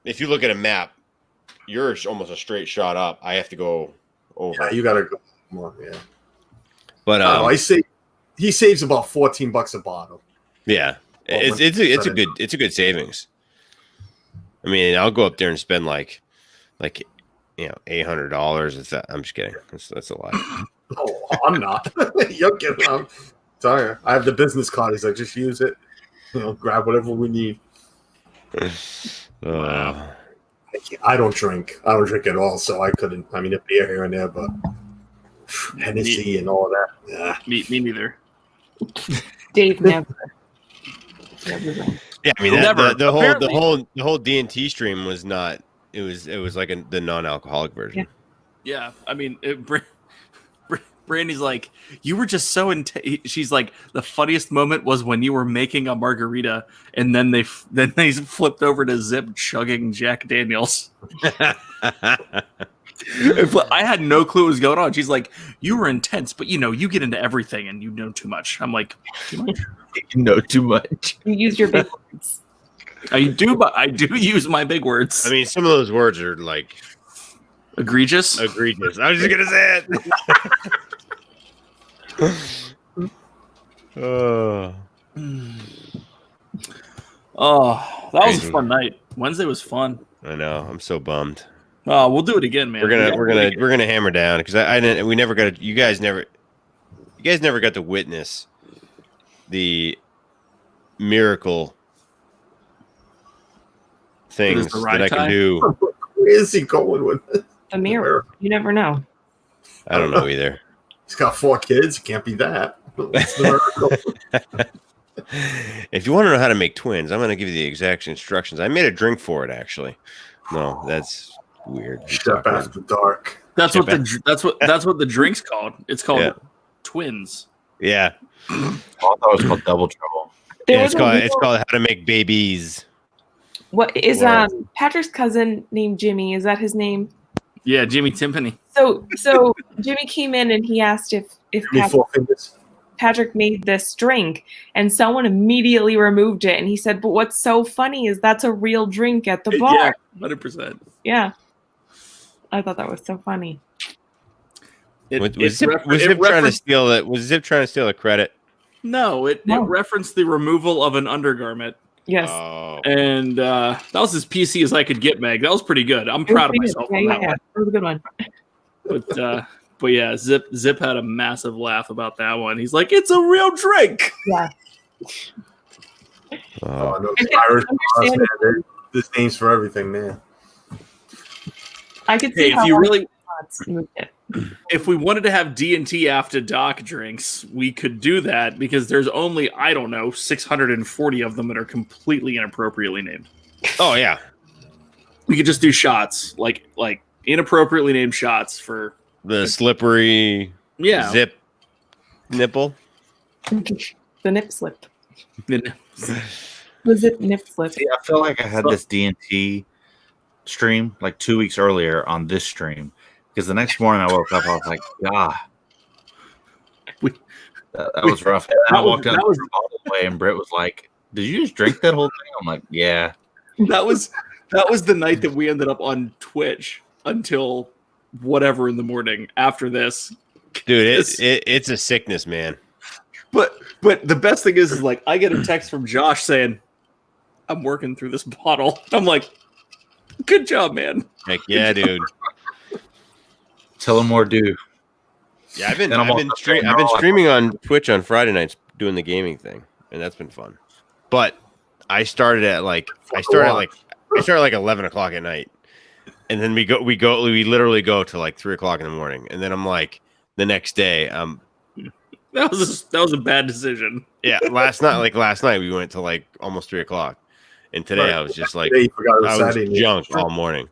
if you look at a map, you're almost a straight shot up. I have to go over. Yeah, you gotta go more. Yeah, But he saves about $14 a bottle. yeah, it's a good savings. I mean, I'll go up there and spend like $800. I'm just kidding. That's a lot. Oh, I'm not. You're kidding. I'm sorry. I have the business card. He's like, just use it. Grab whatever we need. Wow. I don't drink. I don't drink at all, so I couldn't. I mean, a beer here and there, but Hennessy and all that. Yeah. Me neither. Dave never. Yeah, I mean, Never. the whole D&T stream was not. It was like the non-alcoholic version. Yeah, I mean, Brandy's like, you were just so she's like, the funniest moment was when you were making a margarita, and then they flipped over to Zip chugging Jack Daniels. I had no clue what was going on. She's like, you were intense, but you get into everything and you know too much. I'm like, too much? You know too much. You use your big words. I do, but I do use my big words. I mean, some of those words are like egregious. I was just gonna say it. Oh, that was Crazy. a fun night. Wednesday was fun. I know. I'm so bummed. Oh, we'll do it again, man. We're gonna hammer down because I didn't. We never got. You guys never got to witness the miracle things that I can do. Where is he going with this? A mirror. You never know. I don't know either. He's got 4 kids. It can't be that. It's the miracle. If you want to know how to make twins, I'm going to give you the exact instructions. I made a drink for it, actually. No, that's weird. Step after dark. That's what the drink's called. It's called Twins. Yeah. I thought it was called Double Trouble. Yeah, it's called how to make babies. What is Wow. Patrick's cousin named Jimmy? Is that his name? Yeah, Jimmy Timpani. So Jimmy came in and he asked if Jimmy Four Fingers. Patrick made this drink, and someone immediately removed it. And he said, "But what's so funny is that's a real drink at the bar." Yeah, 100%. Yeah. I thought that was so funny. Was Zip trying to steal that? Was Zip trying to steal the credit? No, it referenced the removal of an undergarment. Yes. Oh, And that was as PC as I could get, Meg. That was pretty good. I'm proud of myself on that one. That was a good one. But yeah, Zip had a massive laugh about that one. He's like, "It's a real drink." Yeah. Oh, no, I can Irish bars, understand man. There's names for everything, man. I could see Hey, how if we wanted to have D&T after dark drinks, we could do that because there's only, I don't know, 640 of them that are completely inappropriately named. oh yeah. We could just do shots, like inappropriately named shots for The slippery Zip nipple. the nip slip. The zip nip slip. See, I feel like I had this D&T stream like 2 weeks earlier on this stream because the next morning I woke up, I was like, God, that was rough. And I walked out all the way, and Britt was like, "Did you just drink that whole thing?" I'm like, "Yeah." That was the night that we ended up on Twitch until whatever in the morning after this. Dude, it's a sickness, man. But the best thing is like I get a text from Josh saying, "I'm working through this bottle." I'm like, "Good job, man." Heck yeah, dude. Tell him more, do. Yeah, I've been streaming on Twitch on Friday nights doing the gaming thing, and that's been fun. But I started at like 11 o'clock at night, and then we literally go to like 3 o'clock in the morning, and then I'm like the next day that was a bad decision. Yeah, last night we went to like almost 3 o'clock, and today I was just like Today you forgot it was I was Saturday. junk all morning.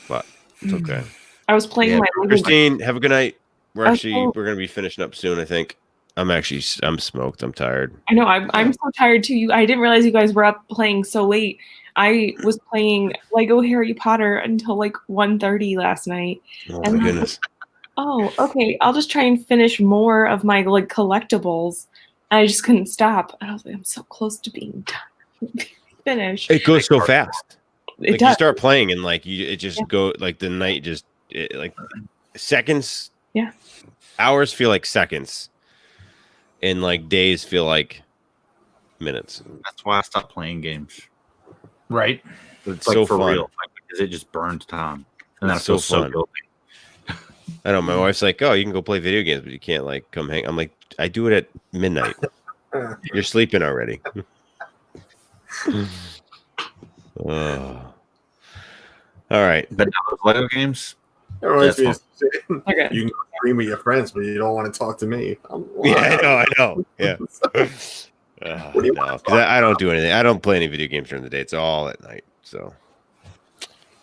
But it's okay. I was playing my Christine, have a good night. We're gonna be finishing up soon, I think. I'm smoked. I'm tired. I know. I'm so tired too. I didn't realize you guys were up playing so late. I was playing Lego Harry Potter until like 1:30 last night. Oh my goodness. Oh, okay. I'll just try and finish more of my like collectibles. And I just couldn't stop. And I was like, I'm so close to being done. Finished. It goes so fast. It Like does. you start playing and like it just go like the night just like seconds. Yeah. Hours feel like seconds, and like days feel like minutes. That's why I stopped playing games. Right. It's So like for fun. real, like, because it just burns time, and It's I feel so so fun. guilty. I know my wife's like, "Oh, you can go play video games, but you can't like come hang." I'm like, "I do it at midnight. You're sleeping already." Oh. All right. But now those Lego games, It reminds me That's of- Okay. you can stream with your friends, but you don't want to talk to me. Yeah, I know. Yeah. What do you No, want? 'cause I don't do anything. I don't play any video games during the day. It's all at night. So,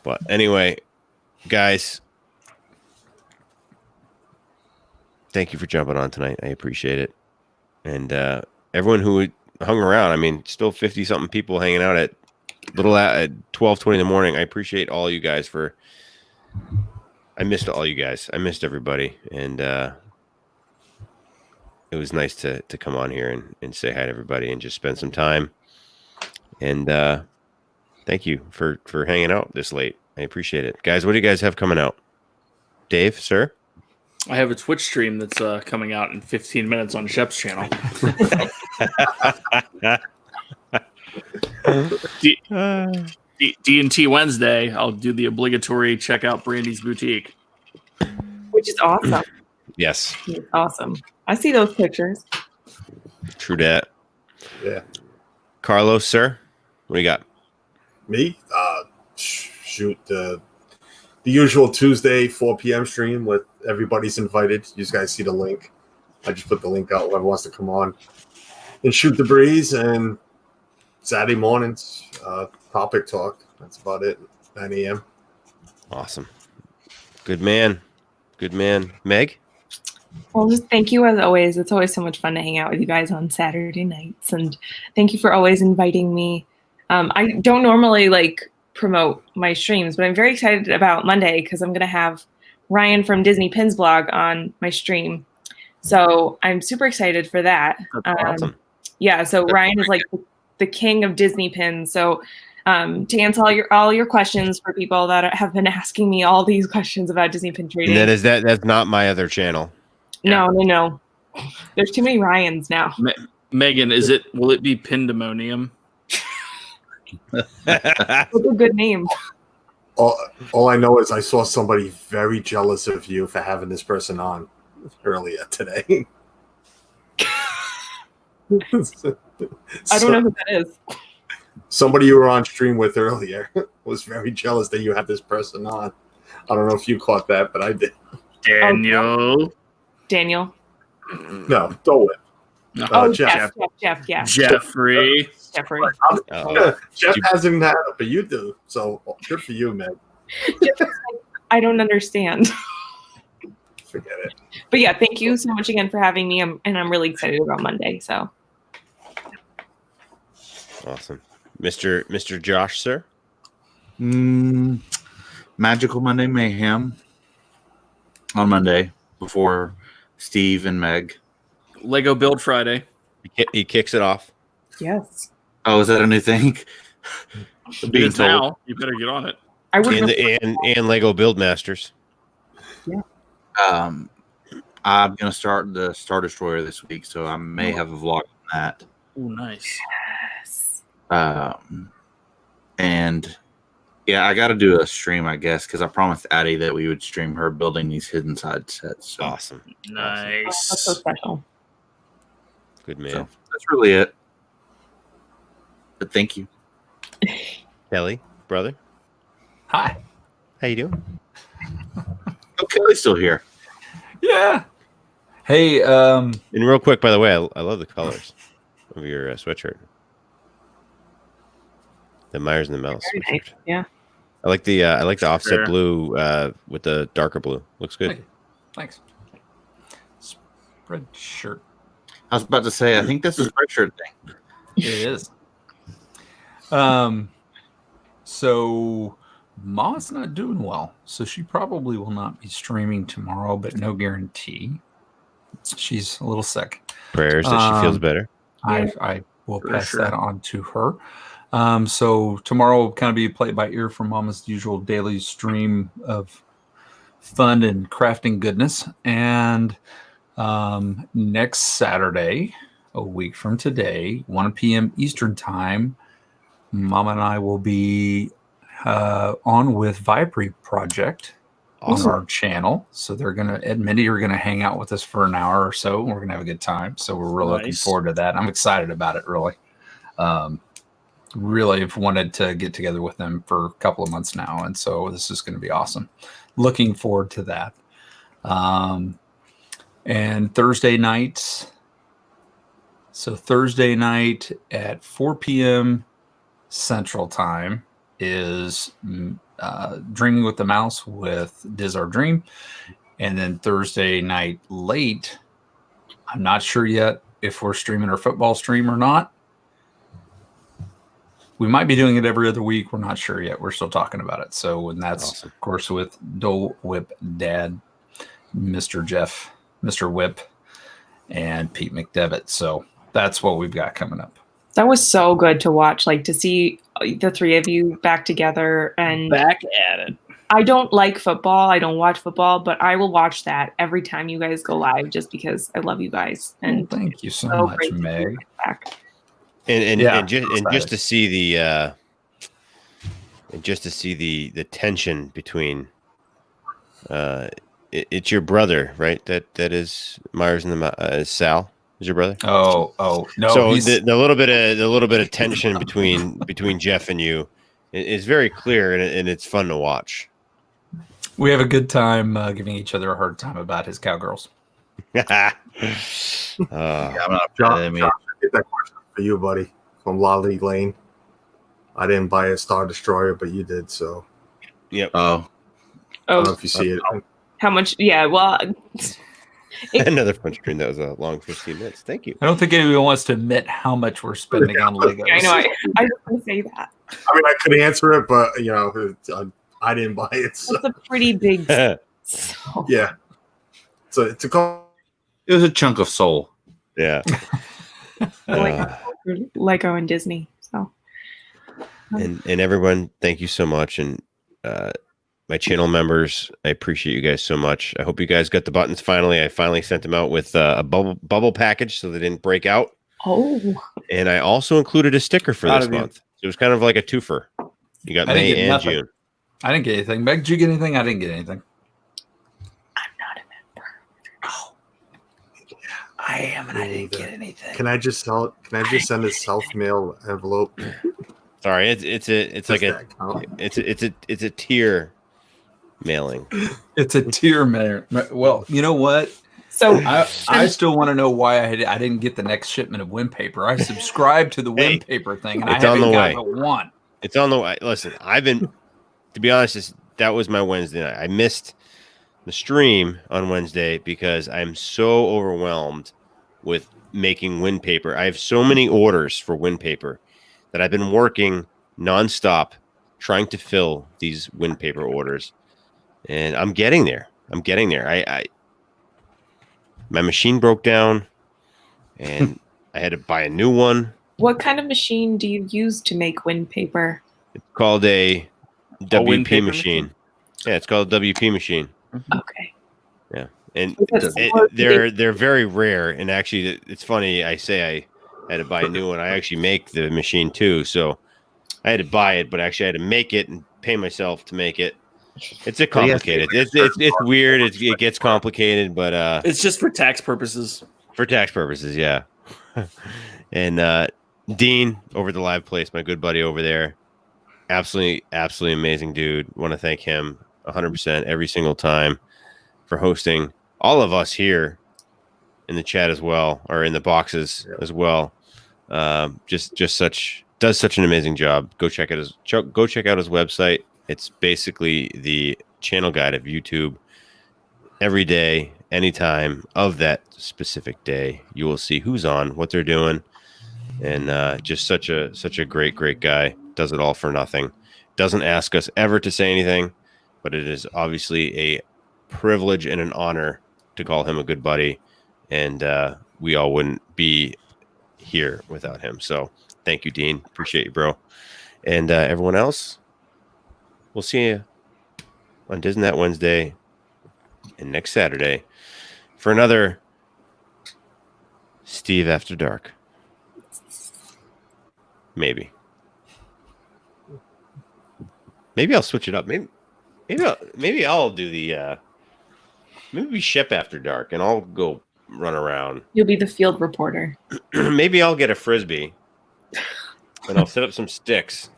but anyway, guys, thank you for jumping on tonight. I appreciate it. And everyone who hung around, I mean, still 50 something people hanging out at 12:20 in the morning. I appreciate all you guys I missed all you guys. I missed everybody. And it was nice to come on here and say hi to everybody and just spend some time. And thank you for hanging out this late. I appreciate it. Guys, what do you guys have coming out? Dave, sir? I have a Twitch stream that's coming out in 15 minutes on Shep's channel. D&T Wednesday, I'll do the obligatory check out Brandy's boutique. Which is awesome. Yes. It's awesome. I see those pictures. True dat. Yeah. Carlos, sir? What do you got? Me? Shoot, the usual Tuesday 4 p.m. stream with everybody's invited. You guys see the link. I just put the link out. Whoever wants to come on and shoot the breeze. And Saturday mornings, topic talk. That's about it. 9 a.m. Awesome. Good man. Good man. Meg? Well, just thank you as always. It's always so much fun to hang out with you guys on Saturday nights, and thank you for always inviting me. I don't normally promote my streams, but I'm very excited about Monday because I'm going to have Ryan from Disney Pins blog on my stream. So I'm super excited for that. That's awesome. Yeah, so Ryan is the king of Disney Pins. So to answer all your questions for people that have been asking me all these questions about Disney Pin trading. And that's not my other channel. No. There's too many Ryans now. Megan, will it be Pindemonium? That's a good name. All I know is I saw somebody very jealous of you for having this person on earlier today. I don't know who that is. Somebody you were on stream with earlier was very jealous that you had this person on. I don't know if you caught that, but I did. Daniel. No, don't win. Jeff, yeah. Jeffrey. Jeff hasn't had it, but you do. So good for you, man. I don't understand. Forget it. But yeah, thank you so much again for having me. And I'm really excited about Monday. So awesome. Mr. Josh, sir. Magical Monday Mayhem on Monday before Steve and Meg. Lego Build Friday. He kicks it off. yes. Oh, is that a new thing? It is now. You better get on it. I would And Lego Build Masters. I'm gonna start the Star Destroyer this week, so I may have a vlog on that. Oh, nice. And yeah, I got to do a stream, I guess, because I promised Addie that we would stream her building these hidden side sets. So. Awesome. Nice. That's so special. Good man. So that's really it. But thank you. Kelly, brother. Hi. How you doing? Oh, Kelly's still here. Yeah. Hey, And real quick, by the way, I love the colors of your sweatshirt. The Myers and the Mouse. Very nice. Yeah. I like the offset Sure. blue with the darker blue. Looks good. Thanks. Spread shirt. I was about to say, I think this is a sweatshirt thing. It is. So Ma's not doing well, so she probably will not be streaming tomorrow, but no guarantee. She's a little sick. Prayers that she feels better. I will pass that on to her. So tomorrow will kind of be played by ear from Mama's usual daily stream of fun and crafting goodness. And next Saturday, a week from today, 1 p.m. Eastern time, Mama and I will be on with Vipre Project on our channel. So they're gonna, Ed and Mindy are gonna hang out with us for an hour or so. And we're gonna have a good time. So we're really looking forward to that. I'm excited about it, really. Really have wanted to get together with them for a couple of months now, and so this is going to be awesome. Looking forward to that. And Thursday nights. So Thursday night at 4 p.m. Central Time is Dreaming with the Mouse with Diz Our Dream. And then Thursday night late, I'm not sure yet if we're streaming our football stream or not. We might be doing it every other week. We're not sure yet. We're still talking about it. So, and that's, awesome. Of course, with Dole Whip Dad, Mr. Jeff, Mr. Whip, and Pete McDevitt. So that's what we've got coming up. That was so good to watch, like to see the three of you back together and back at it. I don't like football. I don't watch football, but I will watch that every time you guys go live just because I love you guys. And thank you so much, Meg. And just to see the tension between it's your brother, right? That is Myers and the Sal is your brother. Oh no. So the little bit of tension between Jeff and you is very clear, and it's fun to watch. We have a good time giving each other a hard time about his cowgirls. I'm not Josh, I get that question for you, buddy. From Lolly Lane. I didn't buy a Star Destroyer, but you did, so. Yep. I don't know if you see it. How much? Yeah, well, Another fun stream. That was a long 15 minutes. Thank you. I don't think anyone wants to admit how much we're spending on Legos. I know. I was going to say that. I mean, I could answer it, but I didn't buy it. So. That's a pretty big. So. Yeah. So it's a call. It was a chunk of soul. Yeah. Lego and Disney. So. And everyone, thank you so much. And my channel members, I appreciate you guys so much. I hope you guys got the buttons finally. I finally sent them out with a bubble package so they didn't break out. Oh. And I also included a sticker for this month. So it was kind of like a twofer. You got May and nothing. June. I didn't get anything. Meg, did you get anything? I didn't get anything. I'm not a member. Oh. I am, and I didn't get anything. Can I just send a self-mail envelope? Sorry, it's a tier mailing. It's a tier mail. Well, you know what? So I still want to know why I didn't get the next shipment of wind paper. I subscribed to the wind paper thing, and I haven't gotten one. It's on the way. Listen, to be honest, that was my Wednesday night. I missed the stream on Wednesday because I'm so overwhelmed with making wind paper. I have so many orders for wind paper that I've been working nonstop trying to fill these wind paper orders. And I'm getting there. My machine broke down and I had to buy a new one. what kind of machine do you use to make wind paper? It's called a wind WP paper machine. Yeah, it's called a WP machine. Okay. Yeah. And Because they're very rare. And actually, it's funny. I say I had to buy a new one. I actually make the machine too. So I had to buy it, but actually I had to make it and pay myself to make it. It's a complicated. It's weird. It gets complicated, but It's just for tax purposes. for tax purposes, yeah. And Dean over at the Live Place, my good buddy over there, absolutely amazing dude. Want to thank him 100% every single time for hosting all of us here in the chat as well, or in the boxes as well. Does such an amazing job. Go check out his website. It's basically the channel guide of YouTube. Every day, anytime of that specific day, you will see who's on, what they're doing, and just such a great guy. Does it all for nothing. Doesn't ask us ever to say anything, but it is obviously a privilege and an honor to call him a good buddy, and we all wouldn't be here without him. So thank you, Dean. Appreciate you, bro. And everyone else, we'll see you on Disneynet Wednesday and next Saturday for another Steve After Dark. Maybe I'll switch it up. Maybe I'll do the maybe Shep After Dark, and I'll go run around. You'll be the field reporter. Maybe I'll get a Frisbee, and I'll set up some sticks,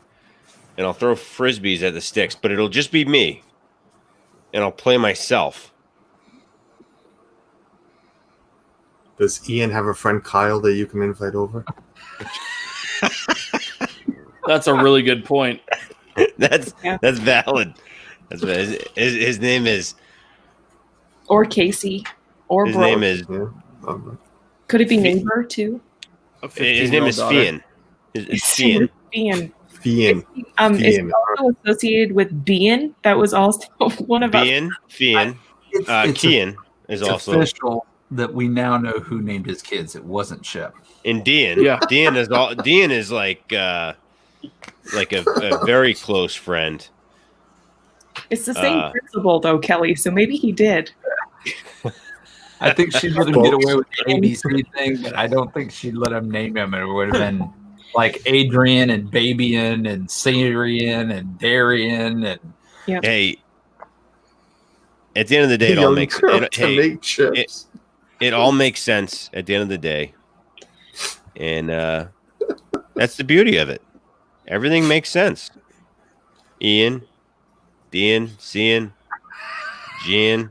and I'll throw Frisbees at the sticks, but it'll just be me, and I'll play myself. Does Ian have a friend Kyle that you can invite over? That's a really good point. That's valid. That's his name is. Or Casey. Or His Brooke. name is. Yeah. Could it be neighbor too? His name is Fian. It's Fian. Fian. Fian. It's also associated with Bean. That was also one of Fian. It's Kian is also official that we now know who named his kids. It wasn't Shep. and Dean. Yeah. Dean is like a very close friend. It's the same principle though, Kelly. So maybe he did. I think she'd let him get away with the ABC thing, but I don't think she'd let him name him. It would have been like Adrian and Babian and Syrian and Darian and Hey, at the end of the day, it all makes it all makes sense at the end of the day, and that's the beauty of it. Everything makes sense. Ian, Dean, Cian, Jean,